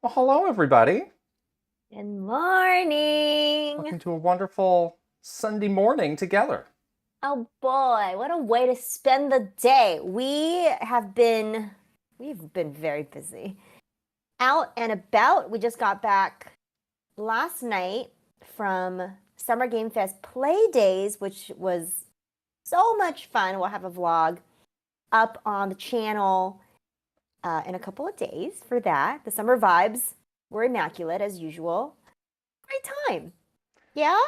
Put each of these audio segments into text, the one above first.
Well, hello, everybody. Good morning. Welcome to a wonderful Sunday morning together. Oh boy, what a way to spend the day. We've been very busy. Out and about. We just got back last night from Summer Game Fest Play Days, which was so much fun. We'll have a vlog up on the channel in a couple of days for that. The summer vibes were immaculate as usual. Great time. Yeah?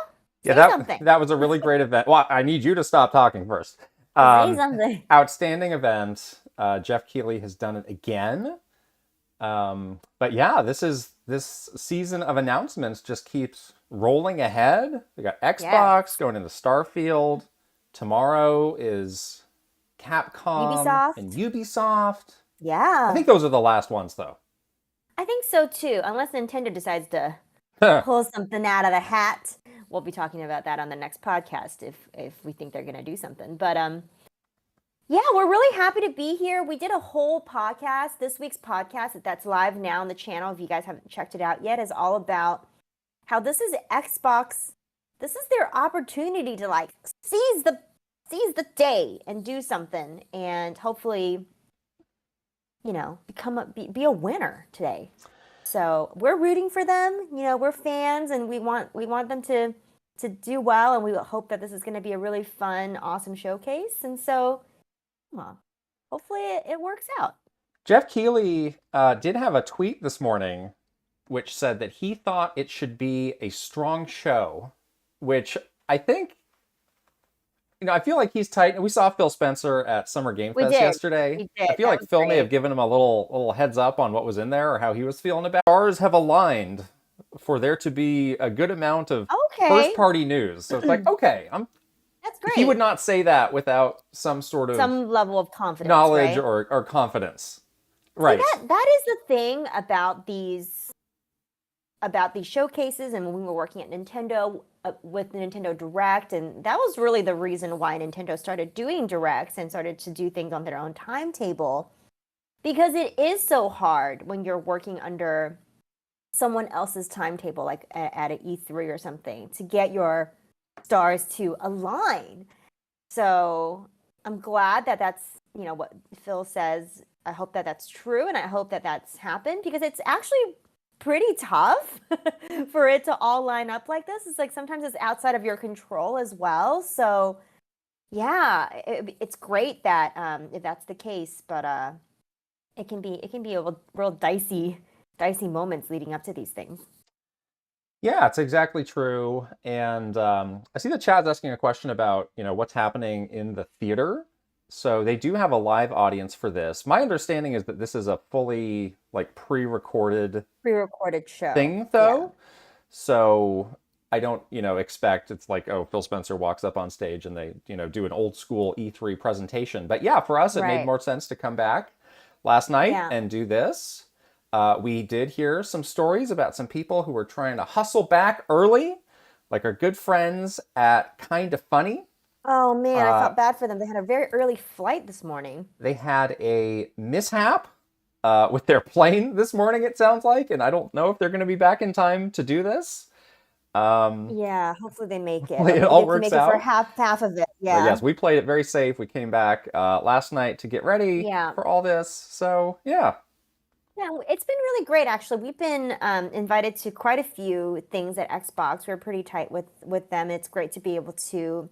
Yeah, Say that something. that was a really great event. Well, I need you to stop talking first. Say Um, something. Outstanding event. Jeff Keighley has done it again. But yeah, this season of announcements just keeps rolling ahead. We got Yes. Xbox going into Starfield. Tomorrow is Capcom and Ubisoft? Ubisoft. I Yeah. think those are the last ones, though. I think so too, unless Nintendo decides to pull something out of the hat. We'll be talking about that on the next podcast if we think they're going to do something. But yeah, we're really happy to be here. We did a whole podcast. This week's podcast that's live now on the channel if you guys haven't checked it out yet is all about how this is Xbox. This is their opportunity to like seize the day and do something and hopefully be a winner today. So we're rooting for them. We're fans, and we want them to do well, and we hope that this is going to be a really fun, awesome showcase. And so, well, hopefully it works out. Jeff Keighley did have a tweet this morning which said that he thought it should be a strong show, which I think, I feel like he's tight. We saw Phil Spencer at Summer Game We Fest did, yesterday. we I did. feel That like was Phil may have great. given him a little heads up on what was in there or how he was feeling about it. Stars have aligned for there to be a good amount of first Okay, party news. So it's like, okay, that's he would great. not say that without some sort of Some level of confidence, knowledge right? or confidence. See Right. that is the thing about these showcases and when we were working at Nintendo with Nintendo Direct, and that was really the reason why Nintendo started doing directs and started to do things on their own timetable because it is so hard when you're working under someone else's timetable like at an E3 or something to get your stars to align. So I'm glad that that's what Phil says. I hope that that's true, and I hope that that's happened because it's actually pretty tough for it to all line up like this. It's like sometimes it's outside of your control as well. So yeah, it's great that if that's the case, but it can be a real dicey moments leading up to these things. Yeah, it's exactly true. And I see that Chad's asking a question about, what's happening in the theater. So they do have a live audience for this. My understanding is that this is a fully like pre-recorded Pre-recorded show. thing, Yeah. though. So I don't, expect it's like, oh, Phil Spencer walks up on stage and they, do an old school E3 presentation. But yeah, for us, it made Right. more sense to come back last night Yeah. and do this. We did hear some stories about some people who were trying to hustle back early, like our good friends at Kinda Funny. Oh man, I Uh, felt bad for them. They had a very early flight this morning. they had a mishap with their plane this morning, it sounds like, and I don't know if they're going to be back in time to do this. Um, Yeah, hopefully they make it, or it maybe all they can works make it for out. half of it. But Yeah. yes, we played it very safe. We came back last night to get ready Yeah. for all this. So yeah, Yeah, it's been really great actually. We've been invited to quite a few things at Xbox. We're pretty tight with them. It's great to be able to,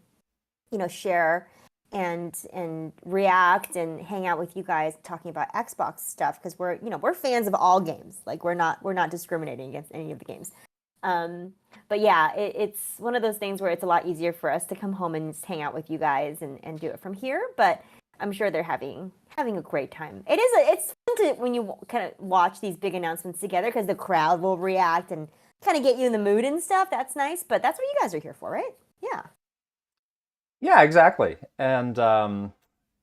share and react and hang out with you guys talking about Xbox stuff because we're fans of all games. Like we're not discriminating against any of the games. Um, but yeah, it's one of those things where it's a lot easier for us to come home and just hang out with you guys and do it from here. But I'm sure they're having a great time. It's fun to when you kind of watch these big announcements together because the crowd will react and kind of get you in the mood and stuff. That's nice. But that's what you guys are here for, right? Yeah. yeah, exactly. And I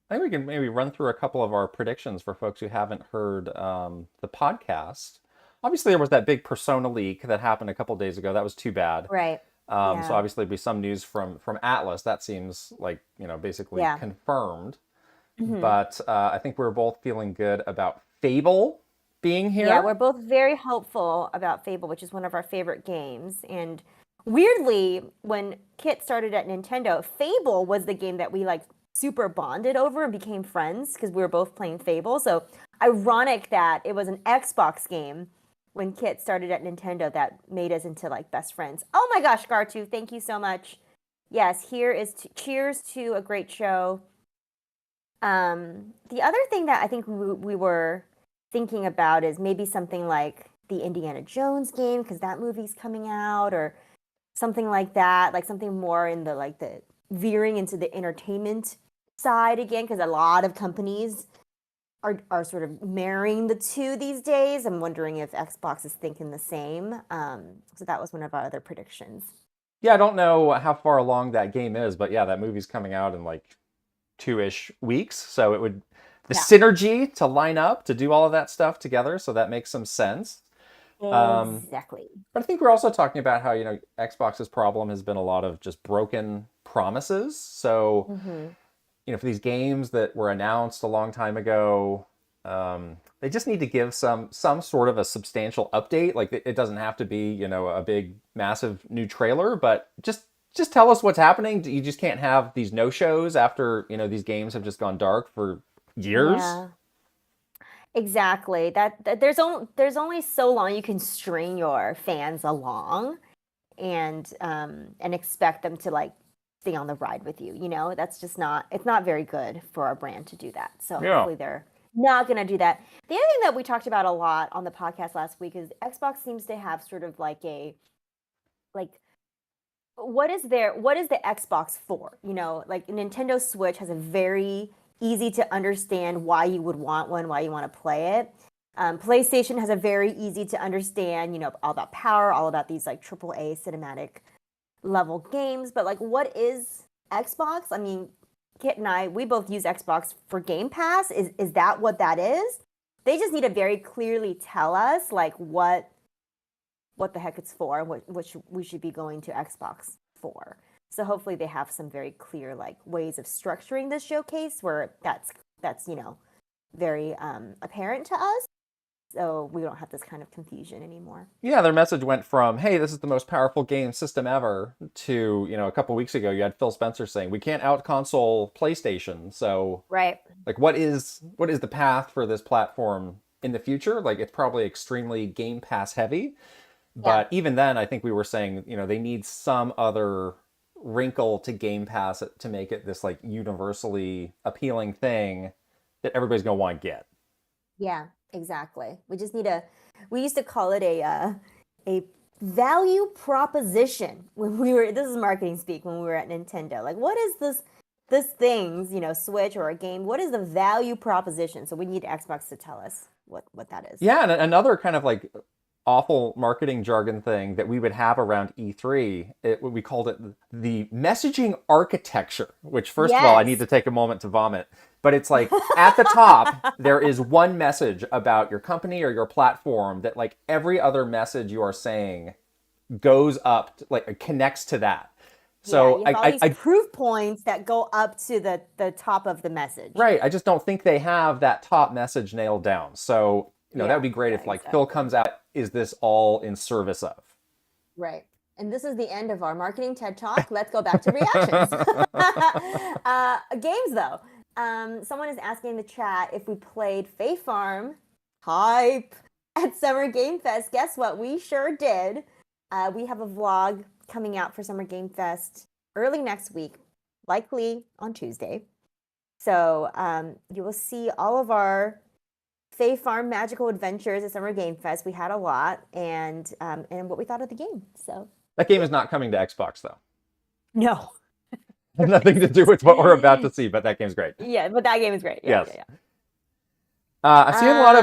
think we can maybe run through a couple of our predictions for folks who haven't heard the podcast. Obviously, there was that big Persona leak that happened a couple days ago. That was too bad. Right. So Yeah. obviously, there'll be some news from Atlas. That seems like basically Yeah. confirmed. Hmm. But I think we're both feeling good about Fable being Yeah, here. we're both very hopeful about Fable, which is one of our favorite games. And weirdly, when Kit started at Nintendo, Fable was the game that we like super bonded over and became friends because we were both playing Fable. So ironic that it was an Xbox game when Kit started at Nintendo that made us into like best friends. Oh my gosh, Gartu, thank you so much. Yes, here is cheers to a great show. The other thing that I think we were thinking about is maybe something like the Indiana Jones game because that movie's coming out, or something like that, like something more in the like the veering into the entertainment side again, because a lot of companies are sort of marrying the two these days. I'm wondering if Xbox is thinking the same. So that was one of our other predictions. Yeah, I don't know how far along that game is, but yeah, that movie's coming out in like 2-ish weeks. So it would, the Yeah, synergy to line up to do all of that stuff together. So that makes some sense. Um, exactly. but I think we're also talking about how, Xbox's problem has been a lot of just broken promises. So, Mm-hmm. for these games that were announced a long time ago, they just need to give some sort of a substantial update. Like it doesn't have to be, a big, massive new trailer, but just tell us what's happening. You just can't have these no shows after, these games have just gone dark for years. Yeah. Exactly. That there's only so long you can string your fans along and expect them to like stay on the ride with you. That's just not it's not very good for our brand to do that. So Yeah. hopefully they're not going to do that. The other thing that we talked about a lot on the podcast last week is Xbox seems to have sort of like a like what is the Xbox for? Like Nintendo Switch has a very easy to understand why you would want one, why you want to play it. PlayStation has a very easy to understand, all about power, all about these like AAA cinematic level games. But like, what is Xbox? I mean, Kit and I, we both use Xbox for Game Pass. Is that what that is? They just need to very clearly tell us like what the heck it's for, what we should be going to Xbox for. So hopefully they have some very clear like ways of structuring this showcase where that's very apparent to us. So we don't have this kind of confusion anymore. Yeah, their message went from, hey, this is the most powerful game system ever, to, a couple weeks ago, you had Phil Spencer saying, we can't out console PlayStation. So, Right. like, what is the path for this platform in the future? Like, it's probably extremely Game Pass heavy. Yeah. But even then, I think we were saying, they need some other wrinkle to Game Pass to make it this, like, universally appealing thing that everybody's going to want to get. Yeah, exactly. We used to call it a value proposition when this is marketing speak when we were at Nintendo. Like, what is this things, Switch or a game, what is the value proposition? So we need Xbox to tell us what that is. Yeah, and another kind of like awful marketing jargon thing that we would have around E3, we called it the messaging architecture, which first of all, I need Yes. to take a moment to vomit. But it's like at the top, there is one message about your company or your platform that like every other message you are saying goes up, like connects to that. Yeah, So you have all these proof points that go up to the top of the message. right, I just don't think they have that top message nailed down. So, that would be great if like Phil exactly. comes out, is this all in service of? Right. And this is the end of our marketing TED Talk. Let's go back to reactions. Games, though. Someone is asking in the chat if we played Fae Farm hype at Summer Game Fest. Guess what? We sure did. We have a vlog coming out for Summer Game Fest early next week, likely on Tuesday. So you will see all of our Fae Farm magical adventures at Summer Game Fest. We had a lot, and what we thought of the game. So That game is not coming to Xbox though. no, Nothing to do with what we're about to see, but that game's great. yeah, but that game is great. Yeah, Yes. yeah, yeah. I've seen a lot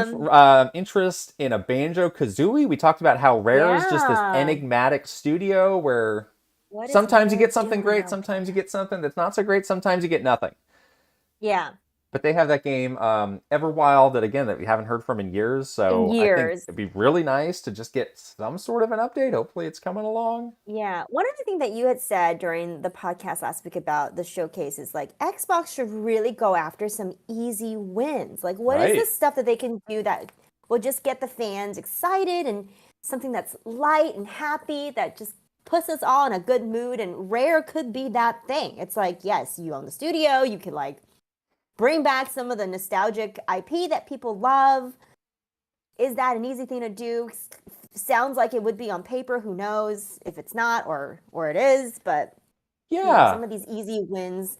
of interest in a Banjo Kazooie. We talked about how Rare is just this Yeah. enigmatic studio where What is sometimes you Rare get something doing great, out sometimes you there? get something that's not so great, sometimes you get nothing. Yeah, But they have that game, Everwild, that we haven't heard from in years. in So I think years. it'd be really nice to just get some sort of an update. Hopefully it's coming along. Yeah. One of the things that you had said during the podcast last week about the showcase is like Xbox should really go after some easy wins. Like, what is Right. the stuff that they can do that will just get the fans excited and something that's light and happy that just puts us all in a good mood. And Rare could be that thing. It's like, yes, you own the studio, you could like bring back some of the nostalgic IP that people love. Is that an easy thing to do? Sounds like it would be on paper. Who knows if it's not or it is? But Yeah. some of these easy wins,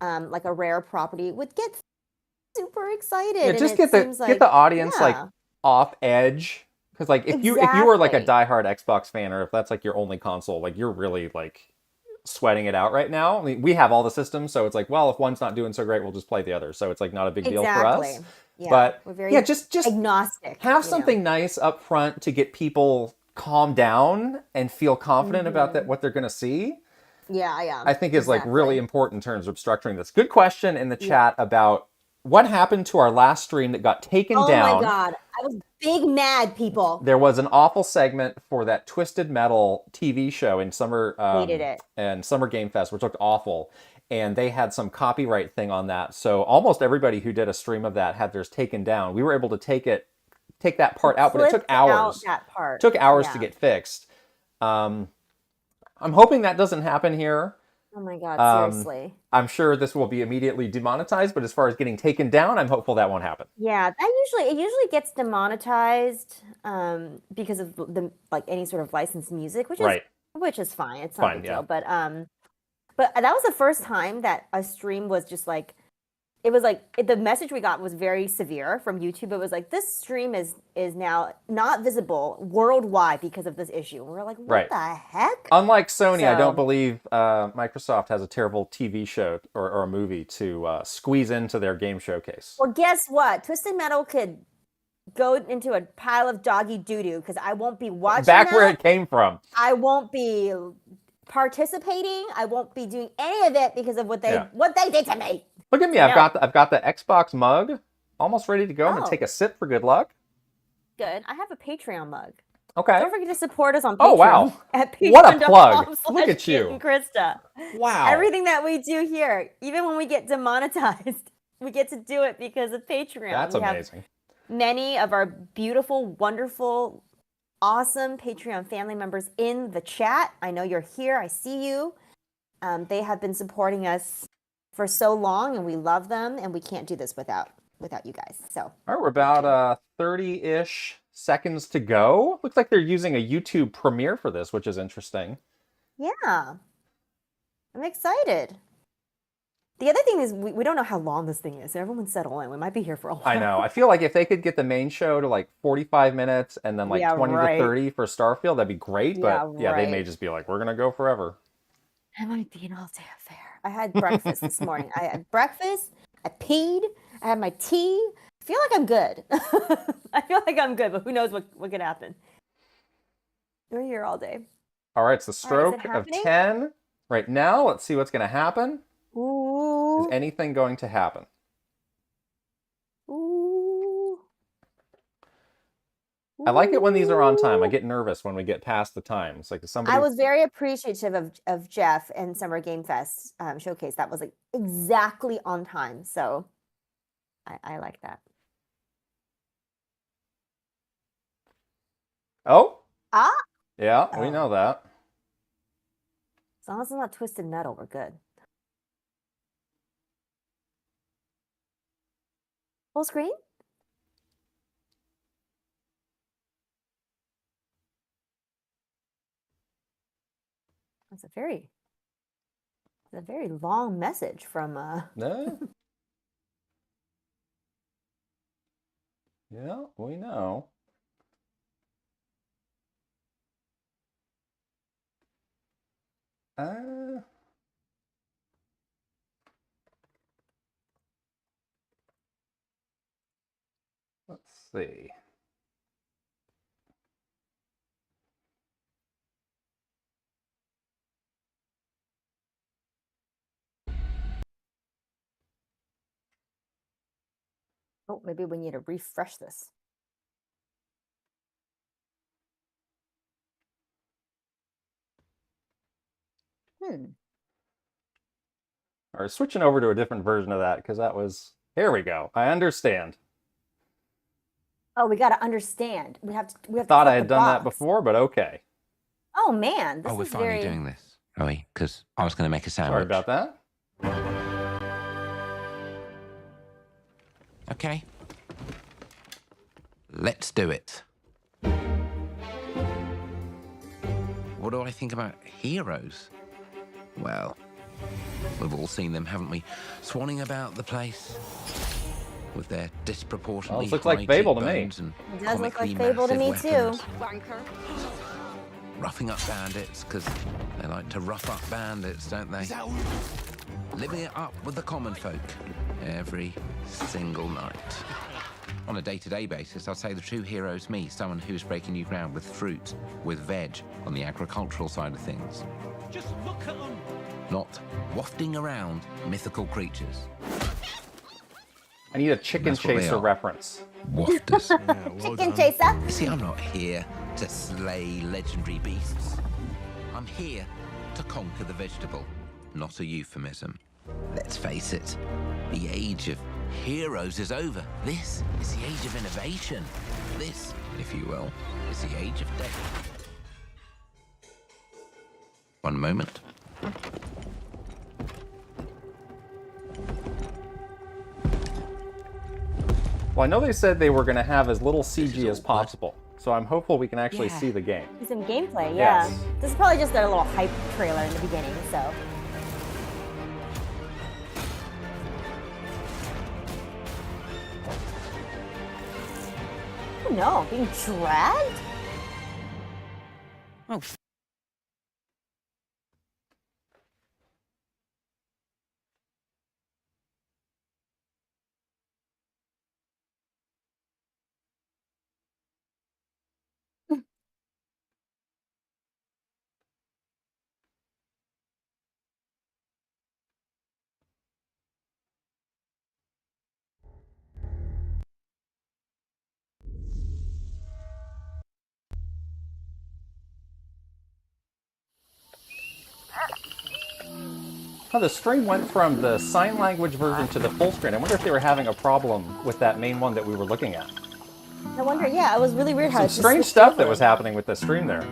like a Rare property, would get super excited. Yeah, And just it seems get like, the audience like yeah, off edge. Because like if you were like a exactly. diehard Xbox fan, or if that's like your only console, like you're really like sweating it out right now. I mean, we have all the systems, so it's like, well, if one's not doing so great, we'll just play the other. So it's like not a big deal for Exactly. us. Yeah, But we're yeah, very just agnostic, have something nice up front to get people calm down and feel confident about that Mm-hmm. what they're going to see. Yeah, yeah, I think is like really exactly. important in terms of structuring this. Good question in the Yeah. chat about what happened to our last stream that got taken Oh my down. God. I was big mad, people. There was an awful segment for that Twisted Metal TV show in summer Hated it. and Summer Game Fest, which looked awful. And they had some copyright thing on that. So almost everybody who did a stream of that had theirs taken down. We were able to take that You part out, but it took clipped out hours. that part. Took hours to Yeah. get fixed. Um, I'm hoping that doesn't happen here. Oh my God, Um, seriously. I'm sure this will be immediately demonetized, but as far as getting taken down, I'm hopeful that won't happen. Yeah, it usually gets demonetized because of the like any sort of licensed music, Right. which is fine. It's not a Fine. big Yeah. deal. But that was the first time that a stream was just like it was like the message we got was very severe from YouTube. It was like this stream is now not visible worldwide because of this issue. And we were like, what Right. the heck? Unlike Sony, I don't So, believe Microsoft has a terrible TV show or a movie to squeeze into their game showcase. well, guess what? Twisted Metal could go into a pile of doggy doo doo because I won't be watching Back where that. it came from. I won't be participating. I won't be doing any of it because of Yeah. what they did to me. Look at me. So no. I've got the Xbox mug almost ready to go. I'm gonna Oh, take a sip for good luck. good. I have a Patreon mug. Okay. Don't forget to support us on Oh wow. Patreon at What a plug. Look at patreon.com/Kit you. and Krysta. Wow. Everything that we do here, even when we get demonetized, we get to do it because of Patreon. That's We have amazing. many of our beautiful, wonderful, awesome Patreon family members in the chat. I know you're here. I see you. They have been supporting us for so long, and we love them, and we can't do this without you guys. So, All right, we're about 30-ish seconds to go. Looks like they're using a YouTube premiere for this, which is interesting. yeah, I'm excited. The other thing is we don't know how long this thing is. So everyone settle in. We might be here for a while. I know. I feel like if they could get the main show to like 45 minutes and then like Yeah, 20 right. to 30 for Starfield, that'd be great. But Yeah, they may right. just be like, we're going to go forever. It might be an all-day affair. I had breakfast this morning. I had breakfast. I peed. I had my tea. I feel like I'm good. I feel like I'm good, but who knows what could happen. We're here all day. All right, it's the All right, is it stroke of happening? 10 right now. Let's see what's going to happen. Is Ooh. anything going to happen? Ooh. I like it when these are on time. I get nervous when we get past the time. It's like somebody. I was very appreciative of Jeff and Summer Game Fest showcase. That was like exactly on time. So I like that. Oh, Ah, yeah, we Oh. know that. as long as it's not Twisted Metal, we're good. Full screen? That's a very long message from No. Yeah, we know. Uh, let's see. Oh, maybe we need to refresh this. Hmm. All right, switching over to a different version of that because that was. Here we go. I understand. Oh, we got to understand. We have to Thought flip I had the done that box. before, but okay. Oh man, this Oh, we're is finally very. doing this, are we? Because I was going to make a sandwich. Sorry about that. Okay. Let's do it. What do I think about heroes? Well, we've all seen them, haven't we? Swanning about the place with their disproportionately Well, this looks like high Fable to me. cheekbones and It does look comically like Fable to massive me too. weapons. Roughing up bandits, because they like to rough up bandits, don't they? Living it up with the common folk every single night. On a day-to-day basis, I'd say the true hero's me, someone who's breaking new ground with fruit, with veg, on the agricultural side of things. Just look at them. Not wafting around mythical creatures. I need a chicken That's what they chaser are. reference. Wafters. Chicken chaser. You see, I'm not here to slay legendary beasts. I'm here to conquer the vegetable, not a euphemism. Let's face it, the age of heroes is over. This is the age of innovation. This, if you will, is the age of death. One moment. Well, I know they said they were going to have as little CG as possible, so I'm hopeful we can actually Yeah. see the game. Some gameplay, yeah. Yes. This is probably just a little hype trailer in the beginning, so. Oh no, being dragged? Oh, Oh, the stream went from the sign language version to the full screen. I wonder if they were having a problem with that main one that we were looking at. I wonder, yeah, it was really weird how Some it just strange switched stuff over. that was happening with the stream there.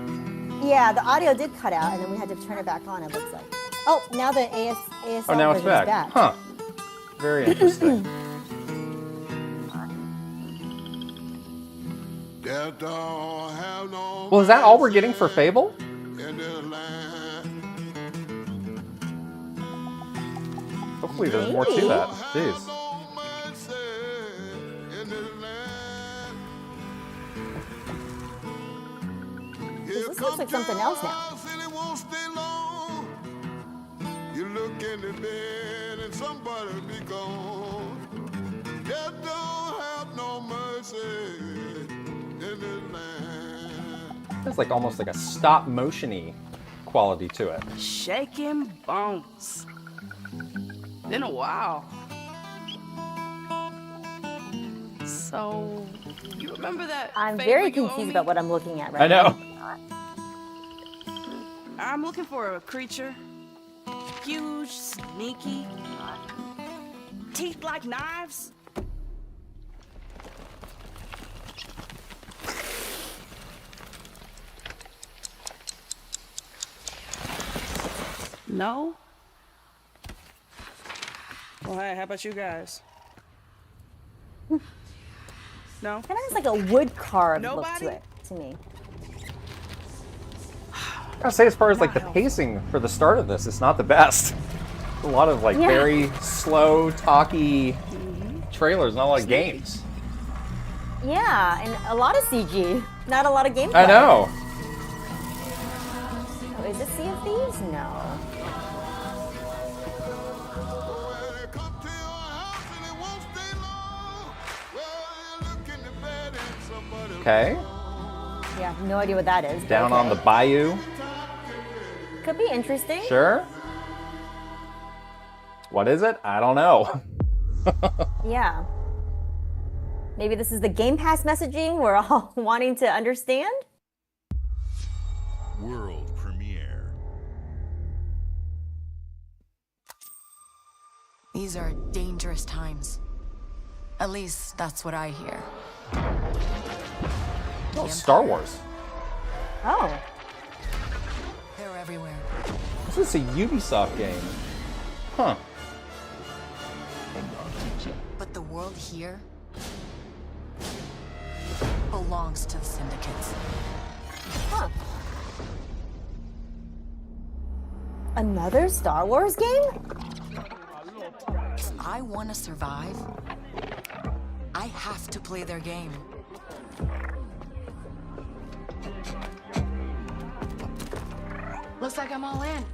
Yeah, the audio did cut out, and then we had to turn it back on, it looks like. Oh, now the ASL Oh, now it's version is back. Huh. Very interesting. Well, is that all we're getting for Fable? Hopefully there's more to that. Jeez. This looks like something else now. You look in the bed and somebody be gone. Death don't have no mercy in this land. It's like almost like a stop motion-y quality to it. Shaking bones. Been a while. So, you remember that? I'm favor very you owe confused me? about what I'm looking at right I know. I'm looking for a creature. Huge, sneaky, teeth like knives. No? Well, hey, how about you guys? No? Kind of has like a wood carved look Nobody? to it, to me. I gotta say, as far as like the pacing for the start of this, it's not the best. A lot of like Yeah. very slow, talky trailers, not a lot of games. Yeah, and a lot of CG, not a lot of gameplay. I know. Oh, is it Sea of Thieves? No. Well, they come to your house and it won't stay long. Well, you look in the bed and somebody Okay. Yeah, no idea what that is. but Down on the okay. bayou. Could be interesting. Sure. What is it? I don't know. Yeah. Maybe this is the Game Pass messaging we're all wanting to understand? World premiere. These are dangerous times. At least that's what I hear. Oh, Star Wars. Oh. They're everywhere. This is a Ubisoft game. Huh. But the world here belongs to the syndicates. Huh. Another Star Wars game? If I want to survive, I have to play their game. Looks like I'm all in.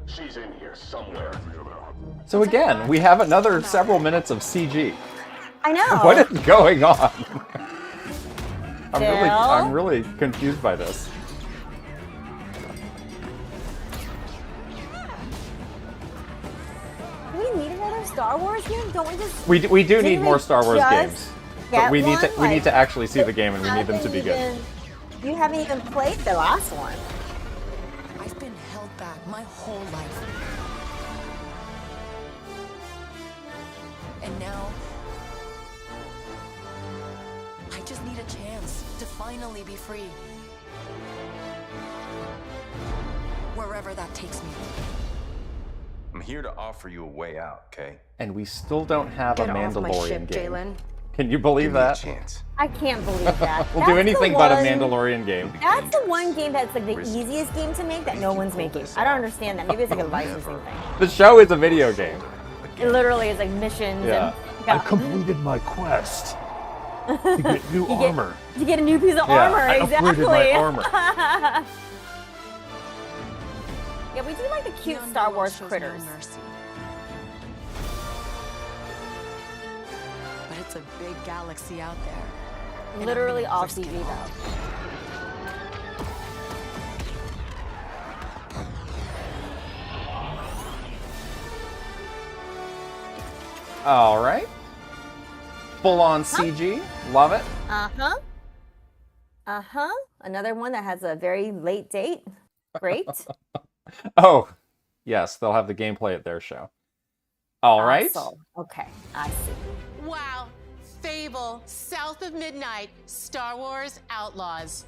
She's in here somewhere. So again, we have another several minutes of CG. I know. What is going on? I'm Bill? really confused by this. Do we need another Star Wars game? Don't we just... We do Didn't need more we Star Wars just games, get but we need one? to actually see the game, and we need them to be good. You haven't even played the last one. I've been held back my whole life. And now, I just need a chance to finally be free. Wherever that takes me. I'm here to offer you a way out, okay? And we still don't have a Get off my Mandalorian ship, game. Jalen. Can you believe Give me a that? chance. I can't believe that. We'll do That's anything the but a one- Mandalorian game. That's the one game that's like the easiest game to make that no one's making. I don't understand that. Maybe it's like a licensing thing. The show is a video game. It literally is like missions Yeah. and I completed my quest to get new armor. you get a new piece of Yeah, armor. I Exactly. upgraded my armor. Yeah, we do like the cute The Star underworld Wars shows no critters. mercy. But it's a big galaxy out there. and I'm Literally gonna all risk it CG all. though. All right. Full on CG. Love it. Uh-huh. Uh-huh. Another one that has a very late date. Great. Oh, yes, they'll have the gameplay at their show. All right. Awesome. Okay, I see. Wow. Fable, South of Midnight, Star Wars Outlaws.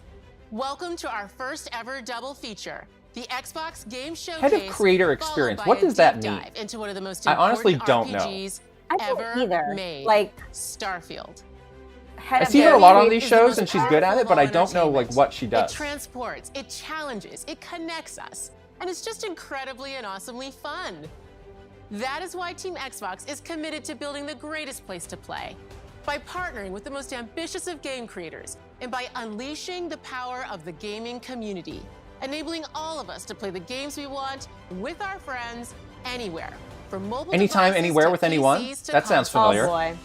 Welcome to our first ever double feature. The Xbox Game Showcase. Head of creator followed experience. by What a does that deep mean? dive into one of the most I honestly important don't know. RPGs I don't ever either. made. Like, Starfield. head I of see her a lot on creative these is the shows, most and she's good at it, but I don't know like entertainment. what she It does. transports, it challenges, it connects us, and it's just incredibly and awesomely fun. That is why Team Xbox is committed to building the greatest place to play. By partnering with the most ambitious of game creators, and by unleashing the power of the gaming community, enabling all of us to play the games we want with our friends anywhere. From mobile Anytime, devices anywhere to with anyone? PCs to That sounds consoles. familiar. Oh boy.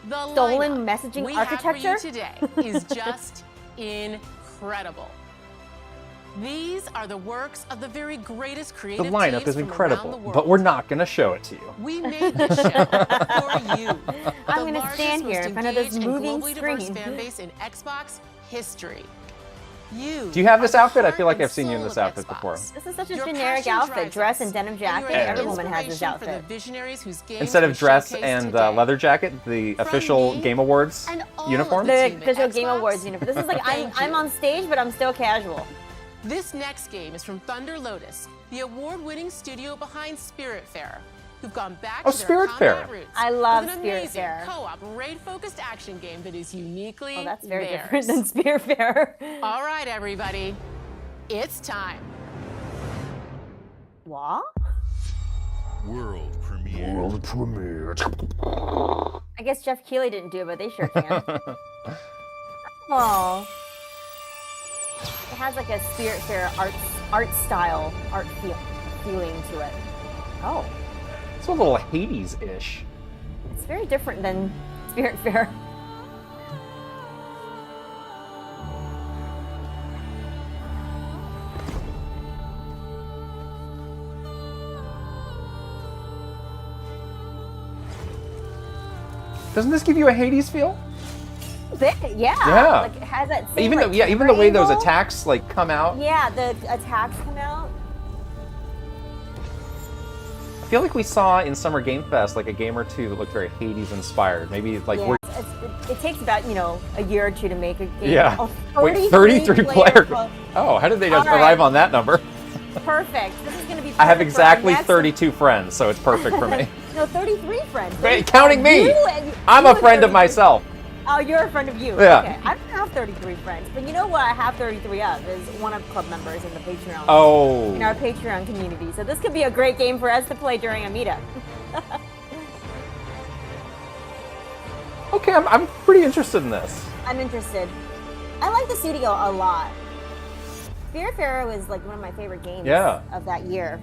The Stolen lineup messaging we have for architecture? you today is just incredible. These are the works of the very greatest The creative lineup teams is from incredible, around the world. but we're not going to show it to you. We made this show for you. I'm The gonna largest, stand here most in front of this engaged, and moving globally diverse screen. fan base in Xbox history. You Do you have this are the outfit? I feel like heart I've seen you in and this soul of outfit Xbox. before. This is such a Your generic passion outfit. drives Dress us, and denim and you are jacket. an Every woman has this inspiration for the outfit. visionaries whose games Instead we of dress showcase and today. leather jacket, the From official me Game Awards and all uniform. of The team at official Game Xbox, Awards uniform. This is like I'm thank you. on stage, but I'm still casual. This next game is from Thunder Lotus, the award-winning studio behind Spiritfarer, who've gone back Oh, to their Spiritfarer. combat roots I love with an amazing Spiritfarer. co-op, raid-focused action game that is uniquely Oh, that's very theirs. different than Spearfarer. All right, everybody, it's time. What? World premiere. I guess Jeff Keighley didn't do it, but they sure can. Oh. It has like a Spiritfarer art style, feeling to it. Oh. It's a little Hades-ish. It's very different than Spiritfarer. Doesn't this give you a Hades feel? Yeah. Yeah. Like it has that same, Even like, even the way those angle. attacks like come out. Yeah, the attacks come out. feel like we saw in Summer Game Fest like a game or two that looked very Hades inspired. Maybe like Yeah, it takes about, a year or two to make a game. yeah. Oh, Wait, 33 player. Oh, how did they All arrive right. on that number? Perfect. This is going to be I have perfect for our exactly next- 32 friends, so it's perfect for me. No, 33 friends. Wait, counting me! I'm You a and friend of 33. myself. Oh, you're a friend of you. Yeah. Okay. I don't have 33 friends, but you know what I have 33 of is one of club members in the Patreon. Oh. In our Patreon community. So this could be a great game for us to play during a meetup. Okay, I'm pretty interested in this. I'm interested. I like the studio a lot. Spiritfarer was like one of my favorite games of that year.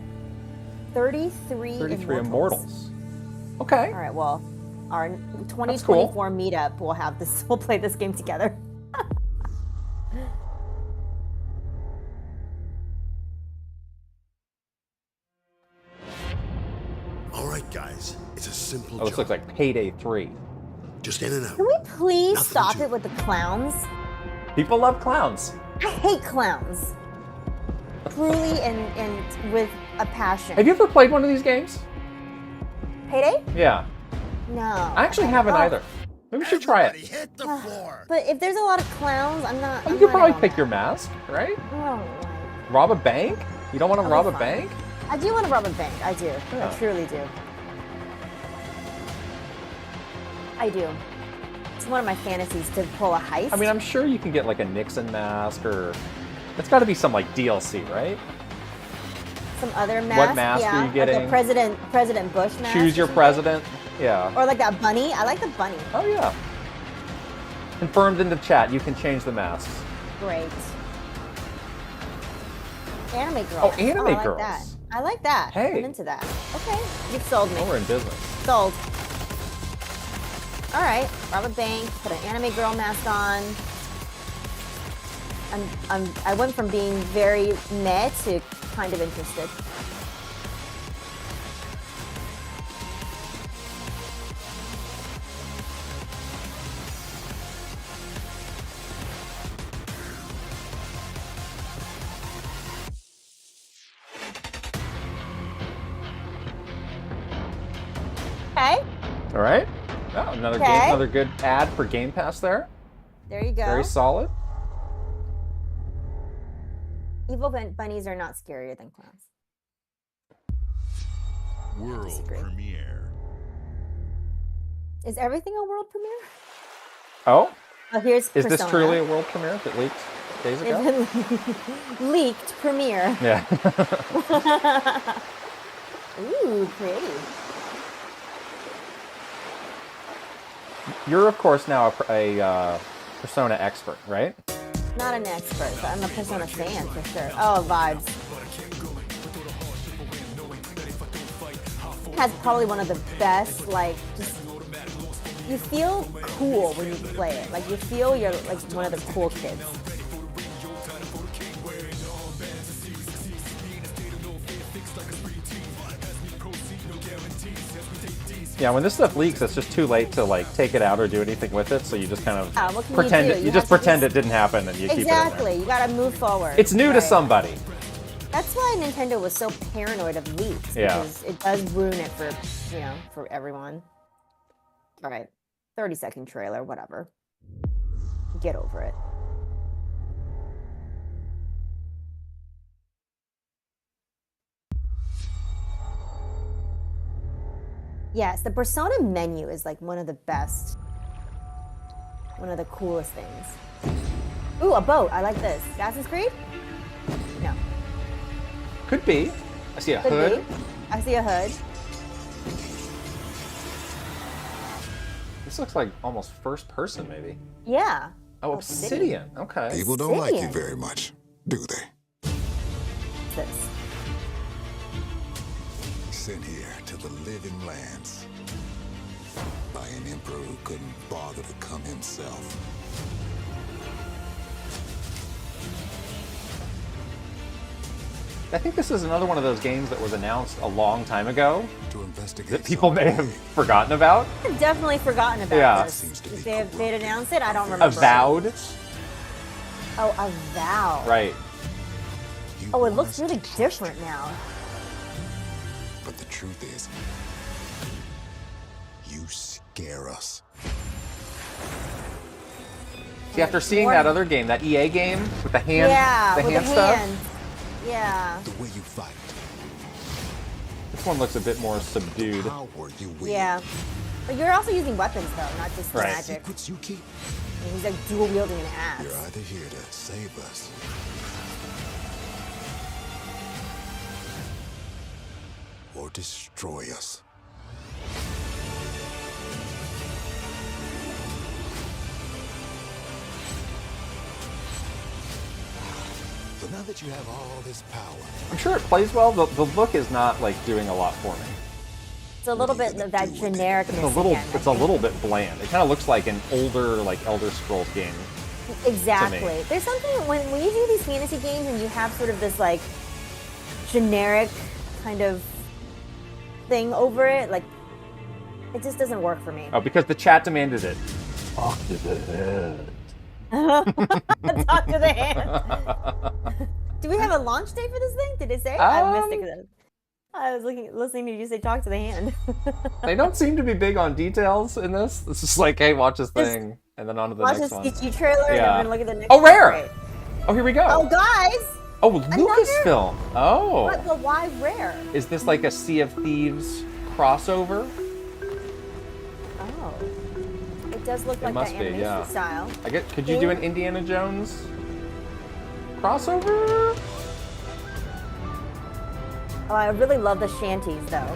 33 Immortals. Okay. All right, well, our 2024 meetup, we'll have this. We'll play this game together. All right, guys, it's a simple Oh, this looks like Payday 3. Just in and out. Can we please Nothing stop to it with the clowns? People love clowns. I hate clowns. Truly and with a passion. Have you ever played one of these games? Payday? Yeah. No. I actually haven't either. Maybe we should try it. Hit the floor. But if there's a lot of clowns, I'm not. You could probably pick your mask, right? Oh, Rob a bank? You don't want to rob a bank? I do want to rob a bank. I do. Yeah. I truly do. I do. It's one of my fantasies to pull a heist. I mean, I'm sure you can get like a Nixon mask or... It's got to be some like DLC, right? Some other mask. What mask yeah, are you getting? Like a President Bush mask. Choose your president. Yeah. Or like that bunny. I like the bunny. Oh, yeah. Confirmed in the chat. You can change the masks. Great. Anime girls. Oh, anime I like girls. that. I like that. Hey. I'm into that. Okay. You've sold me. Oh, we're in business. Sold. All right. Rob a bank. Put an anime girl mask on. I went from being very meh to kind of interested. Okay. All right. Oh, another good ad for Game Pass there. There you go. Very solid. Evil bunnies are not scarier than clowns. World premiere. Is everything a world premiere? Oh, Oh, here's is this Persona. truly a world premiere that leaked days ago? Leaked premiere. Yeah. Ooh, pretty. You're of course now a Persona expert, right? Not an expert, but I'm a Persona fan for sure. Oh, vibes. Has probably one of the best, like, just you feel cool when you play it. Like you feel you're like one of the cool kids. Yeah, when this stuff leaks, it's just too late to like take it out or do anything with it. So you just kind of What can pretend you do? it. You You just have to pretend just- it didn't happen, and you keep it in Exactly. there. You gotta move forward. It's new to Right. somebody. That's why Nintendo was so paranoid of leaks. Yeah. Because it does ruin it for, for everyone. All right. 30-second trailer, whatever. Get over it. Yes, the Persona menu is like one of the best. One of the coolest things. Ooh, a boat. I like this. Assassin's Creed? No. Could be. I see a Could hood. be. I see a hood. This looks like almost first person, maybe. Yeah. Oh, Obsidian. Okay. People don't like you Obsidian. very much, do they? What's this? Sent here to the living lands by an emperor who couldn't bother to come himself. I think this is another one of those games that was announced a long time ago To investigate that people may have forgotten about. I've definitely forgotten about Yeah. this. Seems to be If they'd announced it, I don't remember. Avowed. Oh, Avowed. Right. You Oh, it want looks us really to trust different you, now. but the the truth is, you scare us. See, after seeing that other game, that EA game with the hand, Yeah, the with hand the stuff, hands. Yeah. The way you fight, this one looks a bit more subdued. power you wield. Yeah. But you're also using weapons though, not just Right. magic. Secrets you keep. And he's like dual wielding an axe. You're either here to save us or destroy us. So now that you have all this power, I'm sure it plays well. The look is not like doing a lot for me. It's a little bit of that genericness It's a little, again, I it's a think. little bit bland. It kind of looks like an older, like Elder Scrolls game. Exactly. There's something when you do these fantasy games and you have sort of this like generic kind of thing over it, like it just doesn't work for me. Oh, because the chat demanded it. Talk to the head. Talk to the hand. Do we have a launch date for this thing? Did it say? I missed it. I was listening to you say talk to the hand. They don't seem to be big on details in this. It's just like, hey, watch this thing, and then on to the Watch next this one. sketchy trailer and Yeah. then look at the next Oh, one. rare! Great. Oh, here we go. Oh, guys! Oh, Lucasfilm. Oh. What? But why rare? Is this like a Sea of Thieves crossover? Oh. It does look like must that be, animation yeah. style. I get. Could you do an Indiana Jones crossover? Oh, I really love the shanties though.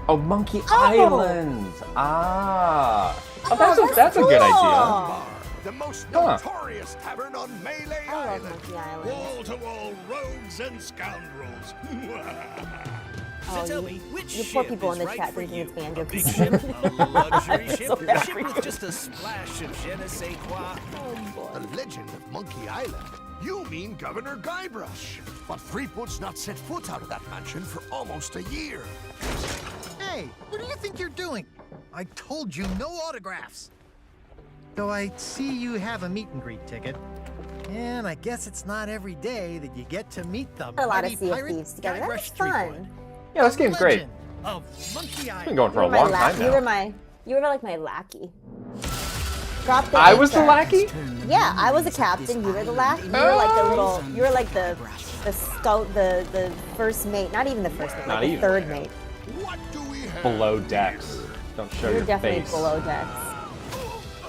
Oh, Monkey Oh! Island. Ah. Oh, that's a good cool. idea. The most Huh. notorious tavern on Melee I love Island. Monkey Island. Wall-to-wall rogues and scoundrels. Oh, tell you, me, which you poor ship people in is the right chat for thinking you? it's Banjo A big Kazooie. ship, a luxury ship, So a ship every- with just a splash of je ne sais quoi. The legend of Monkey Island. You mean Governor Guybrush. But Threepwood's not set foot out of that mansion for almost a year. Hey, what do you think you're doing? I told you no autographs. Though I see you have a meet and greet ticket. And I guess it's not every day that you get to meet the A lot of mighty Sea of pirate Thieves together. That was Guybrush Threepwood. fun. Yeah, this game's great. Legend of Monkey Island. It's been going for a You were my long time now. You were like my lackey. Drop the I was the anchor. lackey? Yeah, I was a captain. You were the lackey. You were like the little. You were like the scout, the first mate. Not even the first mate. Not Like the even. third mate. What do we have? Below decks. Don't show You're your definitely face. below decks.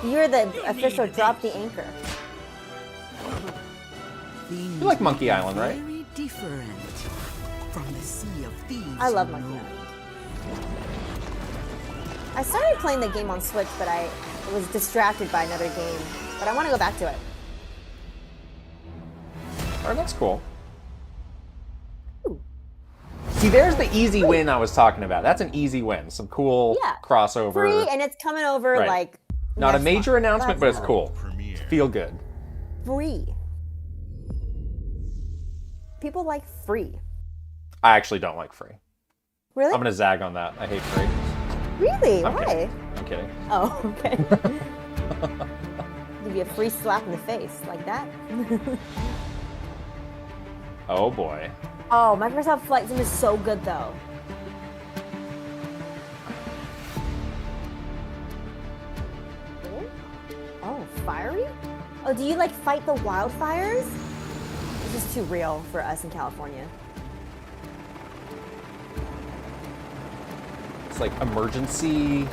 You're the official drop the anchor. You like Monkey Island, right? Very different from the Sea of Thieves. I love Monkey Island. I started playing the game on Switch, but I was distracted by another game. But I want to go back to it. Oh, that's cool. See, there's the easy win I was talking about. That's an easy win. Some cool Yeah. crossover. Free, and it's coming over Right. like. Not a next major month. announcement, but That's it's cool. Feel good. Free. People like free. I actually don't like free. Really? I'm gonna zag on that. I hate free. Really? I'm Why? kidding. I'm kidding. Oh, okay. Give you a free slap in the face like that. Oh boy. Oh, Microsoft Flight Sim is so good though. Oh, fiery? Oh, do you like fight the wildfires? This is too real for us in California. It's like emergency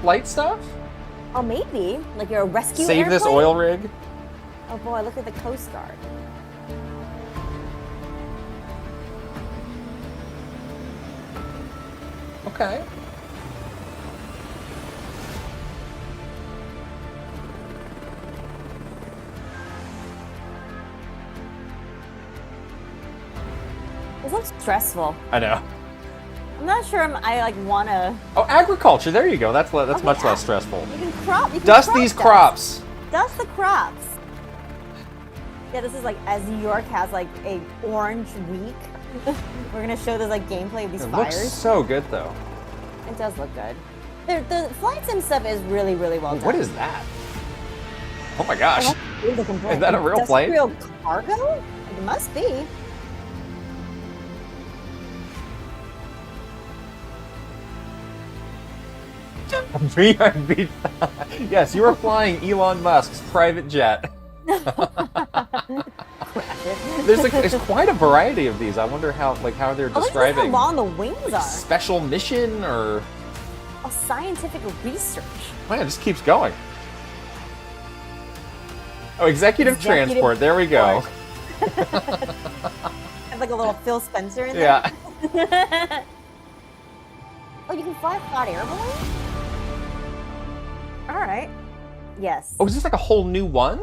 light stuff. Oh, maybe. Like you're a rescue Save this airplane? oil rig. Oh boy, look at the Coast Guard. Okay. This looks stressful. I know. I'm not sure I like wanna. Oh, agriculture. There you go. That's Okay, much less stressful. You can crop. You can Dust crop these dust. crops. Dust the crops. Yeah, this is like as New York has like a orange week. We're gonna show this like gameplay of these It fires. looks so good though. It does look good. The flight sim stuff is really, really well done. What is that? Oh my gosh. Oh, that's a weird looking plane. Is that a real plane? Real cargo? It must be. VIP. Yes, you are flying Elon Musk's private jet. There's quite a variety of these. I wonder how they're describing. How long the wings are. Special mission or scientific research. Man, it just keeps going. Oh, executive transport. There we go. Have like a little Phil Spencer in there. Yeah. Oh, you can fly a hot air balloon? All right. Yes. Oh, is this like a whole new one?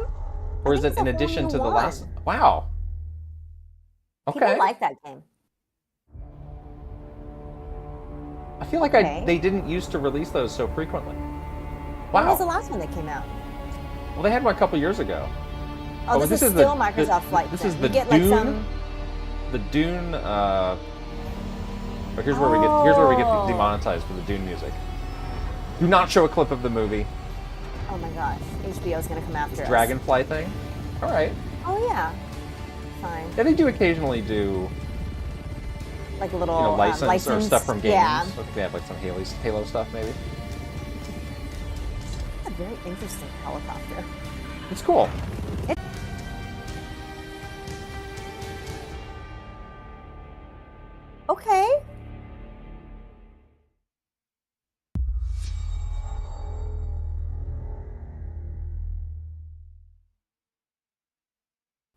Or is it in addition to the last? Wow. Okay. People like that game. I feel like they didn't used to release those so frequently. Wow. When was the last one that came out? Well, they had one a couple years ago. Oh, this is still Microsoft Flight This Sim. is the You get, Dune. like, some... The Dune. But here's where we get demonetized for the Dune music. Do not show a clip of the movie. Oh my gosh, HBO's gonna come after us. Dragonfly thing. All right. Oh yeah. Fine. Yeah, they do occasionally do. Like a little license or stuff from games. Yeah. Like they have like some Halo stuff maybe. It's a very interesting helicopter. It's cool. Okay.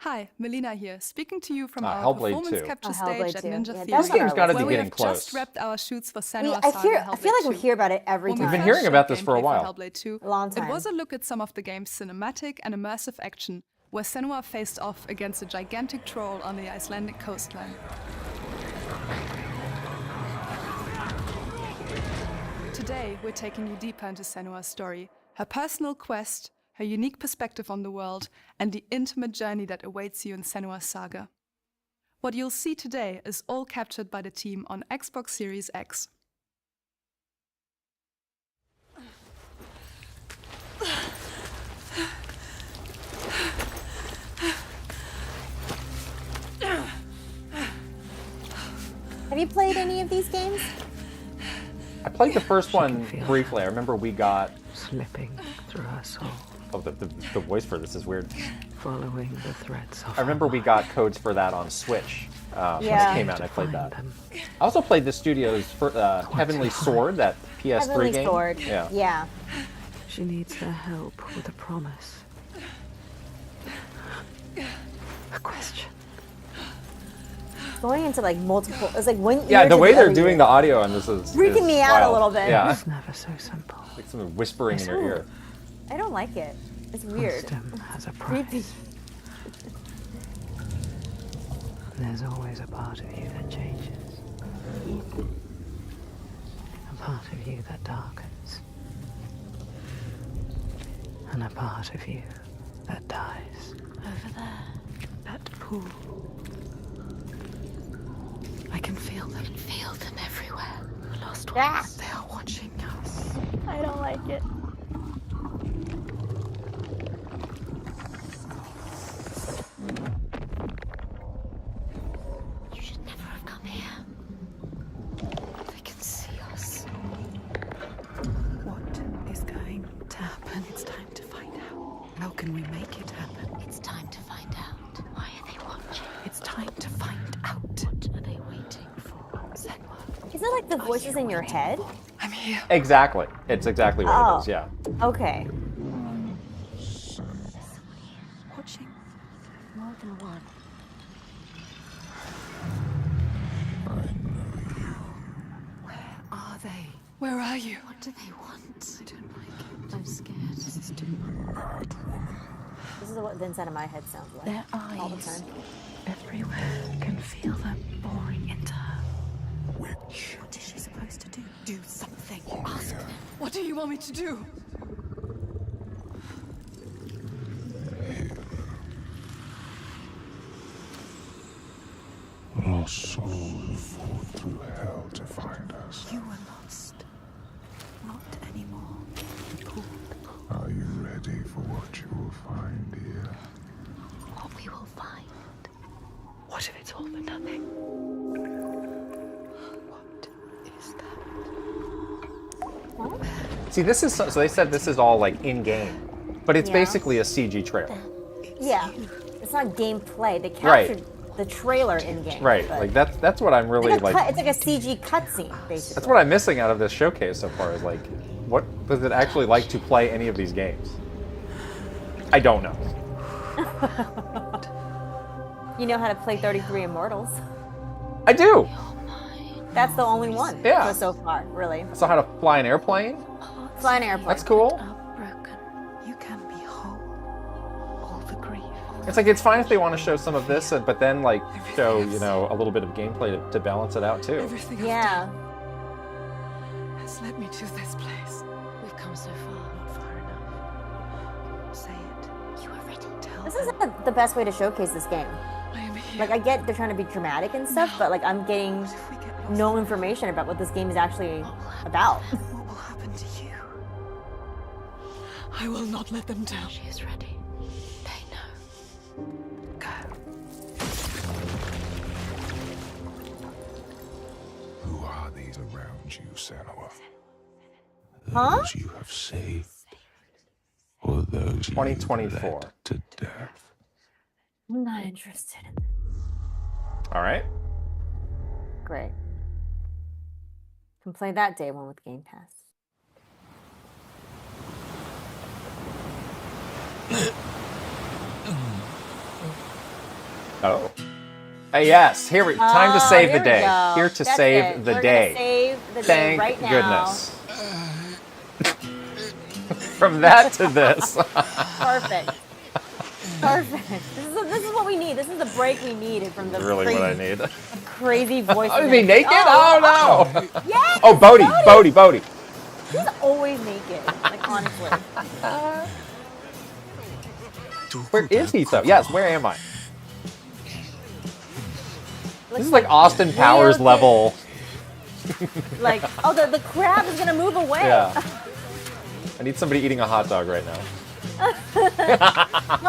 Hi, Melina here, speaking to you from our Hellblade performance 2. capture Hellblade stage at 2. Ninja Yeah, Theater. that's This game's got to be where we getting have close. just wrapped our shoots for I Senua's feel Saga like we Hellblade 2. hear about it every When we time. We've been first hearing about showed this for a gameplay while. Hellblade 2, A long time. It was a look at some of the game's cinematic and immersive action, where Senua faced off against a gigantic troll on the Icelandic coastline. Today, we're taking you deeper into Senua's story, her personal quest, her unique perspective on the world, and the intimate journey that awaits you in Senua's Saga. What you'll see today is all captured by the team on Xbox Series X. Have you played any of these games? I played the first one briefly. I remember we got slipping through her soul. Oh, the voice for this is weird. Following the threads of I remember we got codes for that on Switch when it came out, and I played that. I also played the studio's Heavenly Sword, that PS3 Heavenly game. Sword. Yeah. Yeah. She needs her help with a promise. A question. Going into like multiple. It's like one. Yeah, year the to way they're other doing year. the audio on this is Freaking me out a wild. little bit. Yeah. It's never so simple. Like someone whispering in your ear. I don't like it. It's weird. Wisdom has a Creepy. price. There's always a part of you that changes. A part of you that darkens. And a part of you that dies. Over there. That pool. I can feel them. Feel them everywhere. The lost ones. They are watching us. I don't like it. You should never have come here. They can see us. What is going to happen? It's time to find out. How can we make it happen? It's time to find out. Why are they watching? It's time to find out. What are they waiting for? Senua. Is it like the voices in your head? I'm here. Exactly. It's exactly what it is, yeah. Okay. Watching. More than one. Where are they? Where are you? What do they want? I don't like it. I'm scared. This is too much. This is what the inside of my head sounds like. Their eyes. All the time. Everywhere. Can feel them boring into her. Witch. What is she supposed to do? Do something. Ask them. What do you want me to do? Lost souls fought through hell to find us. You were lost. Not anymore. The pool. Are you ready for what you will find here? What we will find. What if it's all for nothing? What is that? What? See, this is so they said this is all like in game, but it's Yeah. basically a CG trailer. Yeah, it's not gameplay. They captured the trailer in game. Right. Like that's what I'm really like. It's like a CG cutscene, basically. That's what I'm missing out of this showcase so far. Is like, what does it actually like to play any of these games? I don't know. You know how to play 33 Immortals. I do. That's the only one. Yeah. So far, really. So how to fly an airplane? Fly an airplane. That's cool. You can be whole. All the grief. It's like it's fine if they want to show some of this, but then like show a little bit of gameplay to balance it out too. Everything Yeah. has led me to this place. We've come so far, not far enough. Say it. You are ready. Tell This isn't the best way to showcase this game. I am here. Like, I get they're trying to be dramatic and stuff, but like I'm getting no information about what this game is actually about. What will happen to you? I will not let them down. She is ready. They know. Go. Who are these around you, Senua? Huh? Those you have saved, or those 2024. you led to death? I'm not interested in All right. Great. Can play that day one with Game Pass. Oh. Yes. Here we. Time to save the here we day. go. Here to That's save it. the We're day. gonna save the day Thank right now. goodness. From that to this. Perfect. Perfect. This is what we need. This is the break we needed from the Really what I need. crazy voice. Oh, is he naked? Oh, no. Yes. Oh, Bodhi. He's always naked. Like, honestly. Where is he though? Yes, where am I? This Looks is like Austin Powers weird. level. Like, oh, the crab is gonna move away. Yeah. I need somebody eating a hot dog right now.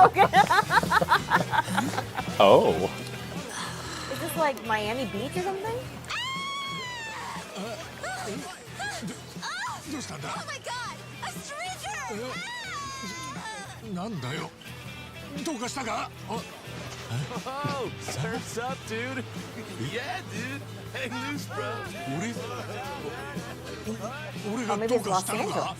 Okay. Oh. Is this like Miami Beach or something? Oh my god! A stranger! なんだよ。どうかしたか? Oh, surf's up, dude. Yeah, dude. Hang loose, bro. Oh, maybe it's Los Angeles.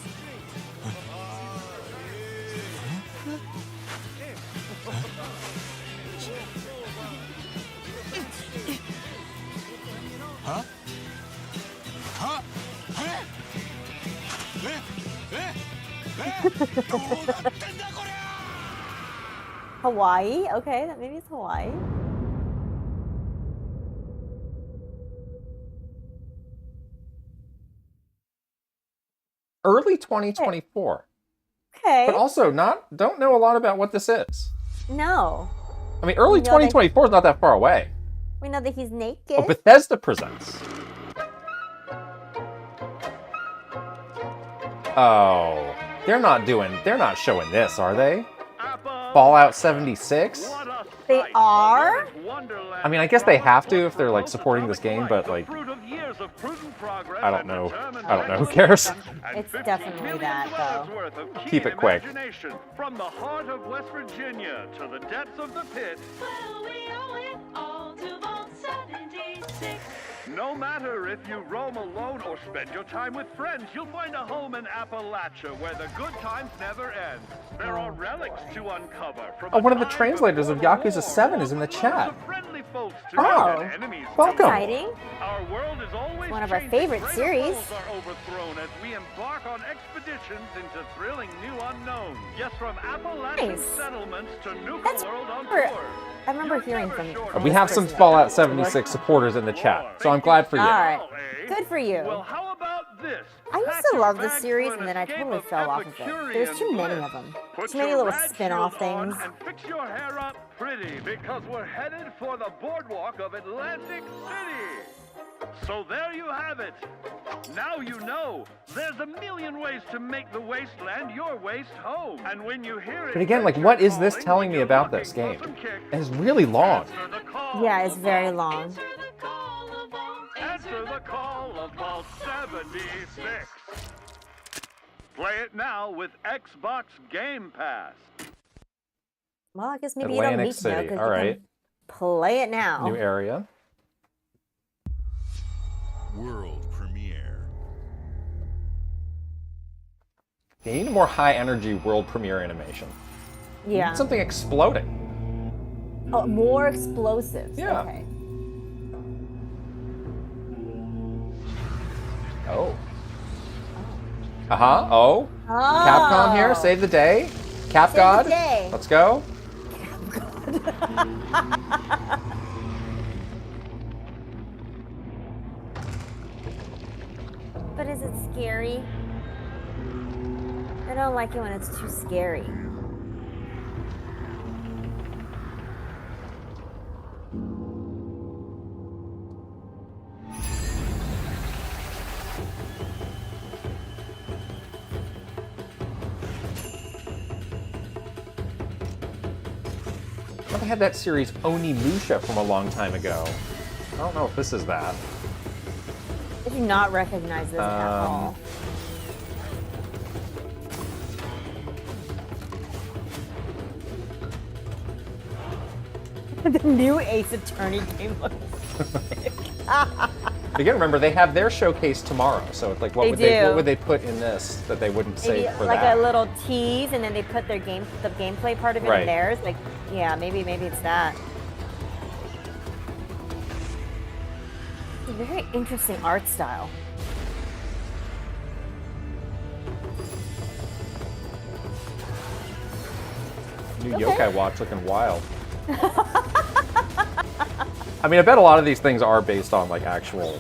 Huh? Huh? Hawaii? Okay, maybe it's Hawaii. Early 2024. Okay. But also don't know a lot about what this is. No. I mean, early We know that- 2024 is not that far away. We know that he's naked. Oh, Bethesda presents. Oh, they're not showing this, are they? Fallout 76? They are? I mean, I guess they have to if they're like supporting this game, but like, I don't know. Who cares? It's definitely that, though. Keep it quick. From the heart of West Virginia to the depths of the pit. No matter if you roam alone or spend your time with friends, you'll find a home in Appalachia where the good times never end. There are relics to uncover. From Oh, one of the translators of Yakuza 7 is in the chat. friendly folks to Oh, enemies. welcome. Exciting. Our world is always One of our changing. favorite Greater series. worlds are overthrown as we embark on expeditions into thrilling new unknowns. Yes, from Appalachian Nice. settlements to Nuka That's World on for- tour. I remember hearing from We this have some person. Fallout 76 supporters in the chat, so I'm glad for you. All right. Good for you. Well, how about this? I used to love this series, and then I totally fell off of it. There's too many of them. Put Too many your little rad spin-off shield on things. and fix your hair up pretty because we're headed for the boardwalk of Atlantic City. So there you have it. Now you know. There's a million ways to make the wasteland your waste home. And when you hear it, But again, like, what is this telling me about this game? It's really long. Yeah, it's very long. Answer the call of Vault 76. Play it now with Xbox Game Pass. Well, I guess maybe you don't Atlantic need to know City. because All you right. can play it now. New area. World premiere. You need a more high energy world premiere animation. You Yeah. need something exploding. Oh, more explosives. Yeah. Okay. Oh. Uh-huh. Oh. Capcom here. Save the day. Cap Save God. the day. Let's go. But is it scary? I don't like it when it's too scary. Well, they had that series Onimusha from a long time ago. I don't know if this is that. I do not recognize this at all. The new Ace Attorney game looks sick. You gotta remember, they have their showcase tomorrow, so it's like, what would they put in this that they wouldn't Maybe save for like that? a little tease, and then they put their the gameplay part of it Right. in theirs. Like, yeah, maybe it's that. Very interesting art style. New Yokai Watch looking wild. I mean, I bet a lot of these things are based on like actual,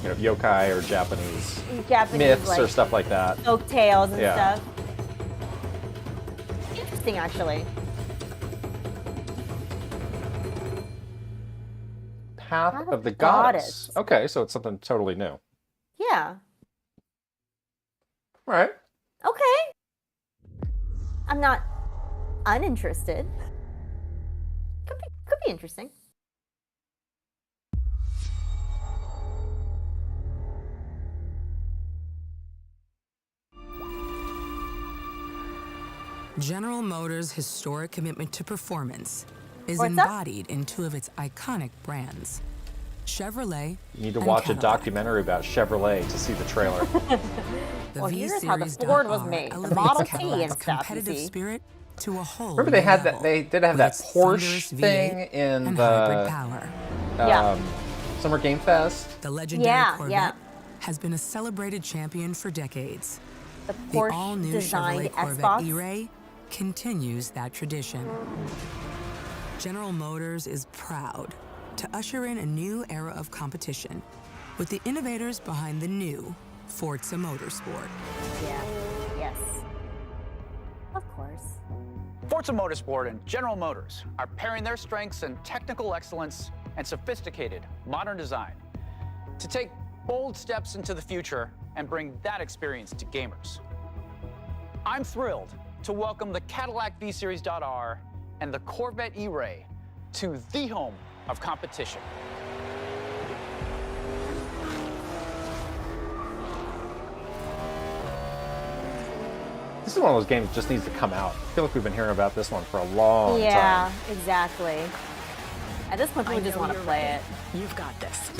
you know, yokai or Japanese myths like, or stuff like that. Folk tales and Yeah. stuff. Interesting, actually. Path of the Goddess. Okay, so it's something totally new. Yeah. All right. Okay. I'm not uninterested. Could be interesting. General Motors' historic commitment to performance is What's up? embodied in two of its iconic brands, Chevrolet You need to and watch a Cadillac. documentary about Chevrolet to see the trailer. The Well, here's how the V-Series Ford was .R made, the elevates Model T Cadillac's and stuff, you competitive see. spirit to a whole Remember they new had level, they did have with that its Porsche thunderous V8 thing in and the hybrid power. Yeah. Summer Game Fest. The legendary Yeah, Corvette yeah. has been a celebrated champion for decades. The The Porsche all-new designed Chevrolet Corvette Xbox. E-Ray continues that tradition. General Motors is proud to usher in a new era of competition with the innovators behind the new Forza Motorsport. Yeah. Yes. Of course. Forza Motorsport and General Motors are pairing their strengths in technical excellence and sophisticated modern design to take bold steps into the future and bring that experience to gamers. I'm thrilled to welcome the Cadillac V-Series .R and the Corvette E-Ray to the home of competition. This is one of those games that just needs to come out. I feel like we've been hearing about this one for a long Yeah, time. exactly. At this point, people just want to play it. You've got this.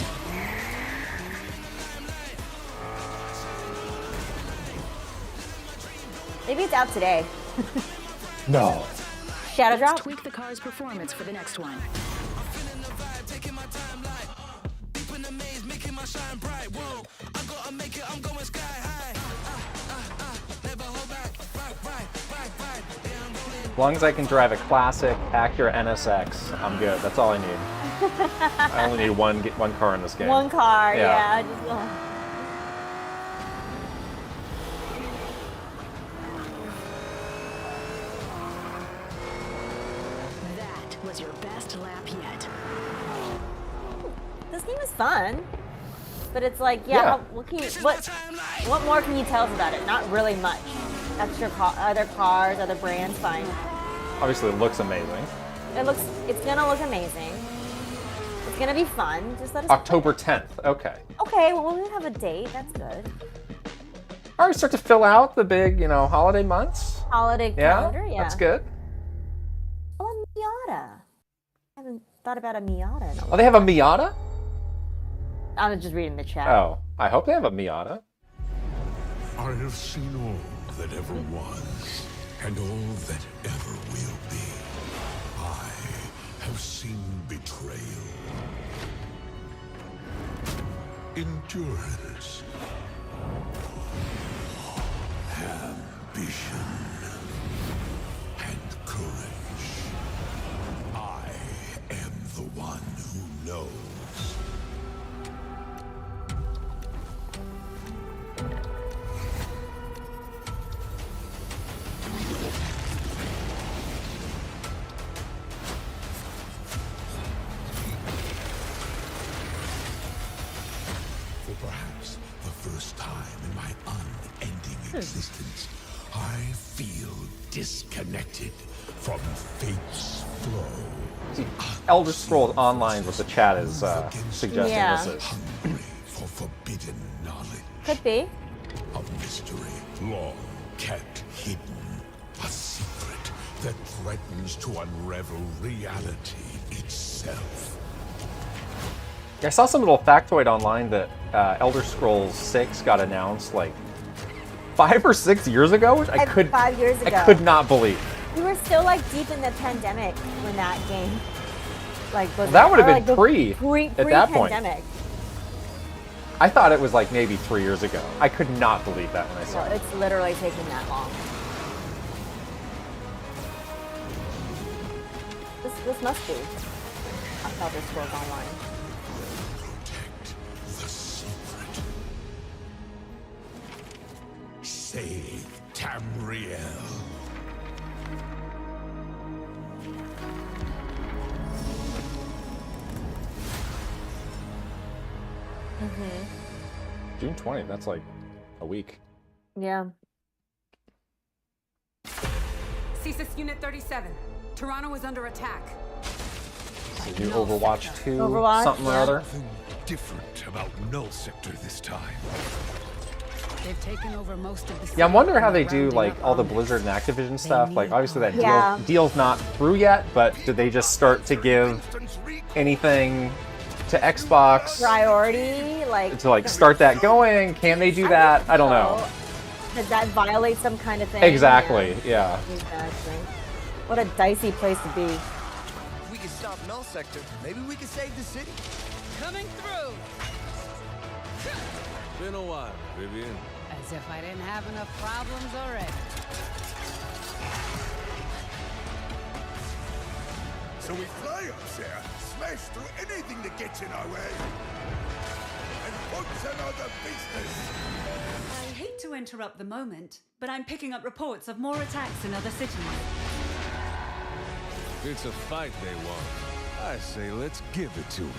Maybe it's out today. No. Shadow Let's Drop? tweak the car's performance for the next one. As long as I can drive a classic Acura NSX, I'm good. That's all I need. I only need one car in this game. One car, Yeah. yeah. Just, That was your best lap yet. this game is fun. But it's like, yeah, Yeah. what more can you tell us about it? Not really much. Other cars, other brands, fine. Obviously, it looks amazing. It's gonna look amazing. It's gonna be fun. Just let us. October 10th. Okay. Okay, well we have a date. That's good. All right, start to fill out the big, holiday months. Holiday calendar, yeah. That's good. Oh, a Miata. I haven't thought about a Miata in a Oh, while. they have a Miata? I was just reading the chat. Oh, I hope they have a Miata. I have seen all that ever was, and all that ever will be. I have seen betrayal, endurance, ambition, and courage. I am the one who knows. For perhaps the first time in my unending existence, I feel disconnected from fate's flow. See, Elder Scrolls Online, what the chat is suggesting Yeah. this is. Hungry for forbidden knowledge. Could be. A mystery long kept hidden. A secret that threatens to unravel reality itself. I saw some little factoid online that Elder Scrolls 6 got announced like 5 or 6 years ago, which I could 5 years ago. I could not believe. We were still like deep in the pandemic when that game was. That would have or, been at that point. Pre-pandemic. I thought it was like maybe 3 years ago. I could not believe that when I saw No, it. it's literally taking that long. This must be Elder Scrolls Online. Protect the secret. Save Tamriel. June 20th, that's like a week. Yeah. CSIS Unit 37. Toronto is under attack. So new Overwatch 2, Overwatch, something or yeah. other. Nothing different about Null Sector this time. They've taken over most of the Yeah, I'm wondering how they and do rounding like up all the on it. Blizzard and Activision stuff. Like obviously that Yeah. deal's not through yet, but did they just start to give anything to Xbox Priority, to like start that going? Can they do that? I don't know. Does that violate some kind of thing? Exactly. Yeah. Exactly. What a dicey place to be. If we can stop Null Sector, maybe we can save the city. Coming through! Been a while, Vivian. As if I didn't have enough problems already. So we fly up there, smash through anything that gets in our way, and put another business. I hate to interrupt the moment, but I'm picking up reports of more attacks in other cities. It's a fight they want. I say let's give it to them.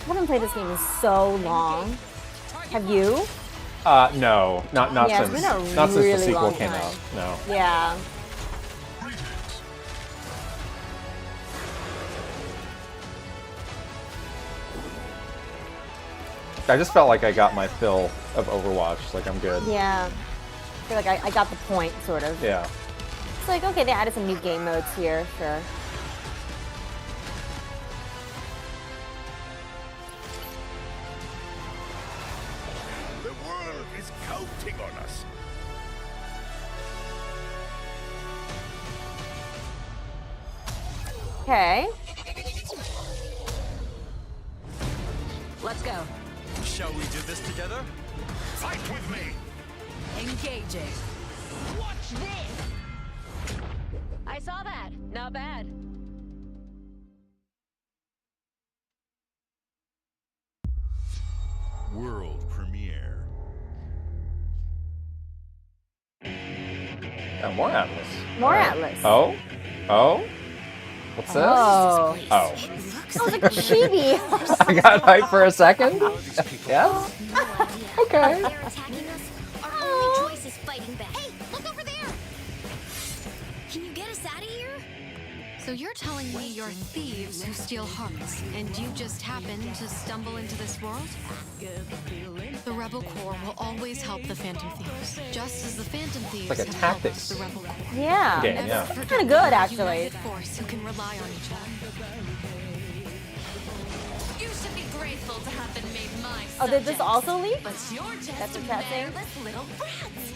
I haven't played this game in so long. Have you? No, not Yeah, it's since been a not since the really sequel long came time. out. No. Yeah. I just felt like I got my fill of Overwatch. Like I'm good. Yeah. I feel like I got the point, sort of. Yeah. It's like, okay, they added some new game modes here, sure. The world is counting on us. Okay. Let's go. Shall we do this together? Fight with me! Engaging. Watch this! I saw that. Not bad. World premiere. Oh, more Atlas. More Atlas. Oh? Oh? What's this? Oh. Oh. That was like chibi. I got hyped for a second. Yeah. Okay. They're attacking us. Our only choice is fighting back. Hey, look over there! Can you get us out of here? So you're telling me you're thieves who steal hearts, and you just happened to stumble into this world? The Rebel Corps will always help the Phantom Thieves, just as the Phantom Thieves like a have helped tactics the Rebel Corps. Yeah, game, yeah. it's kind of good actually. United force who can rely on each other. You should be grateful to have been made my Oh, did this subjects. also leak? But you're just That's what that's saying? mannerless little brats.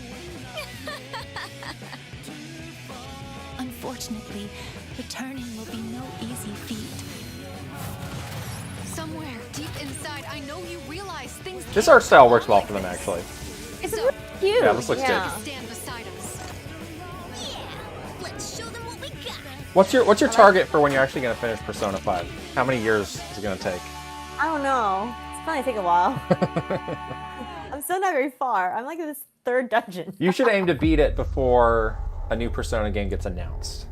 Unfortunately, returning will be no easy feat. Somewhere deep inside, I know you realize things. This art style works well for them, actually. It's really cute. Yeah, this looks good. Stand beside us. Let's show them what we got. What's your target for when you're actually going to finish Persona 5? How many years is it going to take? I don't know. It's probably take a while. I'm still not very far. I'm like in this third dungeon. You should aim to beat it before a new Persona game gets announced.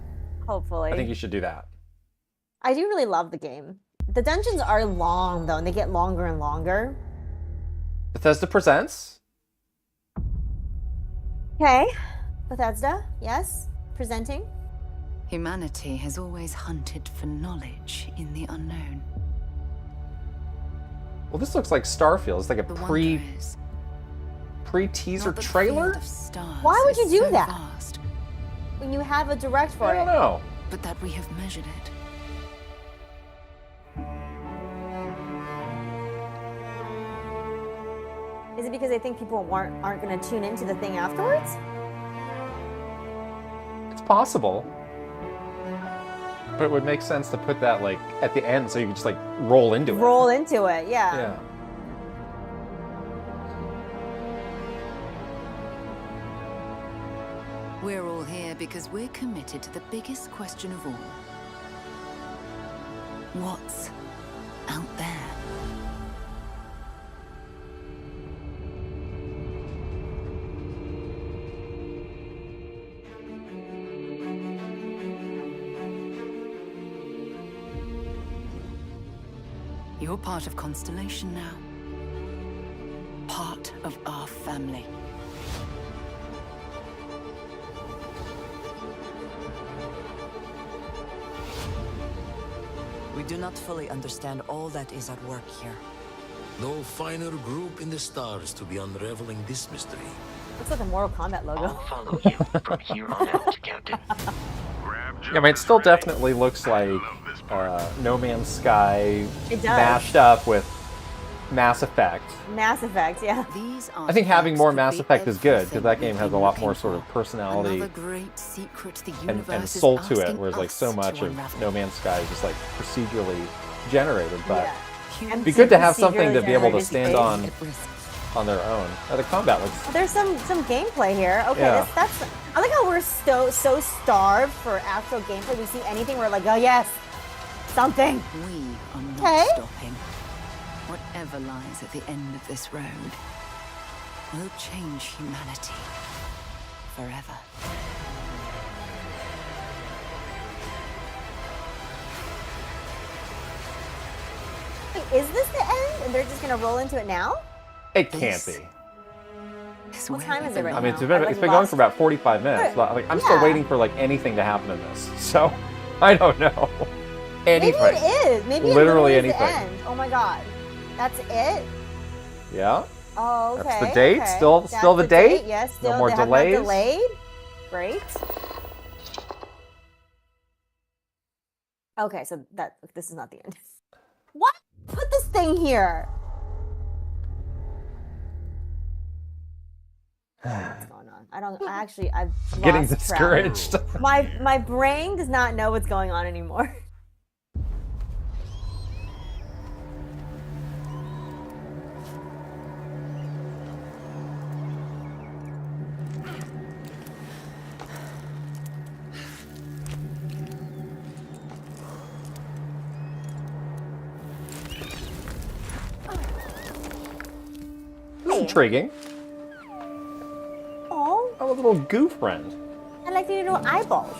Hopefully. I think you should do that. I do really love the game. The dungeons are long though, and they get longer and longer. Bethesda presents. Okay. Bethesda, yes. Presenting. Humanity has always hunted for knowledge in the unknown. Well, this looks like Starfield. It's like a The wonder is, pre-teaser not that the trailer. field of stars Why would you is do so that? vast, When you have a direct for I don't know. but that we have measured it. Is it because they think people aren't going to tune into the thing afterwards? It's possible. But it would make sense to put that like at the end so you can just like roll into it. Roll into it, yeah. Yeah. We're all here because we're committed to the biggest question of all. What's out there? You're part of Constellation now. Part of our family. We do not fully understand all that is at work here. No finer group in the stars to be unraveling this mystery. Looks like the Mortal Kombat logo. I'll follow you from here on out, Captain. Yeah, I mean, it still definitely looks like No Man's Sky It does. mashed up with Mass Effect. Mass Effect, yeah. I think having more Mass Effect is good because that game has a lot more sort of personality Another great secret the and universe soul is to it, asking whereas like us so to much of unravel. No Man's Sky is just like procedurally generated. But Yeah. it'd be good to have something to Procedurally be able to generated stand space. on their own. The combat looks. There's some gameplay here. Okay, Yeah. that's. I like how we're so starved for actual gameplay. We see anything, we're like, oh yes, something. We are not Okay. stopping. Whatever lies at the end of this road will change humanity forever. Wait, is this the end? And they're just gonna roll into it now? It can't be. What time is it right I mean, now? it's been going lost- for about 45 minutes. Right. Like, I'm still Yeah. waiting for like anything to happen in this. So I don't know. Anything. Maybe it is. Maybe it Literally literally is anything. the end. Oh my god, that's it. Yeah. Oh, okay. That's the date? Okay. Still That's the date? Yes, No still. more they have not delays? delayed. Great. Okay, so this is not the end. What? Put this thing here. What's going on? I've Getting lost discouraged. track. My brain does not know what's going on anymore. This is intriguing. Oh, I'm a little goo friend. I like the little eyeballs.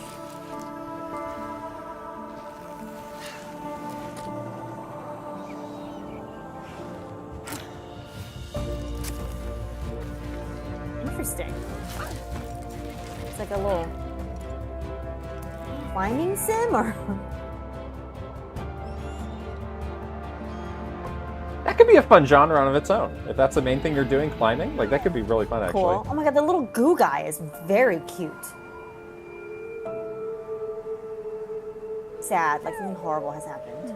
Interesting. It's like a little climbing sim or? That could be a fun genre on its own. If that's the main thing you're doing, climbing, like that could be really fun actually. Cool. Oh my god, the little goo guy is very cute. Sad, like something horrible has happened.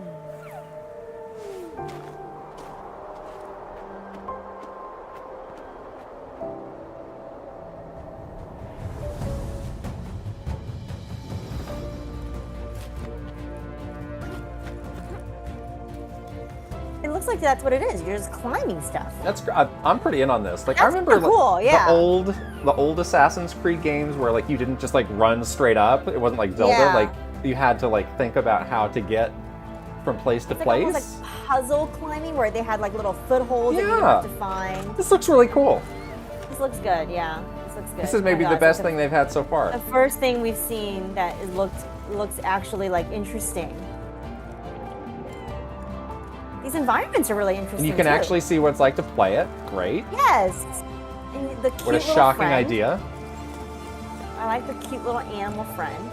It looks like that's what it is. You're just climbing stuff. I'm pretty in on this. Like That's I remember cool, yeah. the old Assassin's Creed games where like you didn't just like run straight up. It wasn't like Zelda. Yeah. Like you had to like think about how to get from place to place. Almost like puzzle climbing where they had like little footholds that you didn't have to find. This looks really cool. This looks good, yeah. This looks good. This is maybe Oh my the God, best thing they've had so far. The first thing we've seen that is looks actually like interesting. These environments are really interesting. And you can too. actually see what it's like to play it. Great. Yes. And the cute What a little shocking friend. idea. I like the cute little animal friend.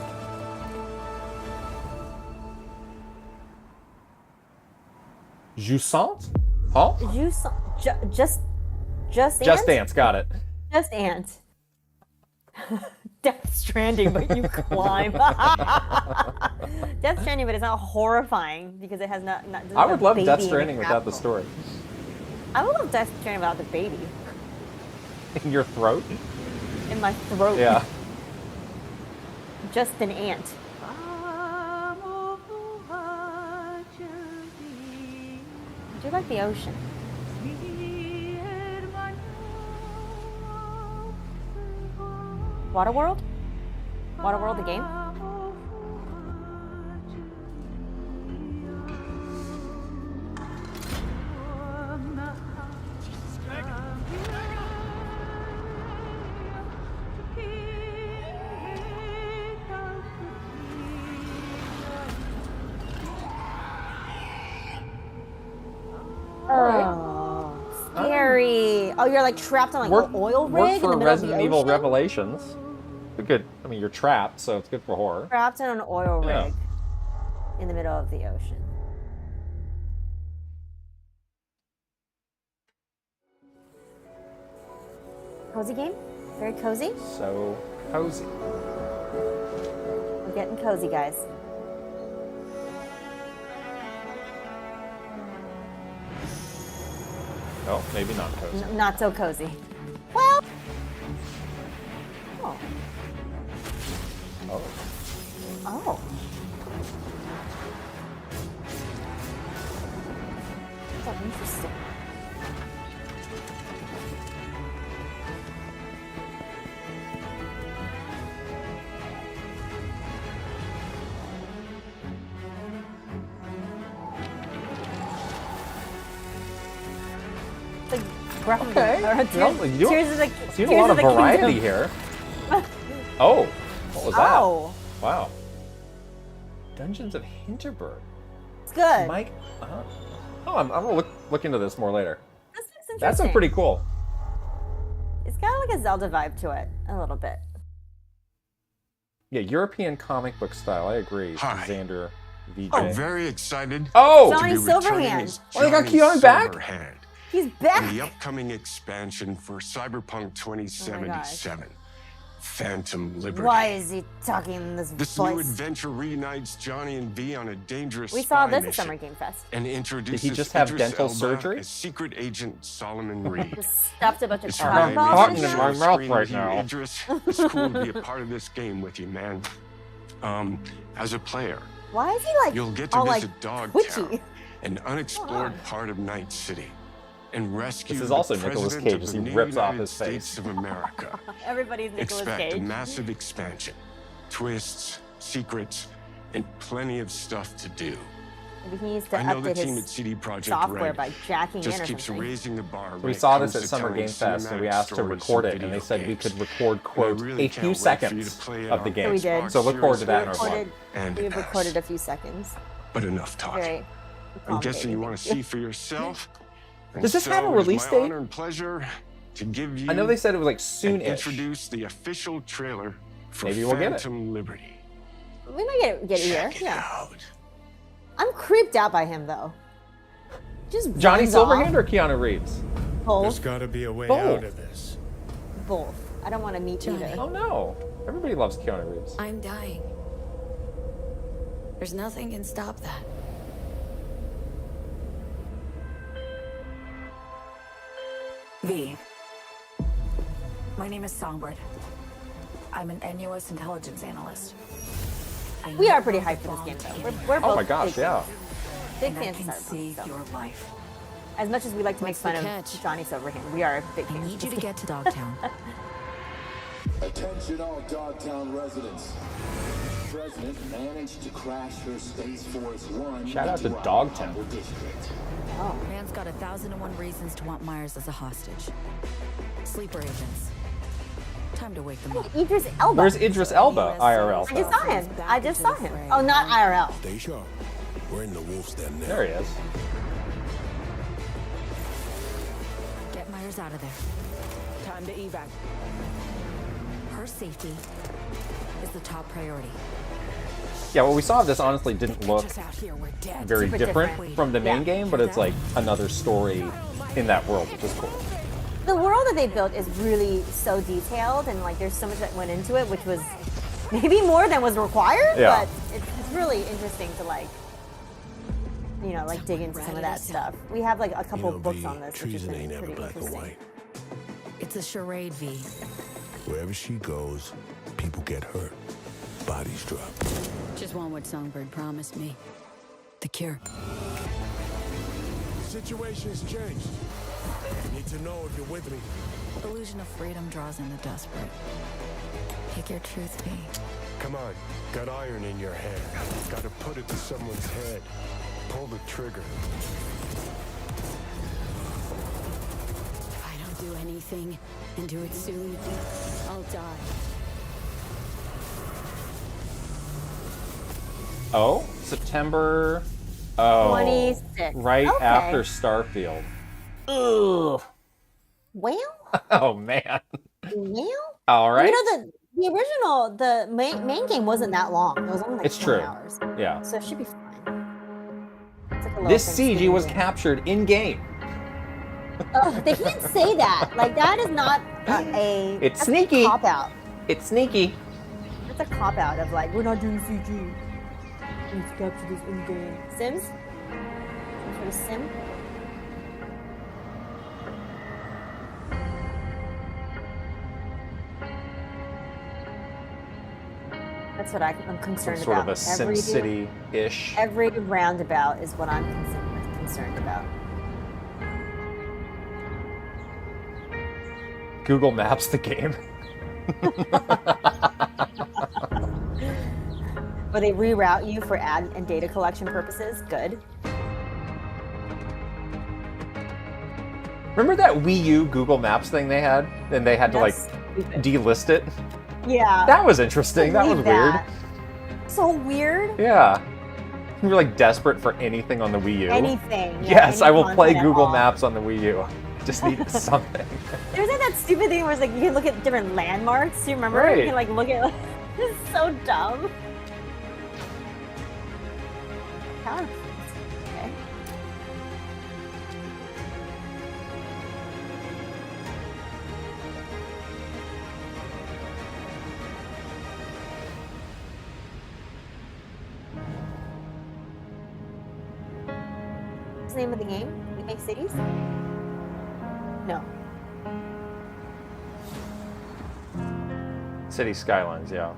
Jouissant? Huh? Just Dance, got it. Just Ant. Death Stranding, but you climb. Death Stranding, but it's not horrifying because it has not I would love Death baby in Stranding the without the capital. story. I would love Death Stranding without the baby In your throat? in my throat. Yeah. Just an ant. Do you like the ocean? Waterworld? Waterworld, the game? Oh, scary. Oh, you're like trapped on like an oil rig Work in the for middle Resident of the Evil ocean? Revelations. Good. I mean, you're trapped, so it's good for horror. Trapped on an oil Yeah. rig in the middle of the ocean. Cozy game? Very cozy? So cozy. We're getting cozy, guys. Oh, maybe not cozy. Not so cozy. Well. Oh. Oh. Oh. So interesting. It's like Breath of the- Okay. or Tears of the Seeing a Tears lot of of the variety Kingdom. here. Oh, what was that? Oh. Wow. Dungeons of Hinterberg. It's good. Mike. Oh, I'm gonna look into this more later. This looks interesting. That's a pretty cool. It's got like a Zelda vibe to it, a little bit. Yeah, European comic book style. I agree. Hi. Xander, VJ. I'm very excited Oh! to Johnny be returning Silverhand. as Oh, they got Johnny Keanu back? Silverhand He's back. in the upcoming expansion for Cyberpunk 2077, Phantom Liberty. Why is he talking in this This new voice? adventure reunites Johnny and V on a dangerous We saw spy this at mission Summer Game Fest. and introduces Did he just have Idris dental Elba surgery? as secret agent Solomon Reed. Just stuffed a bunch of It's cotton really balls amazing in to my share mouth screen right with you, now. Idris. It's cool to be a part of this game with you, man. As a player, Why is he like you'll get to all visit like Dogtown, twitchy? an unexplored part of Night City, and rescue This is also the Nicolas President Cage of as the he new rips off United his face. States of America. Everybody's Nicolas Expect a Cage. massive expansion, twists, secrets, and plenty of stuff to do. Maybe he needs to I know the update team at his CD Projekt software Red by jacking just in or keeps something. raising the bar. when We it saw comes this at to Summer telling Game Fest, and we cinematic asked to stories record in it, and they video said we games. could record, quote, really a can't few wait for you to seconds play it of the on game. We did. So look forward to that in our recorded, vlog. And we pass. recorded a few seconds. But enough talk. Very I'm guessing you accommodating, want to thank you. see for yourself. And Does this have a so it's release my date? honor and pleasure to give you I know they said it was like and soon-ish. introduce the official trailer for Maybe we'll get it. Phantom Liberty. We might get here. Yeah. I'm creeped out by him though. Just Johnny runs Silverhand off. or Keanu Reeves? Both. There's gotta be a way Both. out of this. Both. I don't want to meet either. Oh no. Everybody loves Keanu Reeves. I'm dying. There's nothing can stop that. V. My name is Songbird. I'm an NUS intelligence analyst. We are pretty hyped for this game, though. We're both Oh my gosh, big yeah. Big And I fans can of Cyberpunk. save your life. As much as we like to make What's the fun catch? of Johnny Silverhand, we are big fans. I need you to get to Dogtown. Attention all Dogtown residents. The President managed to crash her Space Force One. Shout out to into our Dogtown. Humble District. Oh. Man's got 1,001 reasons to want Myers as a hostage. Sleeper agents. Time to wake them up. Idris Elba. Where's Idris Elba, IRL? I just saw him. I just saw him. Oh, not IRL. Stay sharp. We're in the wolf's den now. There he is. Get Myers out of there. Time to evac. Her safety is the top priority. Yeah, what we saw of this honestly didn't look Just out here, we're dead. very Super different different. from the main Yeah. game, but it's like another story in that world, which is cool. The world that they built is really so detailed, and like there's so much that went into it, which was maybe more than was required. Yeah. But it's really interesting to like, you know, like dig into some of that stuff. We have like a couple books on this, which has treason been ain't ever pretty black or interesting. white. It's a charade, V. Wherever she goes, people get hurt. Bodies drop. Just want what Songbird promised me. The cure. Situation's changed. Need to know if you're with me. Illusion of freedom draws in the desperate. Pick your truth, V. Come on. Got iron in your hand. Gotta put it to someone's head. Pull the trigger. If I don't do anything, and do it soon, I'll die. Oh, September. Oh, 26. right Okay. after Starfield. Ugh. Well, Oh man. well. All right. You know the original, the main game wasn't that long. It was only like It's 20 true. hours. Yeah. So it should be fine. It's like a little This thing CG was sitting captured in game. there. They can't say that. Like that is not a. It's that's sneaky. A cop out. It's sneaky. It's a cop out of like we're not doing CG. We need to capture this in game. Sims. Some sort of sim. That's what I'm concerned Sort of about. a Sim City-ish. Every roundabout is what I'm concerned about. Google Maps the game. But they reroute you for ad and data collection purposes. Good. Remember that Wii U Google Maps thing they had? And they had to That's like delist it? Yeah. That was interesting. That was Believe weird. that. So weird. Yeah. You were like desperate for anything on the Wii U. Anything. Yeah, Yes, any I will play content at Google all. Maps on the Wii U. Just need something. There's like that stupid thing where it's like you can look at different landmarks. Do you remember? Right. You can like look at. This is so dumb. Power. Okay. What's the name of the game? We make cities? No. City Skylines, yeah.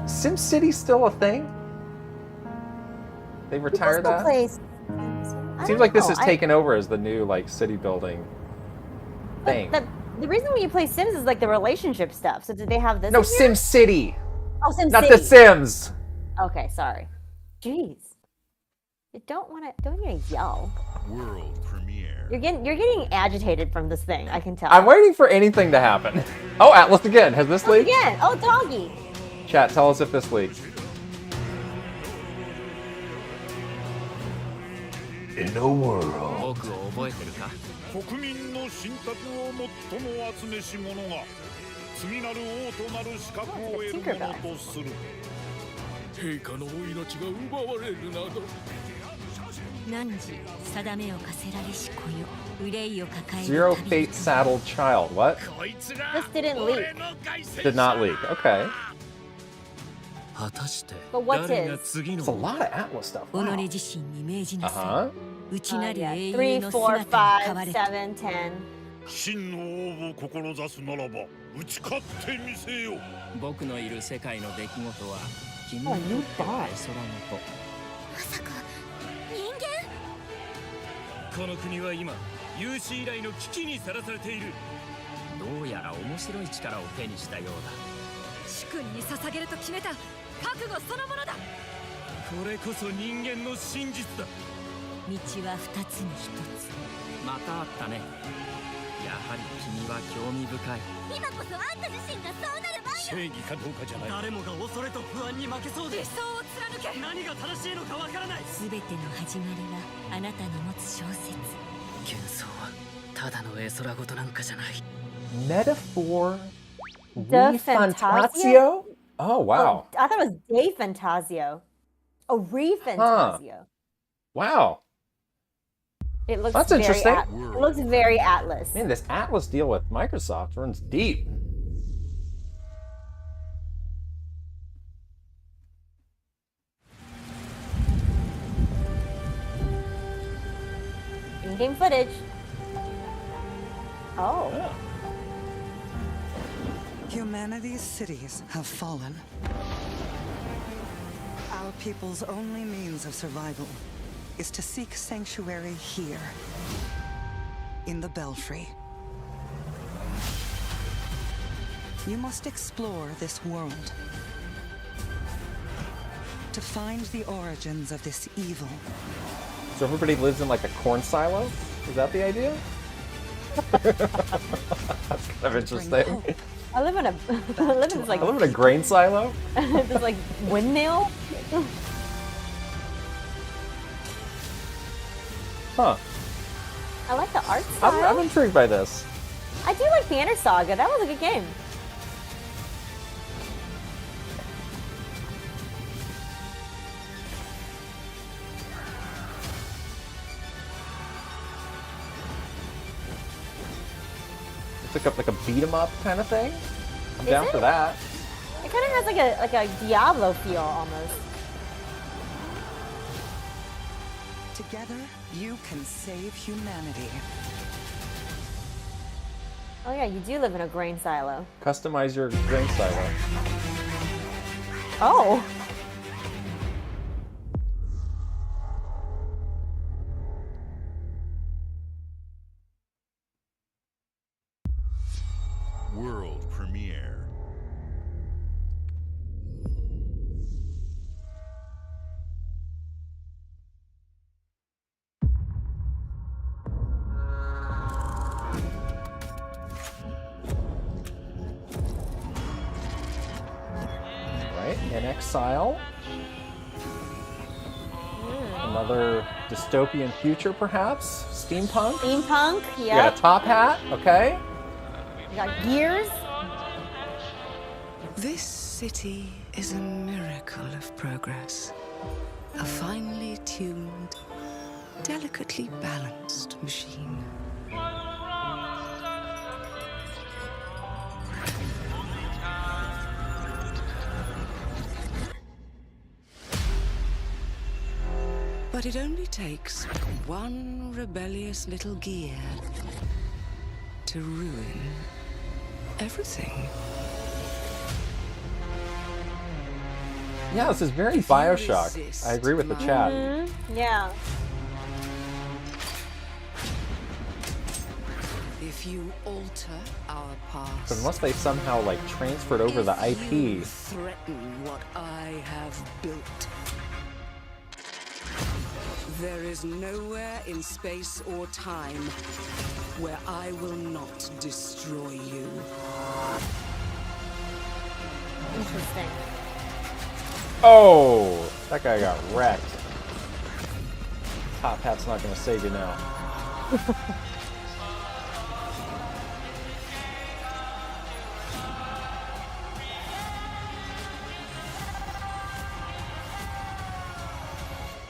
SimCity still a thing? They retired People that? still play. I Seems don't like this know. is taken over as the new like city building thing. The reason when you play Sims is like the relationship stuff. So did they have this? No, in here? SimCity. Oh, SimCity. Not The Sims. Okay, sorry. Jeez. You don't want to. Don't even yell. World premiere. You're getting agitated from this thing. I can tell. I'm waiting for anything to happen. Oh, Atlas again. Has this leaked? Again. Oh, doggy. Chat, tell us if this leaked. In a world. 僕を覚えてるか？国民の信託を最も集めし者が次なる王となる資格を得るものとする。陛下のお命が奪われるなど。汝定めを課せられし子よ、憂いを抱える Zero 旅 fate saddled child. What? This didn't leak. Did not leak. Okay. 果たして But what's 誰が his? 次の It's a lot of Atlas stuff. 己 Wow. 自身に命じな Uh さ huh. い。内なる Yeah, 英雄 3, の 4, 姿に 5, 変われた。 7, 10. 真の王を志すならば打ち勝ってみせよ。僕のいる世界の出来事は君に Oh, とって you の thought. 絵空のと。まさか人間？この国は今有史以来の危機にさらされている。どうやら面白い力を手にしたようだ。主君に捧げると決めた覚悟そのものだ。これこそ人間の真実だ。道は二つに一つ。またあったね。やはり君は興味深い。今こそあんた自身がそうなる番よ。正義かどうかじゃない。誰もが恐れと不安に負けそうで。理想を貫け。何が正しいのかわからない。すべての始まりはあなたの持つ小説。幻想はただの絵空事なんかじゃない Metaphor. De Fantasio? Oh, wow. Oh, I thought it was De Fantasio. Oh, Re-Fantasio. Wow. It looks That's very interesting. It looks very Atlas. Man, this Atlas deal with Microsoft runs deep. In-game footage. Oh. Humanity's cities have fallen. Our people's only means of survival is to seek sanctuary here, in the Belfry. You must explore this world to find the origins of this evil. So everybody lives in like a corn silo? Is that the idea? That's kind of interesting. I live in a I live in this like I live in a grain silo? this like windmill. Huh. I like the art style. I'm intrigued by this. I do like Banner Saga. That was a good game. It's like a beat 'em up kind of thing. I'm Is down it? for that. It kind of has like a Diablo feel almost. Together, you can save humanity. Oh yeah, you do live in a grain silo. Customize your grain silo. Oh. World premiere. Right, in exile. Another dystopian future, perhaps? Steampunk? Steampunk, You yeah. got a top hat, okay. You got gears. This city is a miracle of progress. A finely tuned, delicately balanced machine. But it only takes one rebellious little gear to ruin everything. Yeah, this is very Bioshock. I agree with the chat. Yeah. If you alter our past, But unless they somehow like transferred over the you IP. threaten what I have built. There is nowhere in space or time where I will not destroy you. Interesting. Oh, that guy got wrecked. Top hat's not gonna save you now.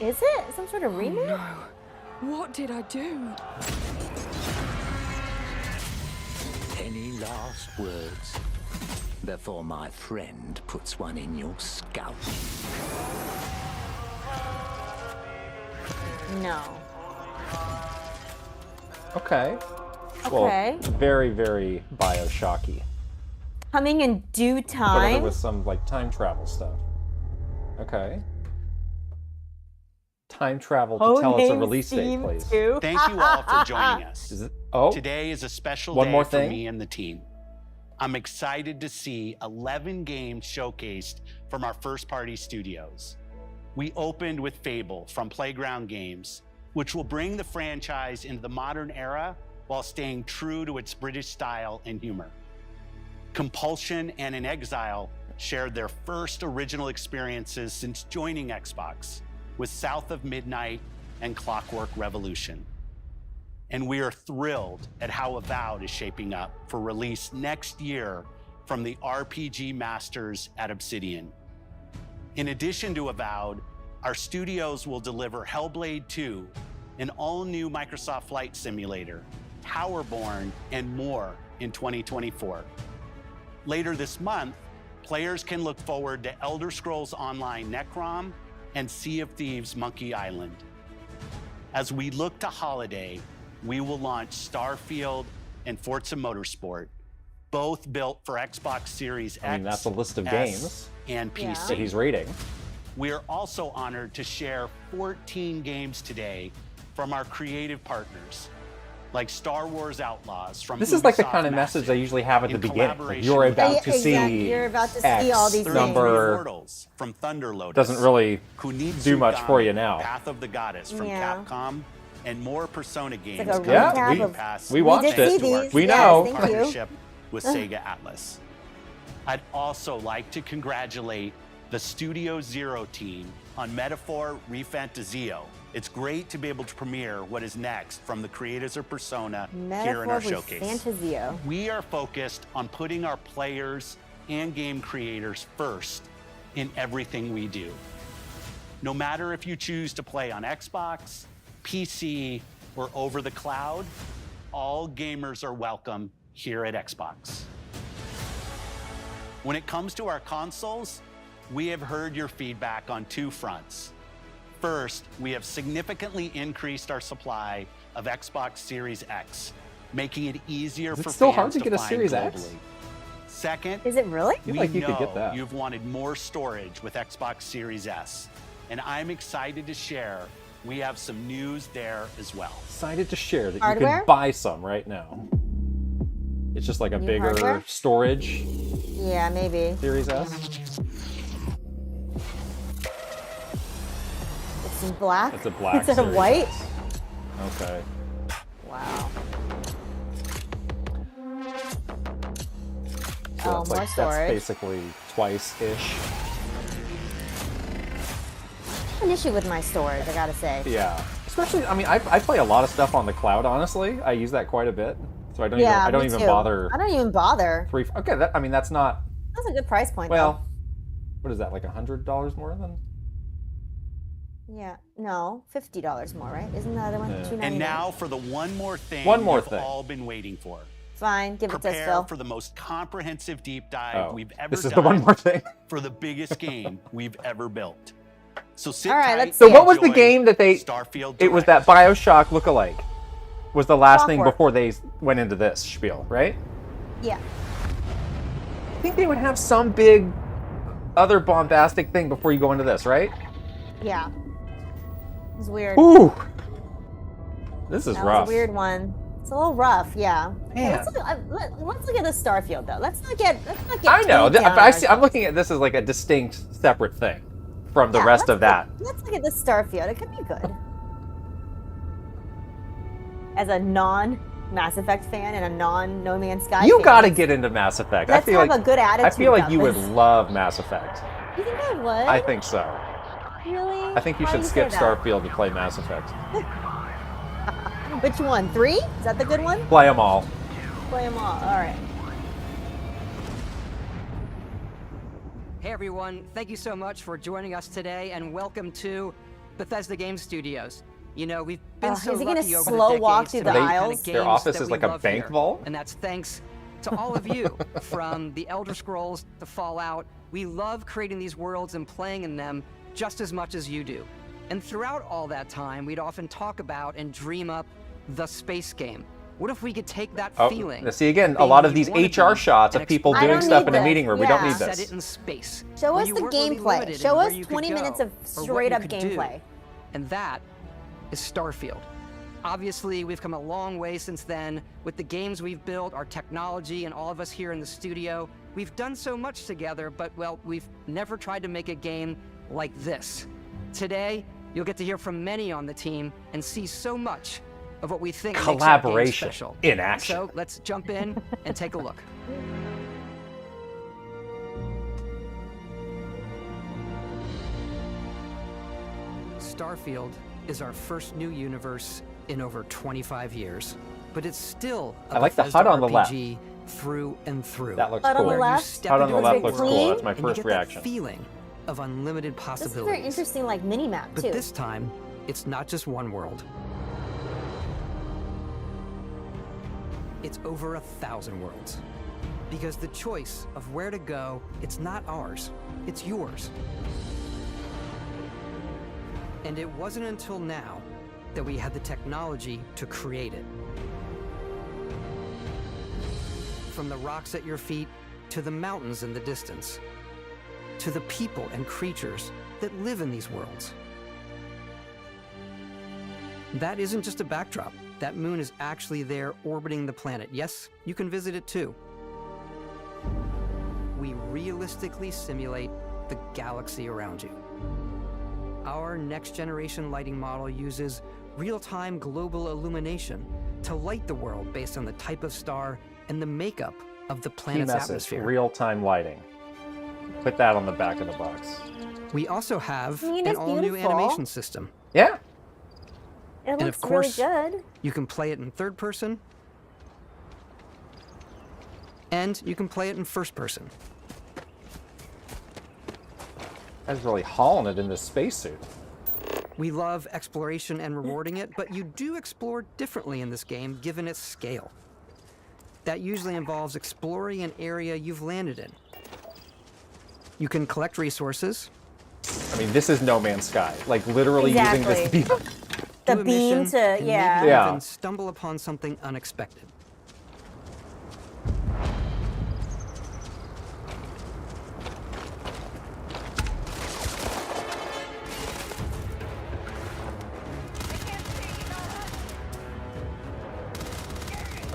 Is it some sort of remake? No. What did I do? Any last words before my friend puts one in your scalp? No. Okay. Okay. Well, very, very Bioshocky. Coming in due But time. with some like time travel stuff. Okay. Time travel to tell us a release date, please. Thank you all for joining us. Is it? Oh. Today is a special One day more for thing? me and the team. I'm excited to see 11 games showcased from our first-party studios. We opened with Fable from Playground Games, which will bring the franchise into the modern era while staying true to its British style and humor. Compulsion and In Exile shared their first original experiences since joining Xbox with South of Midnight and Clockwork Revolution. And we are thrilled at how Avowed is shaping up for release next year from the RPG masters at Obsidian. In addition to Avowed, our studios will deliver Hellblade 2, an all-new Microsoft Flight Simulator, Towerborn, and more in 2024. Later this month, players can look forward to Elder Scrolls Online Necrom and Sea of Thieves Monkey Island. As we look to holiday, we will launch Starfield and Forza Motorsport, both built for Xbox Series X. I mean, that's a list of S, games and PC. that he's rating. We are also honored to share 14 games today from our creative partners, like Star Wars Outlaws from This is like the Ubisoft kind of Massive, message I usually have at the in beginning. Like, collaboration you're with about to see Exactly. You're about to see X all these number Immortals from Thunder Lotus. doesn't really Kunitsu do much for you Gami, now. Path of the Goddess from Yeah. Capcom, and more Persona games. like a coming to recap Game of- Pass we watched thanks it. to our We Game know. Pass Thank you. partnership with Sega Atlas. I'd also like to congratulate the Studio Zero team on Metaphor Refantazio. It's great to be able to premiere what is next from the creators of Persona here in our showcase. Fantasio. We are focused on putting our players and game creators first in everything we do. No matter if you choose to play on Xbox, PC, or over the cloud, all gamers are welcome here at Xbox. When it comes to our consoles, we have heard your feedback on two fronts. First, we have significantly increased our supply of Xbox Series X, making it easier Is it for still fans hard to get a find Series globally. X? Second, Is it really? I feel we like you know could get that. you've wanted more storage with Xbox Series S, and I'm excited to share we have some news there as well. Excited to share that you Hardware? can buy some right now. It's just like a New bigger hardware? storage Yeah, maybe. Series S. It's in black. It's a black Instead of Series white. S. Okay. Wow. So Oh, that's more like storage. that's basically twice-ish. An issue with my storage, I gotta say. Yeah. Especially, I mean, I play a lot of stuff on the cloud. Honestly, I use that quite a bit, so I don't Yeah, even me too. bother. I don't even bother. Okay, I mean that's not. That's a good price point. Well, what is that, like $100 more than? though. Yeah. No, $50 more, right? Isn't the other one Yeah. $2.99? And now for the one more thing One more you've thing. all been waiting for. Fine, give it to us, Prepare Phil. for the most comprehensive deep dive Oh, we've ever this is done the one more thing. for the biggest game we've ever built. So sit All right, tight. let's So see what it. was the Enjoy game that they? Starfield It was Direct. that BioShock lookalike. Was the last thing Clockwork. before they went into this spiel, right? Yeah. I think they would have some big other bombastic thing before you go into this, right? Yeah. It was weird. Ooh, this is That rough. was a weird one. It's a little rough, yeah. Okay, Man. let's look at the Starfield though. Let's not get. I know, too down but on I'm looking at this as like a distinct, separate thing from the Yeah, rest of that. Let's look at the Starfield. It could be good. As a non-Mass Effect fan and a non-No Man's Sky You fan, got to get into Mass Effect. let's I feel have like a good attitude I feel like about you would this. love Mass Effect. You think I would? I think so. Really? I think you Why should do skip say that? Starfield to play Mass Effect. Which one? 3? Is that the good one? Play them all. Play them all. All right. Hey everyone, thank you so much for joining us today and welcome to Bethesda Game Studios. You know, we've been so is he gonna lucky over slow the walk decades through to the make the kind aisles? of Their games office that is we like a love bank here. vault? And that's thanks to all of you, from the Elder Scrolls to Fallout. We love creating these worlds and playing in them just as much as you do. And throughout all that time, we'd often talk about and dream up the space game. What if we could take that feeling? See, again, a lot of these HR shots of people doing stuff in a meeting room. We don't need Set this. it in space. Show us you the weren't really gameplay. limited Show in where us you could 20 minutes go of or what straight you up could do. gameplay. And that is Starfield. Obviously, we've come a long way since then with the games we've built, our technology, and all of us here in the studio. We've done so much together, but, well, we've never tried to make a game like this. Today, you'll get to hear from many on the team and see so much of what we think makes our game Collaboration special. in action. So let's jump in and take a look. Starfield is our first new universe in over 25 years, but it's still a I like the Bethesda HUD on the left. RPG through and through. That looks HUD on cool. the Where you left? step HUD on into the a left looks world cool. That's my and you first get reaction. That feeling of unlimited This is a possibilities. very interesting like mini map too. But this time, it's not just one world. It's over 1,000 worlds. Because the choice of where to go, it's not ours, it's yours. And it wasn't until now that we had the technology to create it. From the rocks at your feet, to the mountains in the distance, to the people and creatures that live in these worlds. That isn't just a backdrop. That moon is actually there orbiting the planet. Yes, you can visit it too. We realistically simulate the galaxy around you. Our next generation lighting model uses real-time global illumination to light the world based on the type of star and the makeup of the Key planet's message, atmosphere. real-time lighting. Put that on the back of the box. We also have I mean, an it's all-new beautiful. animation system. Yeah. It And looks of course, really good. you can play it in third person, and you can play it in first person. Guy's really hauling it in this spacesuit. We love exploration and rewarding it, but you do explore differently in this game given its scale. That usually involves exploring an area you've landed in. You can collect resources. I mean, this is No Man's Sky. Like, literally using this beam. The do a beam mission, to, and yeah. maybe Yeah. even stumble upon something unexpected.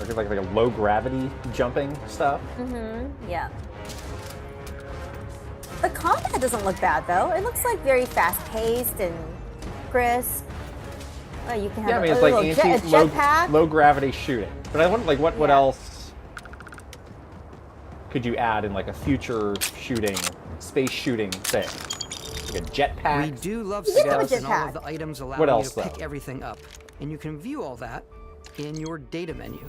Or like a low gravity jumping stuff. Mm-hmm. Yeah. The combat doesn't look bad though. It looks like very fast paced and crisp. Oh, you can have Yeah, I mean, a, it's a like little jet, a jetpack. low gravity shooting. But I wonder, like, what else could you add in like a future shooting, space shooting thing? Like a jetpack. We do love You did have a stealth, and all jetpack. of the items allow What you else, to pick though? everything up. And you can view all that in your data menu.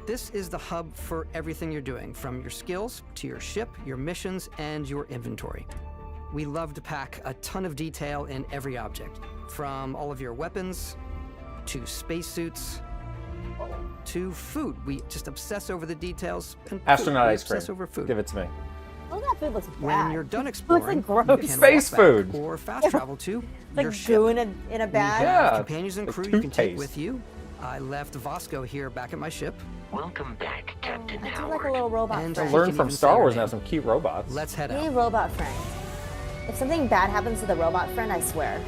This is the hub for everything you're doing, from your skills to your ship, your missions, and your inventory. We love to pack a ton of detail in every object, from all of your weapons, to spacesuits, to food. We just obsess over the details. And Astronaut we ice cream. obsess over food. Give it to me. Oh, that food looks bad. When you're done Looks exploring, like gross. you can Space walk back food. or fast travel to Like your ship. goo in a We bag. have Yeah, companions and like crew you can take toothpaste. with you. I left Vasco here back at my ship. Welcome back, Captain I do Howard. like a little robot And friend. to Learn can from even Star say Wars her and have name. some cute robots. Let's head Hey, out. robot friend. If something bad happens to the robot friend, I swear.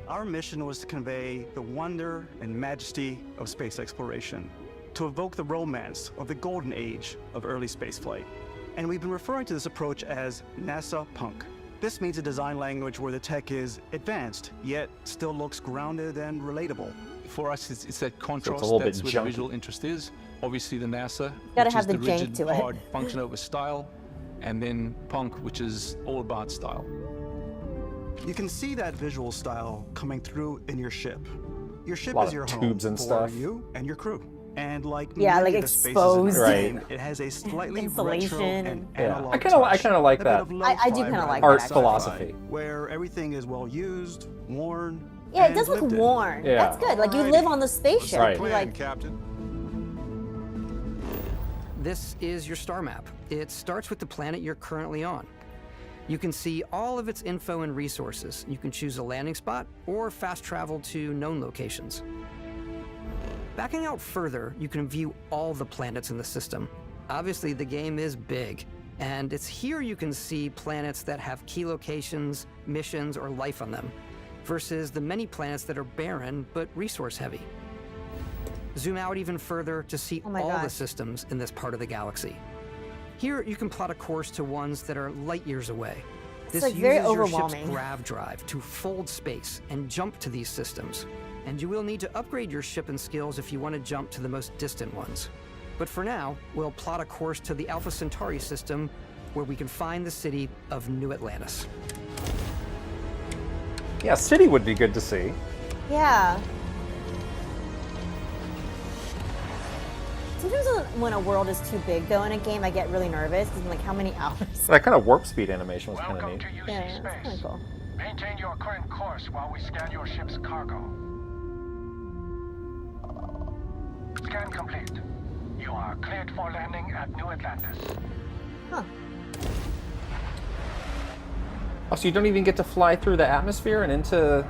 Our mission was to convey the wonder and majesty of space exploration, to evoke the romance of the golden age of early spaceflight. And we've been referring to this approach as NASA Punk. This means a design language where the tech is advanced, yet still looks grounded and relatable. For us, it's that So contrast. it's a little That's bit where the junky. visual interest is. Obviously, the NASA, Gotta which have is the the jank rigid, to it. hard function over style, and then Punk, which is all about style. You can see that visual style coming through in your ship. Your ship Lot is of your home tubes and for stuff. you and your crew. And like Yeah, many like of the spaces in the exposed. game, it has a slightly retro Insulation. and Yeah. analog I kind of like touch. that. A bit of I do lo-fi kinda like rather art that, than philosophy. sci-fi, where everything is well used, worn. Yeah, it and does look lived in. worn. Yeah. That's good. Like you Alrighty. live on the spaceship. Right. You're like, Captain. This is your star map. It starts with the planet you're currently on. You can see all of its info and resources. You can choose a landing spot or fast travel to known locations. Backing out further, you can view all the planets in the system. Obviously, the game is big, and it's here you can see planets that have key locations, missions, or life on them, versus the many planets that are barren but resource heavy. Zoom out even further to see Oh my all the gosh. systems in this part of the galaxy. Here, you can plot a course to ones that are light years away. This like, uses very your overwhelming. ship's grav drive to fold space and jump to these systems. And you will need to upgrade your ship and skills if you want to jump to the most distant ones. But for now, we'll plot a course to the Alpha Centauri system, where we can find the city of New Atlantis. Yeah, city would be good to see. yeah. Sometimes when a world is too big, though, in a game, I get really nervous because I'm like, how many hours? That kind of warp speed animation was kind of Welcome neat. to UC Yeah, Space. that's kind of cool. Maintain your current course while we scan your ship's cargo. Scan complete. You are cleared for landing at New Atlantis. Huh. Oh, so you don't even get to fly through the atmosphere and into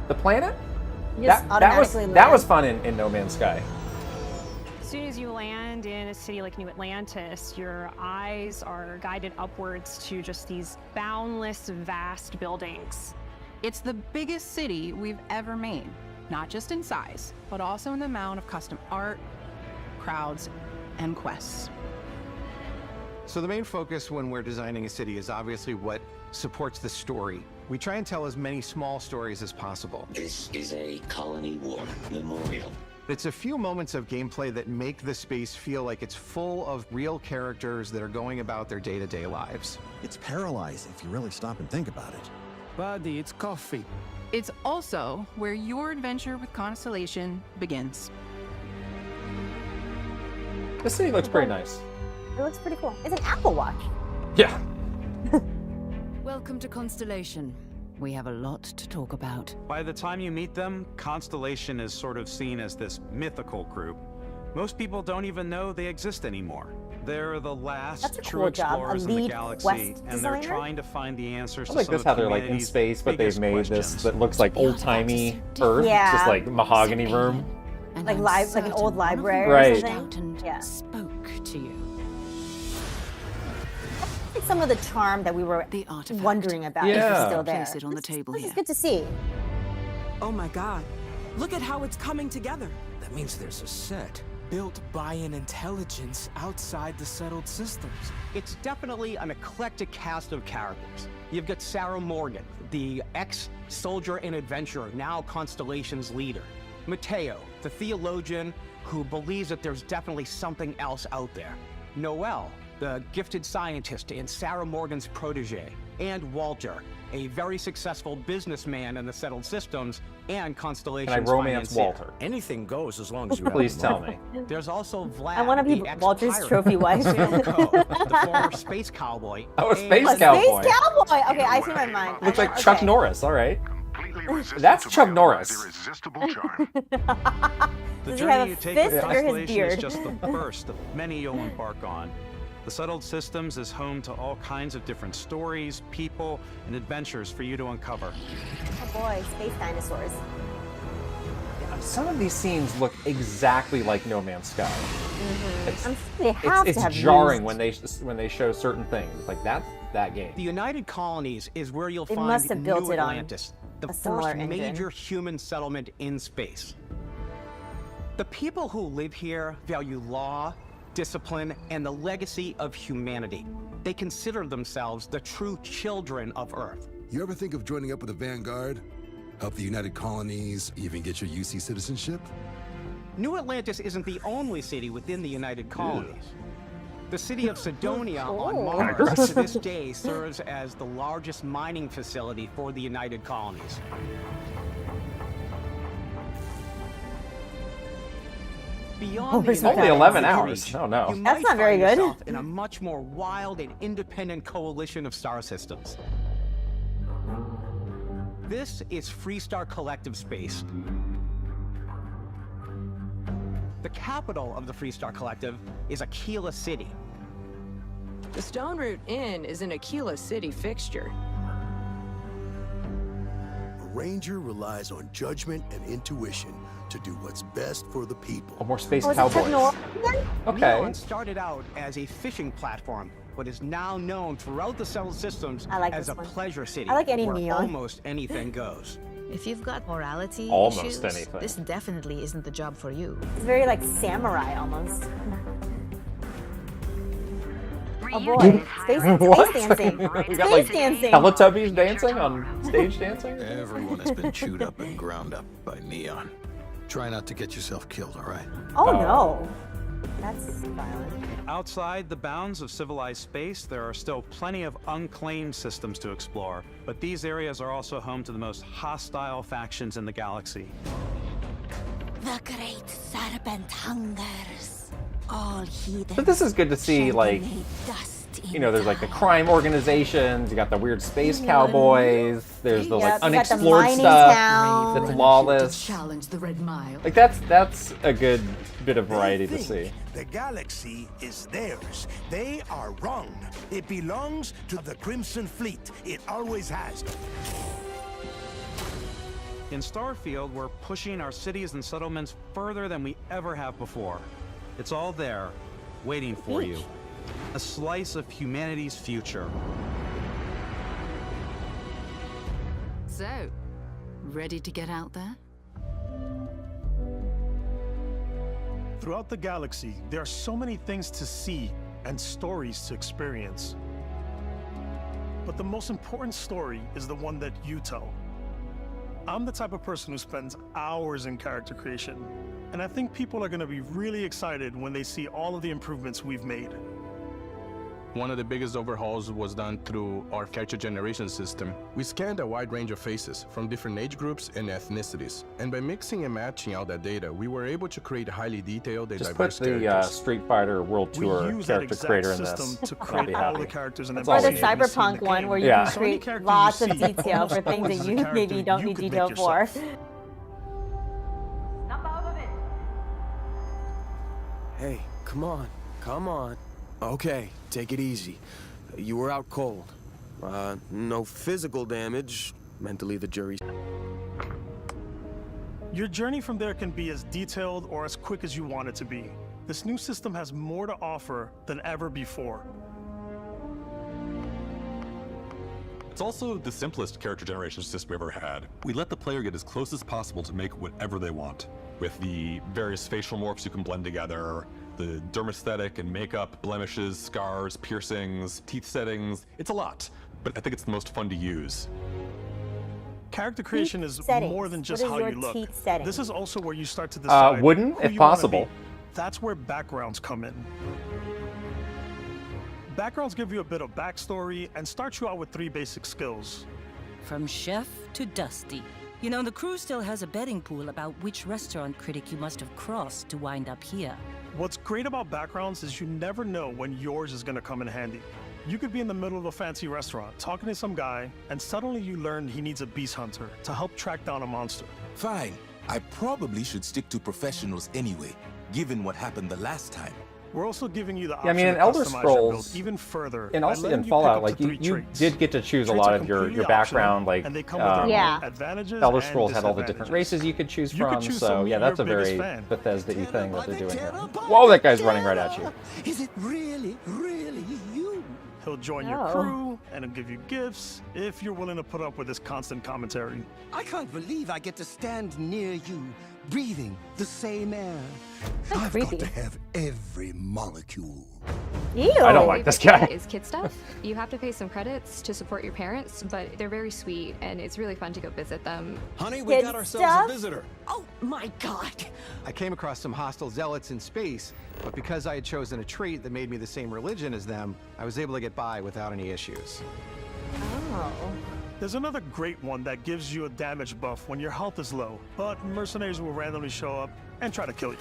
the planet? You just automatically that land. was fun in No Man's Sky. As soon as you land in a city like New Atlantis, your eyes are guided upwards to just these boundless, vast buildings. It's the biggest city we've ever made, not just in size, but also in the amount of custom art, crowds, and quests. So the main focus when we're designing a city is obviously what supports the story. We try and tell as many small stories as possible. This is a colony war memorial. It's a few moments of gameplay that make the space feel like it's full of real characters that are going about their day-to-day lives. It's paralyzing if you really stop and think about it. Buddy, it's coffee. It's also where your adventure with Constellation begins. The city looks pretty nice. It looks pretty cool. It's an Apple Watch. Yeah. Welcome to Constellation. We have a lot to talk about. By the time you meet them, Constellation is sort of seen as this mythical group. Most people don't even know they exist anymore. They're the last That's a true cool job. explorers A in the lead galaxy, quest and they're designer? trying to find the answers I to like some this of how they're like in humanity's space, but they've biggest made this questions. that looks like old timey Earth, Yeah. just like mahogany room. And Like I'm like an old certain one of them library Right. or reached something. out and Yeah. spoke to you. It's some of the charm that we were wondering about is Yeah. still there. Place it on the table This here. is good to see. Oh my god. Look at how it's coming together. That means there's a set built by an intelligence outside the settled systems. It's definitely an eclectic cast of characters. You've got Sarah Morgan, the ex-soldier and adventurer, now Constellation's leader. Mateo, the theologian who believes that there's definitely something else out there. Noel, the gifted scientist and Sarah Morgan's protege. And Walter, a very successful businessman in the settled systems and Constellation's Can I romance financier. Walter? Anything goes as long as you have Please the tell money. me. There's also Vlad, I want to be the Walter's ex-pirate. trophy wife. Sam Coe, the former space cowboy. Oh, a and- space A cowboy. space cowboy. Okay, I see my mind. Looks like Chuck Okay. Norris. All right. That's Chuck Norris. The Does he have journey a you take fist with or his Constellation is beard? just the first of many you'll embark on. The Settled Systems is home to all kinds of different stories, people, and adventures for you to uncover. Oh boy, space dinosaurs. Some of these scenes look exactly like No Man's Sky. It's, They have it's to have jarring used- when they show certain things. Like that's that game. The United Colonies is where you'll They find must have built New it on Atlantis, the a similar first engine. major human settlement in space. The people who live here value law, discipline, and the legacy of humanity. They consider themselves the true children of Earth. You ever think of joining up with the Vanguard? Help the United Colonies, even get your UC citizenship? New Atlantis isn't the only city within the United Colonies. The city of Sidonia on Mars to this day serves as the largest mining facility for the United Colonies. beyond Hours the of Only that. 11 Galaxy hours. reach, Oh, no. you That's might not very find good. yourself in a much more wild and independent coalition of star systems. This is Freestar Collective Space. The capital of the Freestar Collective is Aquila City. The Stone Root Inn is an Aquila City fixture. A ranger relies on judgment and intuition to do what's best for the people. Oh, more space Oh, is it cowboys. techno- Okay. Neon started out as a fishing platform, but is now known throughout the Settled Systems I like as this a one. pleasure city I like any where neon. almost anything goes. If you've got morality Almost issues, anything. this definitely isn't the job for you. It's very like samurai almost. Oh boy, space What? dancing. We got Space like dancing. Teletubbies dancing on stage dancing? Everyone has been chewed up and ground up by Neon. Try not to get yourself killed, all right? Oh no. That's violent. Outside the bounds of civilized space, there are still plenty of unclaimed systems to explore, but these areas are also home to the most hostile factions in the galaxy. The great serpent hungers. All heathens. But this is good to see, like, you know, there's like the crime organizations, you got the weird space cowboys, there's the like Yep, you got the unexplored mining stuff town. that's lawless. Challenge the Red Mile. Like that's a good bit of variety to see. The galaxy is theirs. They are wrong. It belongs to the Crimson Fleet. It always has. In Starfield, we're pushing our cities and settlements further than we ever have before. It's all there, waiting for you. A slice of humanity's future. So, ready to get out there? Throughout the galaxy, there are so many things to see and stories to experience. But the most important story is the one that you tell. I'm the type of person who spends hours in character creation, and I think people are going to be really excited when they see all of the improvements we've made. One of the biggest overhauls was done through our character generation system. We scanned a wide range of faces from different age groups and ethnicities. And by mixing and matching out that data, we were able to create highly detailed and Just put diverse the characters. Street Fighter World Tour use that character exact creator in system this. to I'll create be all happy. the characters and That's Or all the we need. cyberpunk one where you Yeah. can create character lots you of see detail almost for things that always is a you maybe character don't you need could make detail for. yourself. Hey, come on. Come on. Okay, take it easy. You were out cold. No physical damage. Mentally, the jury's... Your journey from there can be as detailed or as quick as you want it to be. This new system has more to offer than ever before. It's also the simplest character generation system we ever had. We let the player get as close as possible to make whatever they want. With the various facial morphs you can blend together, the dermesthetic and makeup, blemishes, scars, piercings, teeth settings, it's a lot. But I think it's the most fun to use. Character creation is settings. more than just What is how your you look. teeth setting? This is also where you start to decide wooden, who if you wanna possible. be. That's where backgrounds come in. Backgrounds give you a bit of backstory and start you out with 3 basic skills. From chef to Dusty. You know, the crew still has a betting pool about which restaurant critic you must have crossed to wind up here. What's great about backgrounds is you never know when yours is going to come in handy. You could be in the middle of a fancy restaurant talking to some guy, and suddenly you learn he needs a beast hunter to help track down a monster. Fine. I probably should stick to professionals anyway, given what happened the last time. We're also giving you the Yeah, I option mean, in to Elder customize your Scrolls, build even further. and by also letting in you Fallout, pick up like to 3 you traits. did get to choose a Traits lot are of your completely background, optional, like and they come with their own advantages Elder and Scrolls had all the different disadvantages. races you could choose You from. could choose So some yeah, of that's a your biggest very fan. Bethesda-y thing that they're doing here. Whoa, that guy's running right at you. Is it really, really you? He'll join your crew and he'll give you gifts if you're willing to put up with his constant commentary. I can't believe I get to stand near you, breathing the same air. That's I've creepy. got to have every molecule. Ew. I don't like this guy. Is kid stuff. You have to pay some credits to support your parents, but they're very sweet and it's really fun to go visit them. Honey, we got ourselves a visitor. Oh my God! I came across some hostile zealots in space, but because I had chosen a trait that made me the same religion as them, I was able to get by without any issues. Oh. There's another great one that gives you a damage buff when your health is low, but mercenaries will randomly show up and try to kill you.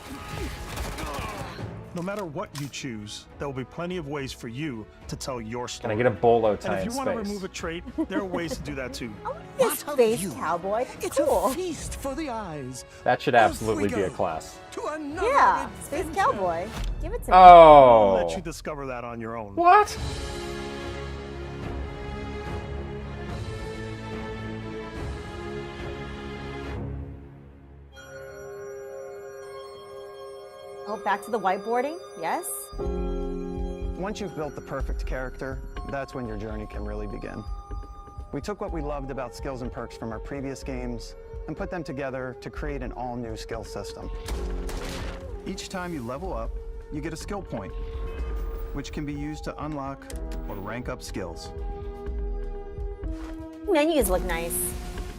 No matter what you choose, there will be plenty of ways for you to tell your Can story. I get a bolo tie And if in you want to space? remove a trait, there are ways to do that too. This space cowboy. It's cool. a feast for the eyes. That should absolutely be a class. To another Yeah, space cowboy. Give it to me. I'll let Oh. you discover that on your own. What? Oh, back to the whiteboarding? Yes? Once you've built the perfect character, that's when your journey can really begin. We took what we loved about skills and perks from our previous games and put them together to create an all-new skill system. Each time you level up, you get a skill point, which can be used to unlock or rank up skills. Menus look nice.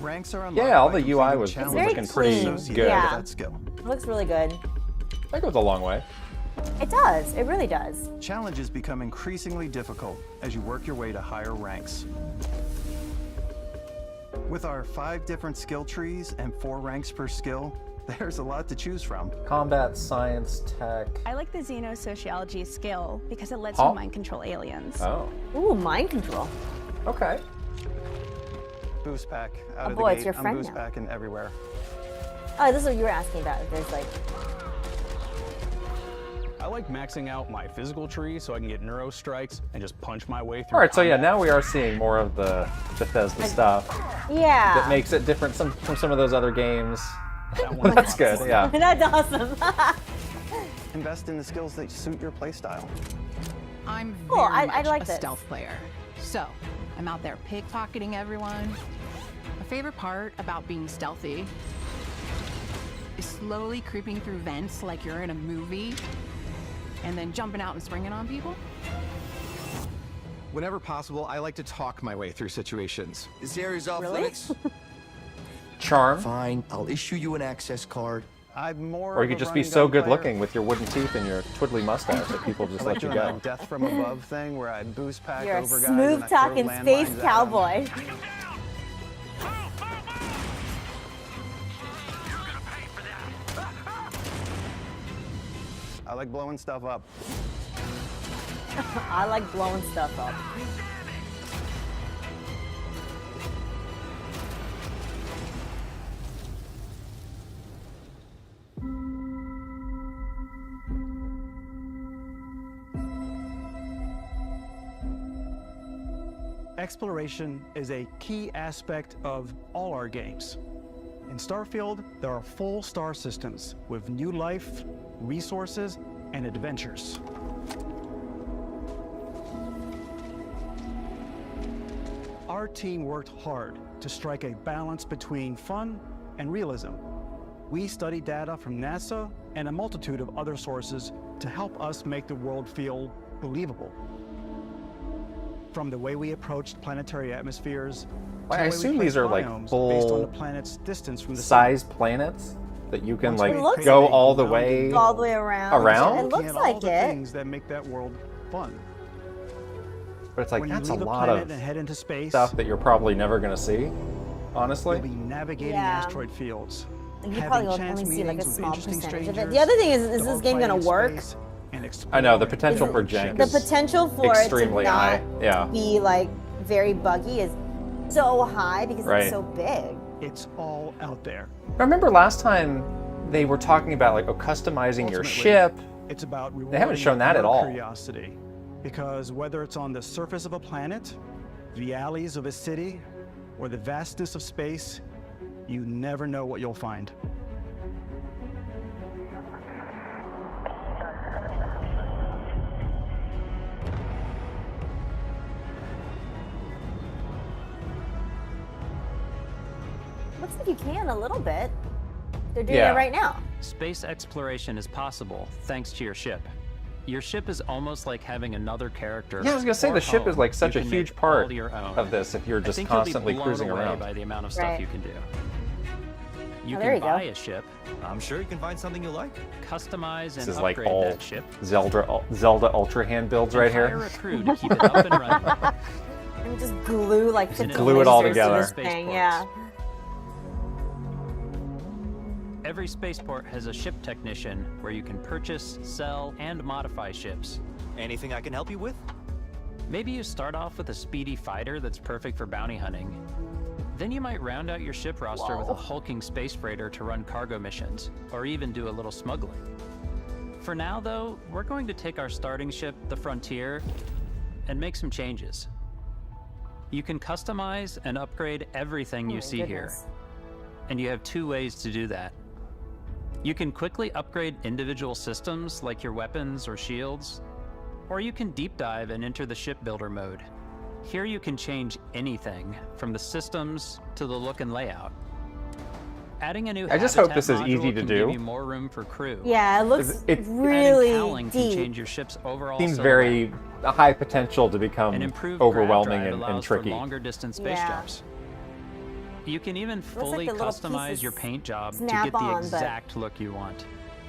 Ranks are unlocked Yeah, all by the UI completing was challenges looking pretty associated good. with Yeah. that skill. It looks really good. That goes a long way. It does. It really does. Challenges become increasingly difficult as you work your way to higher ranks. With our 5 different skill trees and 4 ranks per skill, there's a lot to choose from. Combat, science, tech. I like the xenosociology skill because it lets Oh. you mind control aliens. Oh. Ooh, mind control. Okay. Boost pack out Oh of boy, the it's gate. your I'm friend boost now. packing everywhere. Oh, this is what you were asking about. If there's like, I like maxing out my physical tree so I can get neuro strikes and just punch my way through. All right, so yeah, combat. now we are seeing more of the Bethesda stuff yeah. that makes it different from some of those other games. That one's That's awesome. good, yeah. That's awesome. Invest in the skills that suit your playstyle. I'm very Cool, I much like a this. stealth player. So, I'm out there pickpocketing everyone. My favorite part about being stealthy is slowly creeping through vents like you're in a movie and then jumping out and springing on people. Whenever possible, I like to talk my way through situations. This area's off Really? limits. Charm. Fine, I'll issue you an access card. I'm more. Or of you a could just be run and so gun good player. looking with your wooden teeth and your twiddly mustache that people just I like let you doing go. that death from above thing where I boost pack You're a over guys smooth and I throw talking space landmines at 'em. cowboy. I like blowing stuff up. I like blowing stuff up. Exploration is a key aspect of all our games. In Starfield, there are full star systems with new life, resources, and adventures. Our team worked hard to strike a balance between fun and realism. We studied data from NASA and a multitude of other sources to help us make the world feel believable. From the way we approached planetary atmospheres, Well, to I the way we assume these placed are like biomes based on full the planet's distance from the sun. size planets that you can Once like we looks go create a all the grounded way world, All the way around. Around? It looking looks at all like the it. things that make that world fun. but it's like when that's you a leave lot planet of and head into space, stuff that you're probably never going to see, honestly. you'll be navigating Yeah. asteroid fields. You having probably will chance only see like a meetings with small interesting percentage of it. strangers, The other thing is this game gonna dogfighting work? space, and I know the exploring potential for different jank The is potential for it to extremely not high. Yeah. be like very buggy is so high because Right. it's so big. It's all out there. I remember last time they were talking about like customizing your Ultimately, ship. It's about They haven't rewarding shown that at your all. Curiosity, because whether it's on the surface of a planet, the alleys of a city, or the vastness of space, you never know what you'll find. Looks like you can a little bit. They're doing Yeah. it right now. Space exploration is possible thanks to your ship. Your ship is almost like having another character. Yeah, I was gonna say or the ship is home like such you a can huge make part all your own. of this if you're I just think you'll be constantly blown cruising away around. by the amount of stuff Right. you can do. You Oh, can there you go. buy a ship, I'm sure you can find something you like. customize This and is like upgrade all that ship, Zelda Ultra hand builds right and hire here. a crew to keep it up and running. And just glue like Isn't 50 it Glue it all lasers to together. this thing, yeah. Every spaceport has a ship technician where you can purchase, sell, and modify ships. Anything I can help you with? Maybe you start off with a speedy fighter that's perfect for bounty hunting. Then you might round out your ship roster with a hulking space freighter to run cargo missions, or even do a little smuggling. For now, though, we're going to take our starting ship, the Frontier, and make some changes. You can customize and upgrade everything you see here, and you have 2 ways to do that. You can quickly upgrade individual systems like your weapons or shields, or you can deep dive and enter the shipbuilder mode. Here you can change anything, from the systems to the look and layout. Adding a new I just hope habitat this is module easy to can do. give you more room for crew. Yeah, it looks It's really Adding cowling can deep. change your ship's overall seems silhouette. very high potential to become An improved overwhelming grav drive and allows tricky. for longer distance space jumps. You can even fully the little customize pieces your paint job to snap get the on, but- exact look you want.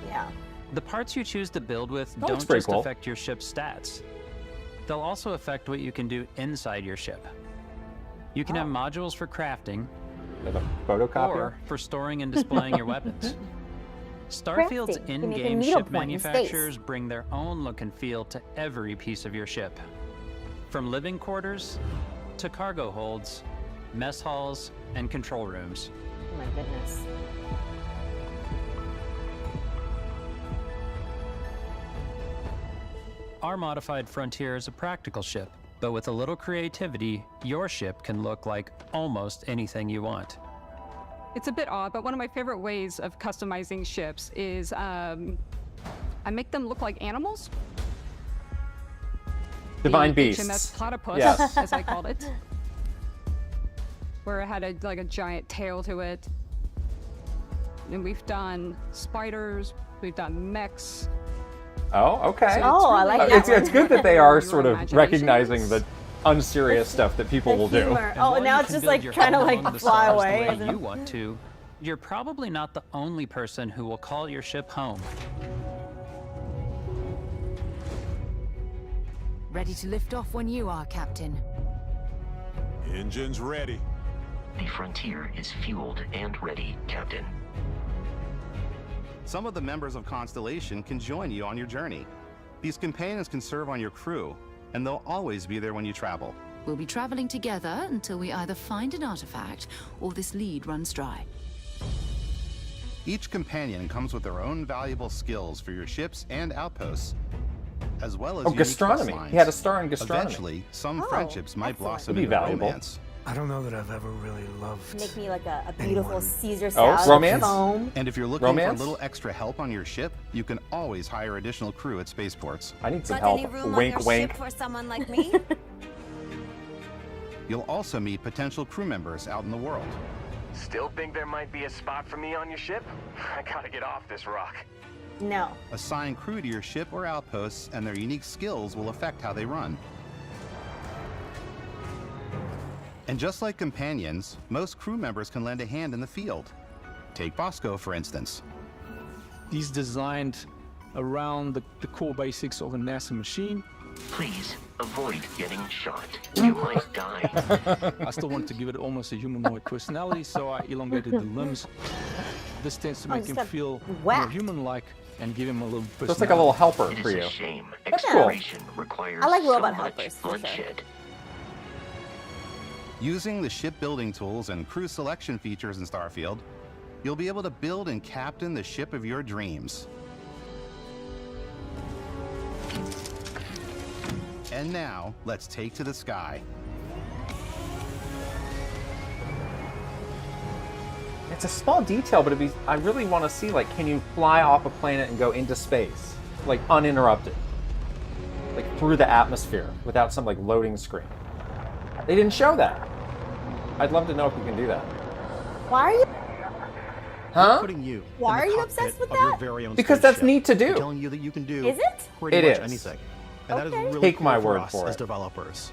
Yeah. The parts you choose to build with That looks don't pretty just cool. affect your ship's stats. They'll also affect what you can do inside your ship. You can have modules for crafting, Like a photocopier? or for storing and displaying your weapons. Starfield's Crafting. You can make a in-game needle ship point in space. manufacturers bring their own look and feel to every piece of your ship. From living quarters to cargo holds, mess halls, and control rooms. Oh my goodness. Our modified Frontier is a practical ship, but with a little creativity, your ship can look like almost anything you want. It's a bit odd, but one of my favorite ways of customizing ships is I make them look like animals. Divine the beasts. HMS Platypus, Yes. as I called it. Where it had like a giant tail to it. And we've done spiders, we've done mechs. Oh, okay. Oh, I like that It's one. good that they are Your sort of imaginations. recognizing the unserious stuff that people will do. humor. And Oh, while now you it's can just build like your trying to home like along the fly stars away. the way you want to, you're probably not the only person who will call your ship home. Ready to lift off when you are, Captain. Engines ready. The Frontier is fueled and ready, Captain. Some of the members of Constellation can join you on your journey. These companions can serve on your crew, and they'll always be there when you travel. We'll be traveling together until we either find an artifact or this lead runs dry. Each companion comes with their own valuable skills for your ships and outposts, as well as Oh, unique gastronomy. quest lines. He had a star in gastronomy. Eventually, some friendships might blossom Would be into valuable. romance. I don't know that I've ever really loved. Make me like a beautiful Caesar Oh, salad. romance? Foam. And if you're looking Romance? for a little extra help on your ship, you can always hire additional crew at spaceports. I need some Got any help. room Wink, on your wink. ship for someone like me? You'll also meet potential crew members out in the world. Still think there might be a spot for me on your ship? I gotta get off this rock. No. Assign crew to your ship or outposts, and their unique skills will affect how they run. And just like companions, most crew members can lend a hand in the field. Take Bosco, for instance. He's designed around the core basics of a NASA machine. Please avoid getting shot. You might die. I still wanted to give it almost a humanoid personality, so I elongated the limbs. This tends to Oh, make just him got feel more whacked. human-like and give him a little personality. So it's like a little helper It for is you. a shame. That's cool. Exploration requires I like so robot much helpers, for sure. bloodshed. Using the shipbuilding tools and crew selection features in Starfield, you'll be able to build and captain the ship of your dreams. And now, let's take to the sky. It's a small detail, but I really want to see, like, can you fly off a planet and go into space? Like, uninterrupted. Like, through the atmosphere, without some, like, loading screen. They didn't show that. I'd love to know if you can do that. Why are you? Huh? Putting you Why in are the you cockpit obsessed with of your that? very own Because that's spaceship, neat to do. and telling you that you can do Is it? pretty It much is. anything. And that is Okay. really Take cool my for word us for as it. developers.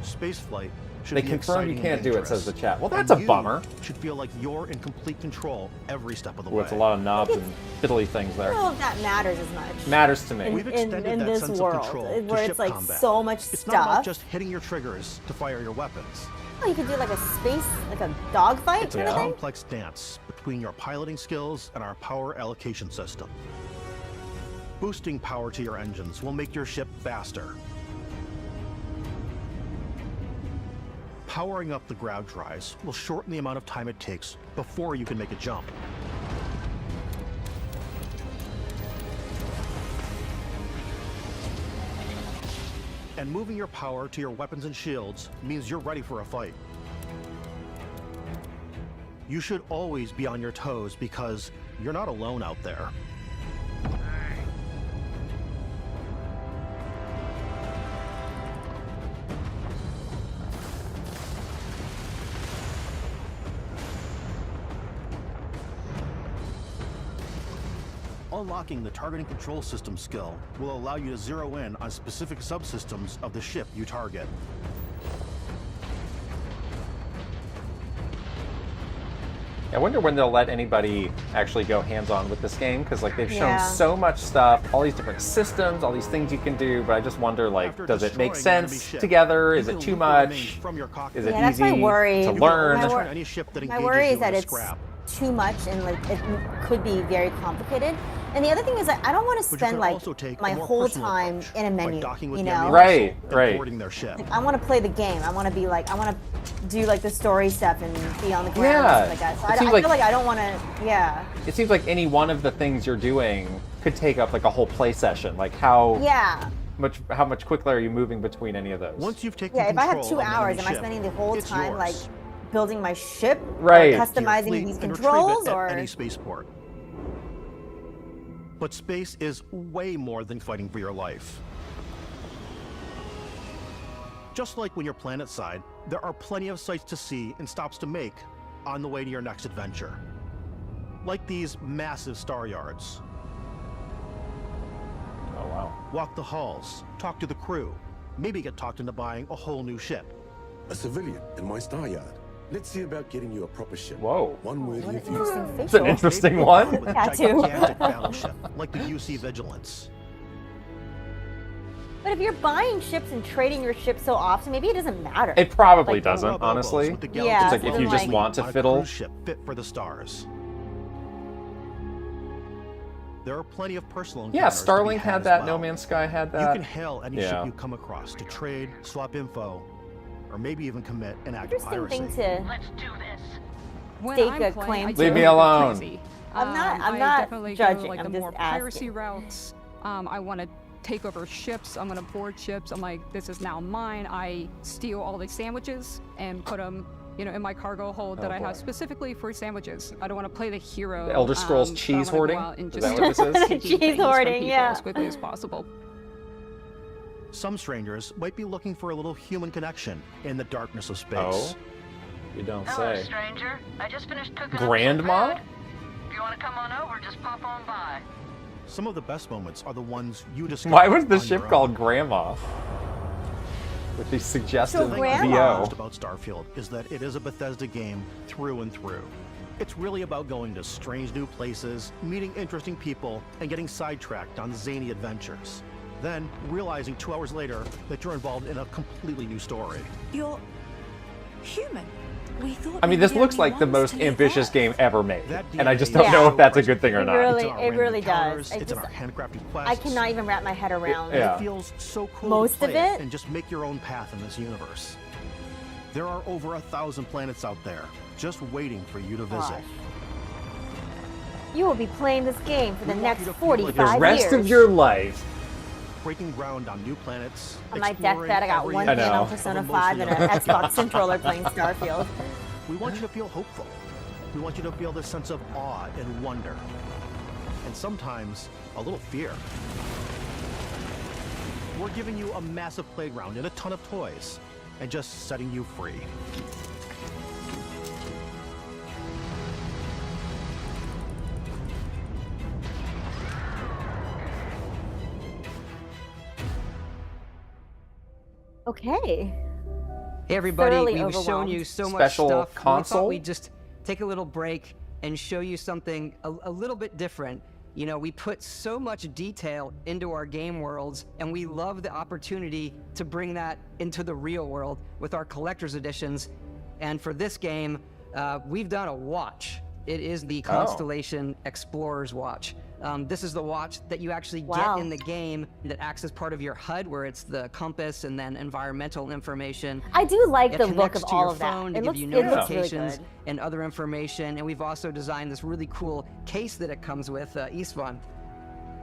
Spaceflight should They be confirm you exciting can't and do it, says dangerous. the chat. Well, that's And a you bummer. should feel like you're in complete control every step of the Ooh, way. it's a lot of knobs and fiddly things I there. don't know if that matters as much. Matters to me. In, We've extended in that this sense world, of control to where ship it's like combat. so much It's not about stuff. just hitting your triggers to fire your weapons. Oh, you could do like a space, like a dogfight It's a kind of thing? complex dance between your piloting skills and our power allocation system. Boosting power to your engines will make your ship faster. Powering up the grav drives will shorten the amount of time it takes before you can make a jump. And moving your power to your weapons and shields means you're ready for a fight. You should always be on your toes because you're not alone out there. Unlocking the targeting control system skill will allow you to zero in on specific subsystems of the ship you target. I wonder when they'll let anybody actually go hands-on with this game, because like they've shown so much stuff, all these different systems, all these things you can do, but I just wonder, like, does it make sense together? Is it too much? Is it that's easy my worry. to learn? My worry is that it's too much and like it could be very complicated. And the other thing is that I don't want to spend like my whole time in a menu, you know? Right. Their ship. Like, I want to play the game. I want to be like, I want to do like the story stuff and be on the ground Yeah. and stuff like that. So It I seems feel like I don't want to, yeah. It seems like any one of the things you're doing could take up like a whole play session. Like how much quickly are you moving between any of those? Once you've taken Yeah, if I have control 2 of an hours, enemy am I ship, spending the whole it's time like yours. building my ship? Right. Or customizing these And retrieve controls it at or any spaceport. But space is way more than fighting for your life. Just like when you're planetside, there are plenty of sights to see and stops to make on the way to your next adventure. Like these massive star yards. Oh wow. Walk the halls, talk to the crew, maybe get talked into buying a whole new ship. A civilian in my star yard. Let's see about getting you a proper ship. Whoa. One worthy of you. interesting facial. It's an interesting one. With a gigantic battleship, like the UC Vigilance. But if you're buying ships and trading your ship so often, maybe it doesn't matter. It probably Like, doesn't, honestly. With the Yeah, It's like if you just want to on a fiddle. cruise ship fit for the stars. There are plenty of personal Yeah, encounters to be Starlink had as that. well. No Man's Sky had that. You can hail any Yeah. ship you come across to trade, swap info, or maybe even commit an act of Interesting piracy. thing to Let's do this. When stake I'm a playing, claim I to. do Leave me go alone. crazy. I'm not I definitely judging, go like I'm the just more asking. piracy routes. I want to take over ships. I'm going to board ships. I'm like, this is now mine. I steal all the sandwiches and put them, you know, in my cargo hold that I boy. have specifically for sandwiches. I don't want to play the hero. The Elder Scrolls but I cheese wanna go hoarding? out and Is just that what this is? taking Cheese things from hoarding, people yeah. as quickly as possible. Some strangers might be looking for a little human connection in the darkness of space. Oh, you don't Hello, say. stranger. I just finished cooking Grandma? up some food. If you want to come on over, just pop on by. Some of the best moments are the ones you discover. Why was the on ship your called own. Grandma? With the suggestive The thing I love VO. most about Starfield is that it is a Bethesda game through and through. It's really about going to strange new places, meeting interesting people, and getting sidetracked on zany adventures. Then realizing 2 hours later that you're involved in a completely new story. You're human. We thought I we mean, were this looks only like the ones most to live ambitious Earth. game ever made, That and I DNA just don't is know so if that's a good thing or It not. really, It's in our it random really encounters, does. It's in our handcrafted quests. I cannot even wrap my head around Yeah. It feels so cool Most to of play it? and just make your own path in this universe. There are over 1,000 planets out there just waiting for you to visit. Gosh. You will be playing this game for the We want next you to feel like 45 The rest years. of your life. Breaking ground on new planets. On my exploring deathbed, I got every one I hand know. on Persona of a 5 and mostly an unknown Xbox controller playing Starfield. We want you to feel hopeful. We want you to feel this sense of awe and wonder. And sometimes a little fear. We're giving you a massive playground and a ton of toys, and just setting you free. Okay. Hey everybody, Thoroughly we've shown overwhelmed. you so much Special stuff. We console? thought we'd just take a little break and show you something a little bit different. You know, we put so much detail into our game worlds, and we love the opportunity to bring that into the real world with our collector's editions. And for this game, we've done a watch. It is the Constellation Explorer's Watch. This is the watch that you actually get in the game that acts as part of your HUD, where it's the compass and then environmental information. I do like the look connects of to all your of that. phone It to looks, give you it looks really notifications good. and other information. And we've also designed this really cool case that it comes with, Istvan.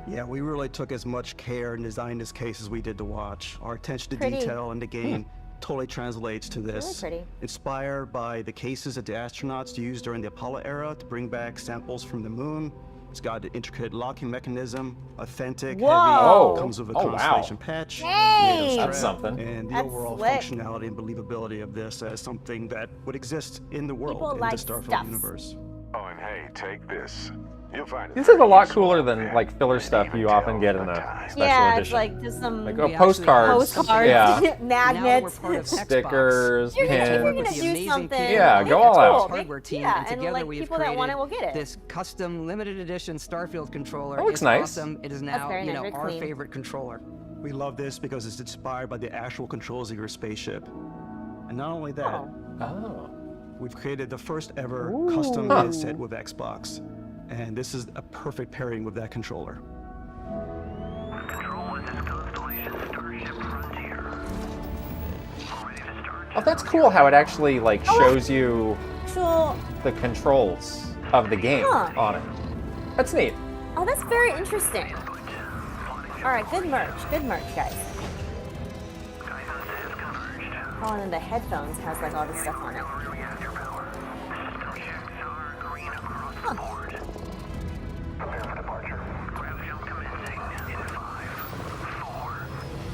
Yeah, we really took as much care and designed this case as we did the watch. Our attention to Pretty. detail in the game totally translates to this. Really pretty. Inspired by the cases that the astronauts used during the Apollo era to bring back samples from the moon. It's got an intricate locking mechanism, authentic, Whoa. heavy, comes with a Oh, wow. Constellation patch. Hey! made of That's strap, something. And the That's overall slick. functionality and believability of this as something that would exist in the world, People in like the Starfield stuff. universe. Oh, and hey, take this. You'll find it This is a very lot useful cooler out than there. like filler stuff you often get in a special Yeah, it's edition. like just some like We postcards, postcards, yeah, Now that we're magnets. part of Xbox, stickers, You're gonna, if you're pins. gonna do amazing something, people Yeah, make go it all cool. out. hardware team, Yeah, and together like we've people that want it will created get it. this custom limited edition Starfield controller. That looks It's nice. awesome. It is That's now, very you nice, know, very our clean. favorite controller. We love this because it's inspired by the actual controls of your spaceship. And not only that, Oh. we've created the first ever Ooh. custom headset with Xbox. And this is a perfect pairing with that controller. Oh, that's cool how it actually like shows you So, the controls of the game Huh. on it. That's neat. oh, that's very interesting. All right, good merch, guys. Oh, and then the headphones has like all this stuff on it.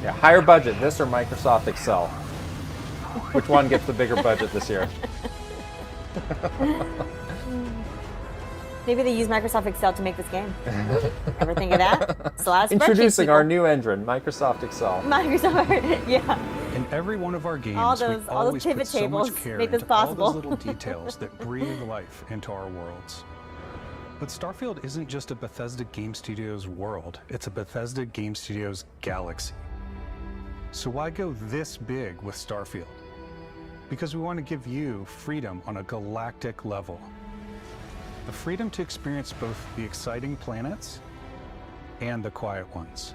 Yeah, higher budget, this or Microsoft Excel? Which one gets the bigger budget this year? Maybe they use Microsoft Excel to make this game. Ever think of that? It's a lot of spreadsheets, Introducing our people. new engine, Microsoft Excel. Microsoft, yeah. In every one of our games, All we those always pivot put so tables much care make this into all possible. those little details that breathe life into our worlds. But Starfield isn't just a Bethesda Game Studios world, it's a Bethesda Game Studios galaxy. So why go this big with Starfield? Because we want to give you freedom on a galactic level. The freedom to experience both the exciting planets and the quiet ones.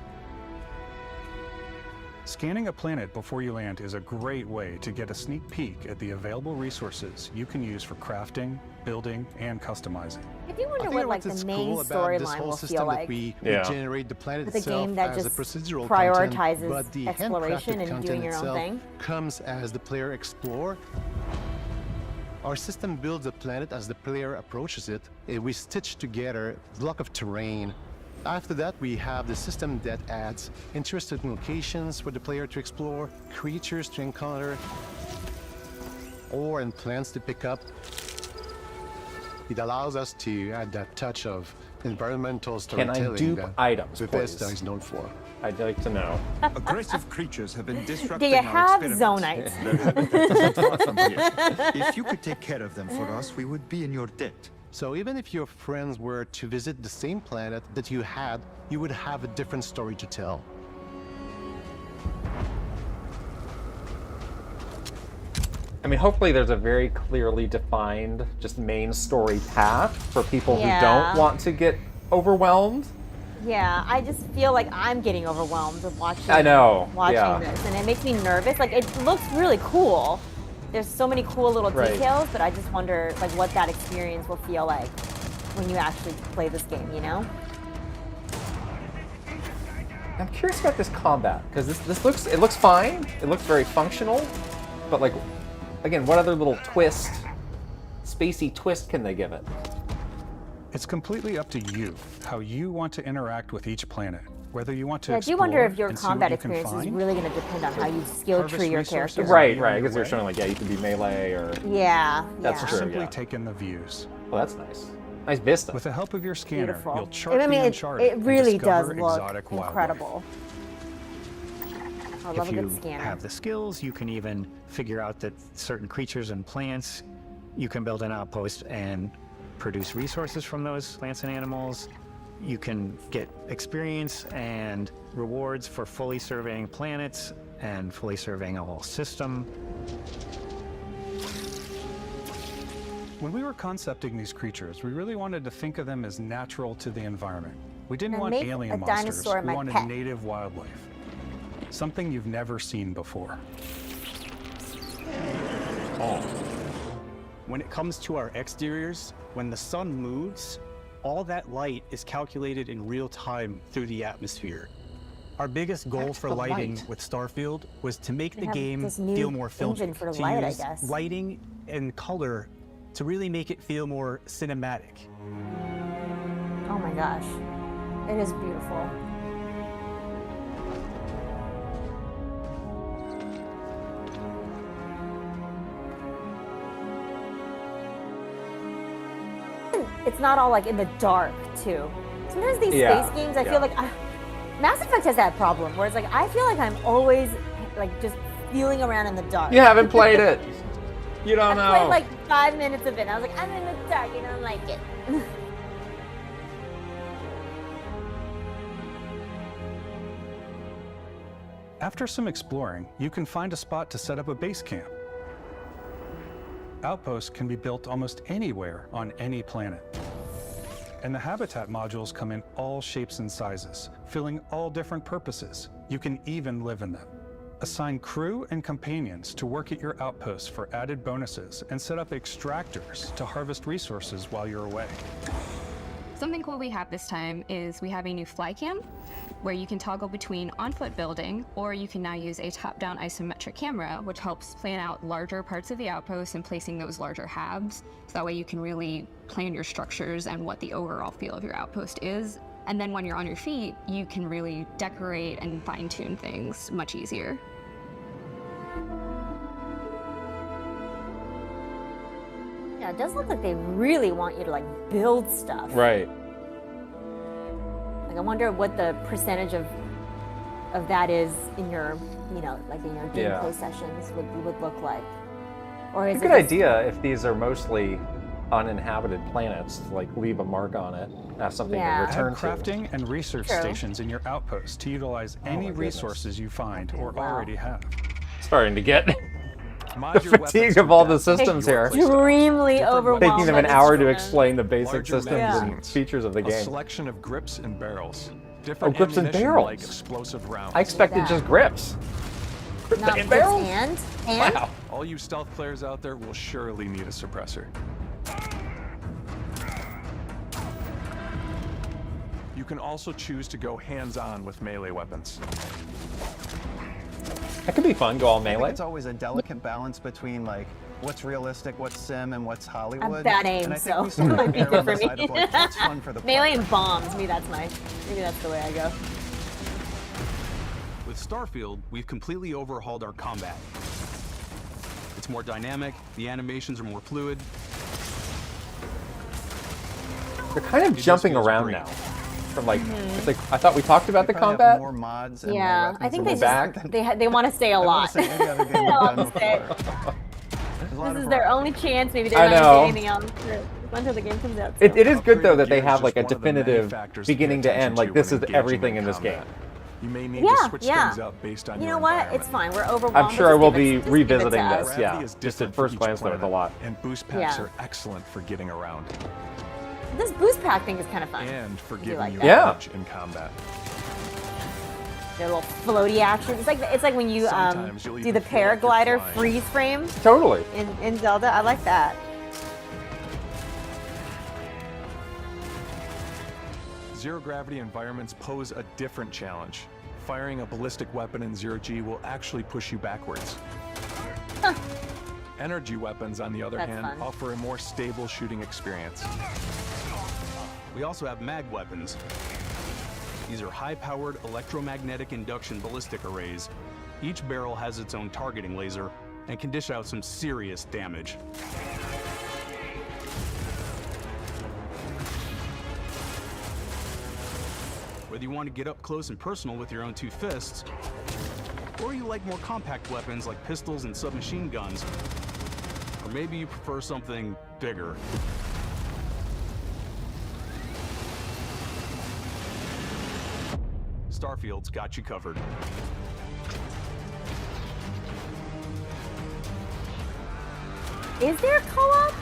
Scanning a planet before you land is a great way to get a sneak peek at the available resources you can use for crafting, building, and customizing. I do wonder what like the main storyline will feel like. We generate the planet With a itself game that as just a procedural prioritizes content, but the exploration handcrafted and content doing your own itself thing. comes as the player explores. Our system builds a planet as the player approaches it. We stitch together a block of terrain. After that, we have the system that adds interesting locations for the player to explore, creatures to encounter, ore and plants to pick up. It allows us to add that touch of environmental Can storytelling I dupe that items, Bethesda please? is known for. I'd like to know. Aggressive creatures have been Do disrupting you our have experiments. Zonites? Their habitat isn't far from here. If you could take care of them for us, we would be in your debt. So even if your friends were to visit the same planet that you had, you would have a different story to tell. I mean, hopefully there's a very clearly defined just main story path for people Yeah. who don't want to get overwhelmed. Yeah, I just feel like I'm getting overwhelmed with watching. I know, Watching yeah. this, and it makes me nervous. Like it looks really cool. There's so many cool little Right. details, but I just wonder like what that experience will feel like when you actually play this game. You know? I'm curious about this combat because this looks fine. It looks very functional, but like, again, what other little twist, spacey twist can they give it? It's completely up to you how you want to interact with each planet. Whether you want to Yeah, I do wonder if your explore and see what combat you can experience is find, really going to depend on how you skill harvest tree your resources, character. Right, be on right. your Because they're way. showing like, yeah, you can be melee or. Yeah, That's yeah. true. simply Yeah. take in the views. Well, that's nice. Nice vista. With the help of your scanner, Beautiful. you'll chart I mean, the it uncharted really and does discover look exotic wildlife. incredible. I love If a good you scanner. have the skills, you can even figure out that certain creatures and plants, you can build an outpost and produce resources from those plants and animals. You can get experience and rewards for fully surveying planets and fully surveying a whole system. When we were concepting these creatures, we really wanted to think of them as natural to the environment. We didn't And want make alien a monsters. dinosaur We my wanted pet. native wildlife. Something you've never seen before. When it comes to our exteriors, when the sun moves, all that light is calculated in real time through the atmosphere. Our biggest goal for lighting with Starfield was to make They the have game this new feel more engine filmic, for to light, I use guess. lighting and color to really make it feel more cinematic. Oh my gosh. It is beautiful. It's not all like in the dark too. Sometimes these space games, I feel like Mass Effect has that problem where it's like I feel like I'm always like just feeling around in the dark. You haven't played it. You don't know. I played like 5 minutes of it. And I was like, I'm in the dark. I don't like it. After some exploring, you can find a spot to set up a base camp. Outposts can be built almost anywhere on any planet. And the habitat modules come in all shapes and sizes, filling all different purposes. You can even live in them. Assign crew and companions to work at your outposts for added bonuses and set up extractors to harvest resources while you're away. Something cool we have this time is we have a new fly cam where you can toggle between on-foot building, or you can now use a top-down isometric camera, which helps plan out larger parts of the outpost and placing those larger halves. So that way you can really plan your structures and what the overall feel of your outpost is. And then when you're on your feet, you can really decorate and fine-tune things much easier. Yeah, it does look like they really want you to like build stuff. Right. Like I wonder what the percentage of that is in your, you know, like in your gameplay sessions would look like. Or is It's a it good just- idea if these are mostly uninhabited planets to like leave a mark on it, have something to return Add crafting and research True. stations in your outposts to utilize any resources you find or already have. Starting to get Mod the your fatigue weapons of all to the adapt to systems your here. Extremely overwhelmed. Taking them an by hour this to one. explain the basic Larger systems and magazines, features of the a game. selection of grips and barrels. Oh, Different grips and ammunition barrels. like explosive rounds. I expected just grips. Grips Not and grips barrels? and? Wow. All you stealth players out there will surely need a suppressor. You can also choose to go hands-on with melee weapons. That could be fun, go all I think melee. it's always a delicate balance between like what's realistic, what's sim, and what's Hollywood. I'm bad aim, and I think so we sort it of might be err good on for the side me. of, like, what's fun for the Melee player. and bombs. Maybe that's the way I go. With Starfield, we've completely overhauled our combat. It's more dynamic, the animations are more fluid. They're kind of jumping around now. From like, it's like, I thought we talked about the probably have combat. more mods and Yeah, more I think weapons they and just more- they want to say a lot. I wanna say any other game They we've want done to say- before. There's a lot This of is their variety. only chance. Maybe they're I not going to know. say anything else until the game comes out. It is good though that they have like a one of the many definitive factors to pay beginning to attention end. Like to this when is engaging everything in this combat. game. You may need Yeah, to switch yeah. things up based on You your know what? environment. It's fine. We're overwhelmed. I'm sure I Just will give be it- just give it to revisiting us. this. Gravity Yeah, is just different at for first each glance though, it's a planet, lot. and boost packs Yeah. are excellent for getting around This boost pack thing is kind of fun. and for I do giving like you that. edge in combat. Their little floaty action. It's like when you Sometimes you'll do even the feel like you're paraglider flying. freeze frame Totally. in Zelda. I like that. Zero gravity environments pose a different challenge. Firing a ballistic weapon in zero G will actually push you backwards. Energy weapons, on the other That's hand, fun. offer a more stable shooting experience. We also have mag weapons. These are high-powered electromagnetic induction ballistic arrays. Each barrel has its own targeting laser and can dish out some serious damage. Whether you want to get up close and personal with your own two fists, or you like more compact weapons like pistols and submachine guns, or maybe you prefer something bigger. Starfield's got you covered. Is there co-op?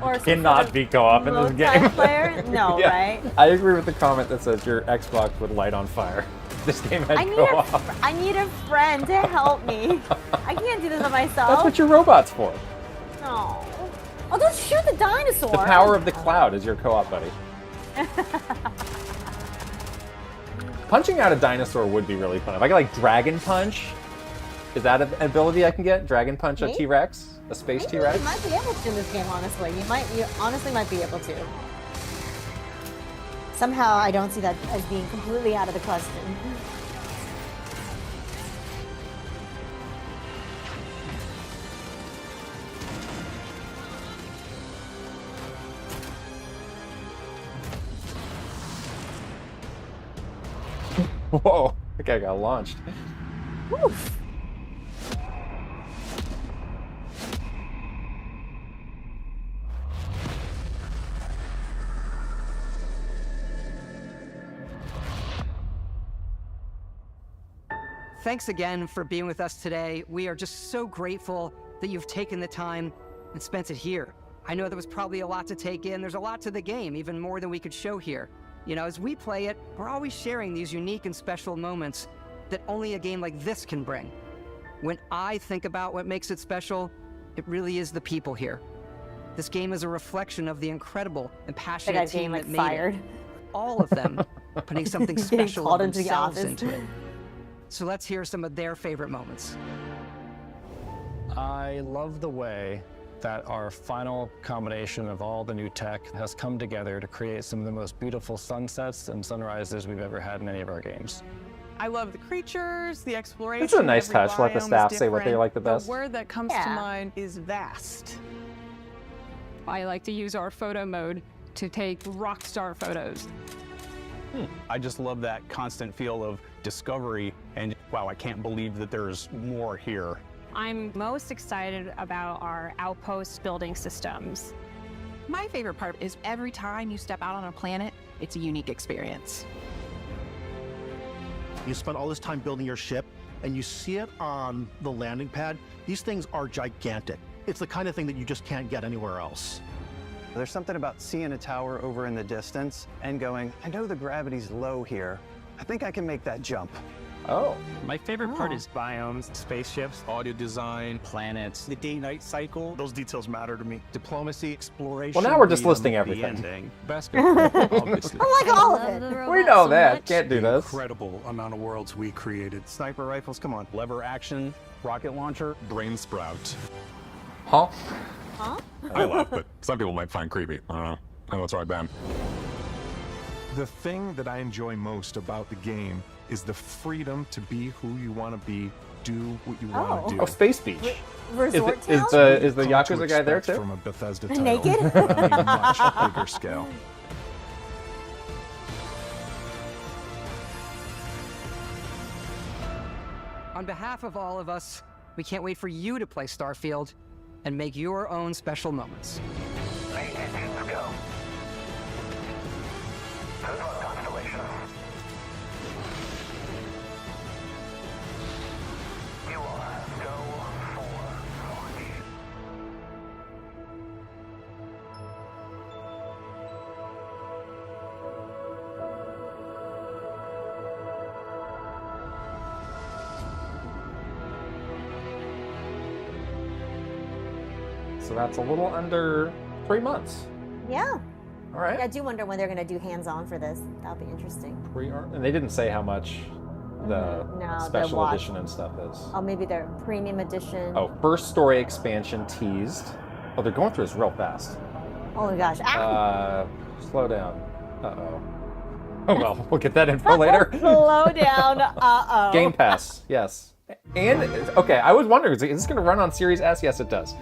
Or some Cannot sort of be co-op in this game. multiplayer? No, Yeah. right? I agree with the comment that says your Xbox would light on fire. This game had co-op. I need a friend to help me. I can't do this by myself. That's what your robot's for. Oh. Oh, don't shoot the dinosaur. The power of the cloud is your co-op buddy. Punching out a dinosaur would be really fun. If I could like Dragon Punch, is that an ability I can get? Dragon Punch a Me? T-Rex? A space T-Rex? You might be able to in this game, honestly. You honestly might be able to. Somehow I don't see that as being completely out of the question. Whoa, that guy got launched. Oof. Thanks again for being with us today. We are just so grateful that you've taken the time and spent it here. I know there was probably a lot to take in. There's a lot to the game, even more than we could show here. You know, as we play it, we're always sharing these unique and special moments that only a game like this can bring. When I think about what makes it special, it really is the people here. This game is a reflection of the incredible and passionate team that made it. All of them putting something special of themselves into it. So let's hear some of their favorite moments. I love the way that our final combination of all the new tech has come together to create some of the most beautiful sunsets and sunrises we've ever had in any of our games. I love the creatures, the exploration. It's a nice every touch. Let the biome is staff say what they different. like the best. The word that comes to mind is vast. I like to use our photo mode to take rock star photos. I just love that constant feel of discovery and wow, I can't believe that there's more here. I'm most excited about our outpost building systems. My favorite part is every time you step out on a planet, it's a unique experience. You spend all this time building your ship and you see it on the landing pad. These things are gigantic. It's the kind of thing that you just can't get anywhere else. There's something about seeing a tower over in the distance and going, I know the gravity's low here. I think I can make that jump. Oh. My favorite part is biomes, spaceships, audio design, planets, the day-night cycle. Those details matter to me. Diplomacy, exploration. Well, now we're just the listing the everything. ending. Basketball, obviously. I like all of it. We know that. Can't do this. Incredible amount of worlds we created. Sniper rifles, come on. Lever action, rocket launcher, Brain sprout. Huh? Huh? I laugh, but some people might find creepy. I don't know. I know it's right, Ben. The thing that I enjoy most about the game is the freedom to be who you want to be, do what you want to do. Oh, Space Beach. Resort is town? the Yakuza guy there too? From a Bethesda title Naked? on a much bigger scale. On behalf of all of us, we can't wait for you to play Starfield and make your own special moments. Let's go. Good luck, Constellation. You are go for launch. So that's a little under 3 months. Yeah. All right. Yeah, I do wonder when they're going to do hands-on for this. That'll be interesting. And they didn't say how much the No, special watch. edition and stuff is. Oh, maybe their premium edition. Oh, first story expansion teased. Oh, they're going through this real fast. Oh my gosh. Slow down. Uh-oh. Oh, well, we'll get that info later. Slow down. Uh-oh. Game Pass, yes. And, okay, I was wondering, is this going to run on Series S? Yes, it does.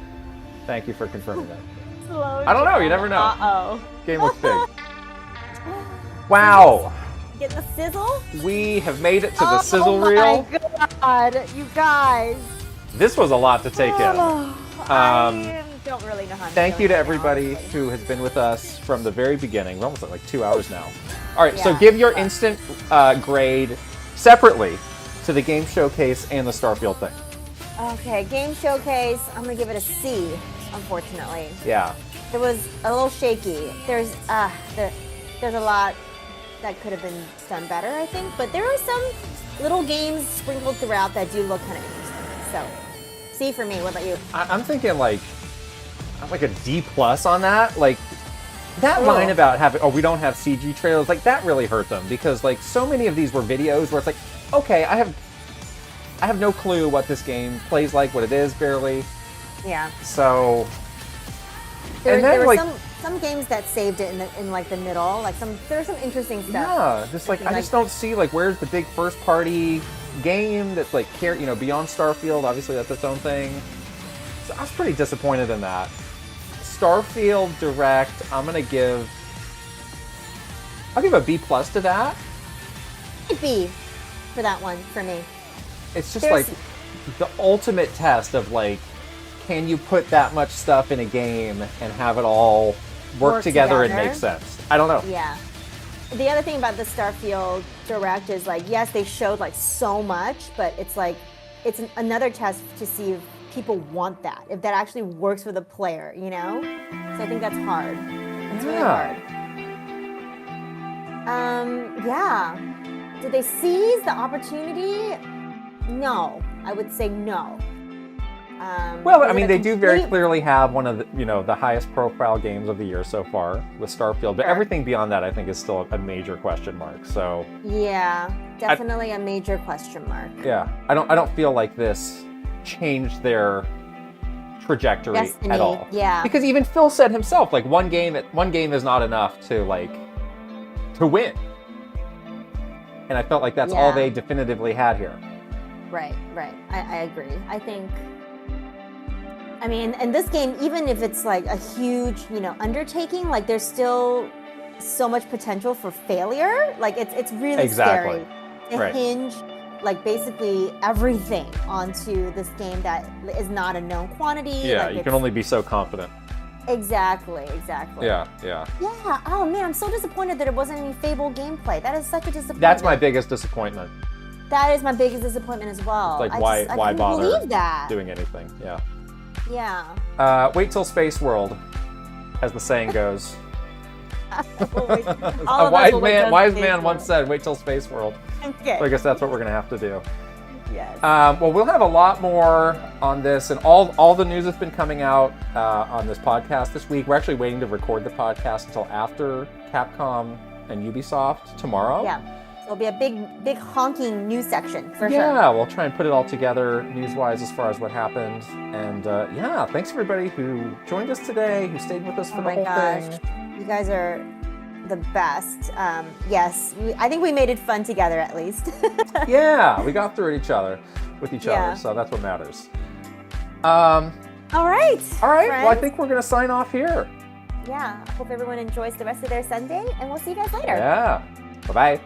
Thank you for confirming that. Slow I don't know, down. you never know. Uh-oh. Game looks big. Wow. Getting the sizzle? We have made it to the sizzle reel. Oh my god, you guys. This was a lot to take in. I don't really know how to Thank feel you to right now, everybody honestly. who has been with us from the very beginning. We're almost at like 2 hours now. All right, so Yeah. give your instant grade separately to the game showcase and the Starfield thing. Okay, game showcase. I'm gonna give it a C, unfortunately. Yeah. It was a little shaky. There's a lot that could have been done better, I think. But there are some little games sprinkled throughout that do look kind of interesting. So, C for me. What about you? I'm thinking like a D+ on that. Like that line about having we don't have CG trailers, like that really hurt them because like so many of these were videos where it's like, okay, I have no clue what this game plays like, what it is barely. Yeah. So there were some games that saved it in like the middle. Like there's some interesting stuff. Yeah, just like I just don't see like where's the big first party game that's like beyond Starfield. Obviously that's its own thing. So I was pretty disappointed in that. Starfield Direct, I'll give a B+ to that. B for that one for me. It's just like the ultimate test of like, can you put that much stuff in a game and have it all work together and make sense? I don't know. Yeah. The other thing about the Starfield Direct is like, yes, they showed like so much, but it's like, it's another test to see if people want that, if that actually works for the player, So I think that's hard. It's really hard. Yeah. Did they seize the opportunity? No. I would say no. Well, I mean, they do very clearly have one of the, the highest profile games of the year so far with Starfield, but everything beyond that, I think, is still a major question mark. So yeah, definitely a major question mark. Yeah, I don't feel like this changed their trajectory at all. Yeah, because even Phil said himself, like one game is not enough to win, and I felt like that's all they definitively had here. Right. I agree. I think. I mean, and this game, even if it's like a huge, undertaking, like there's still so much potential for failure. Like it's really scary to hinge like basically everything onto this game that is not a known quantity. Yeah, you can only be so confident. Exactly. Yeah. Yeah. Oh man, I'm so disappointed that it wasn't any Fable gameplay. That is such a disappointment. That's my biggest disappointment. That is my biggest disappointment as well. It's like why bother believe that. doing anything? Yeah. Yeah. Wait till Space World, as the saying goes. A wise man once said, "Wait till Space World." Okay. So I guess that's what we're gonna have to do. Yes. Well, we'll have a lot more on this, and all the news that's been coming out on this podcast this week. We're actually waiting to record the podcast until after Capcom and Ubisoft tomorrow. Yeah. There'll be a big honking news section for sure. Yeah, we'll try and put it all together news-wise as far as what happened. And thanks everybody who joined us today, who stayed with us for the whole thing. You guys are the best. Yes, I think we made it fun together at least. Yeah, we got through with each other, so that's what matters. All right. Friends. Well, I think we're going to sign off here. Yeah, I hope everyone enjoys the rest of their Sunday, and we'll see you guys later. Yeah, bye-bye.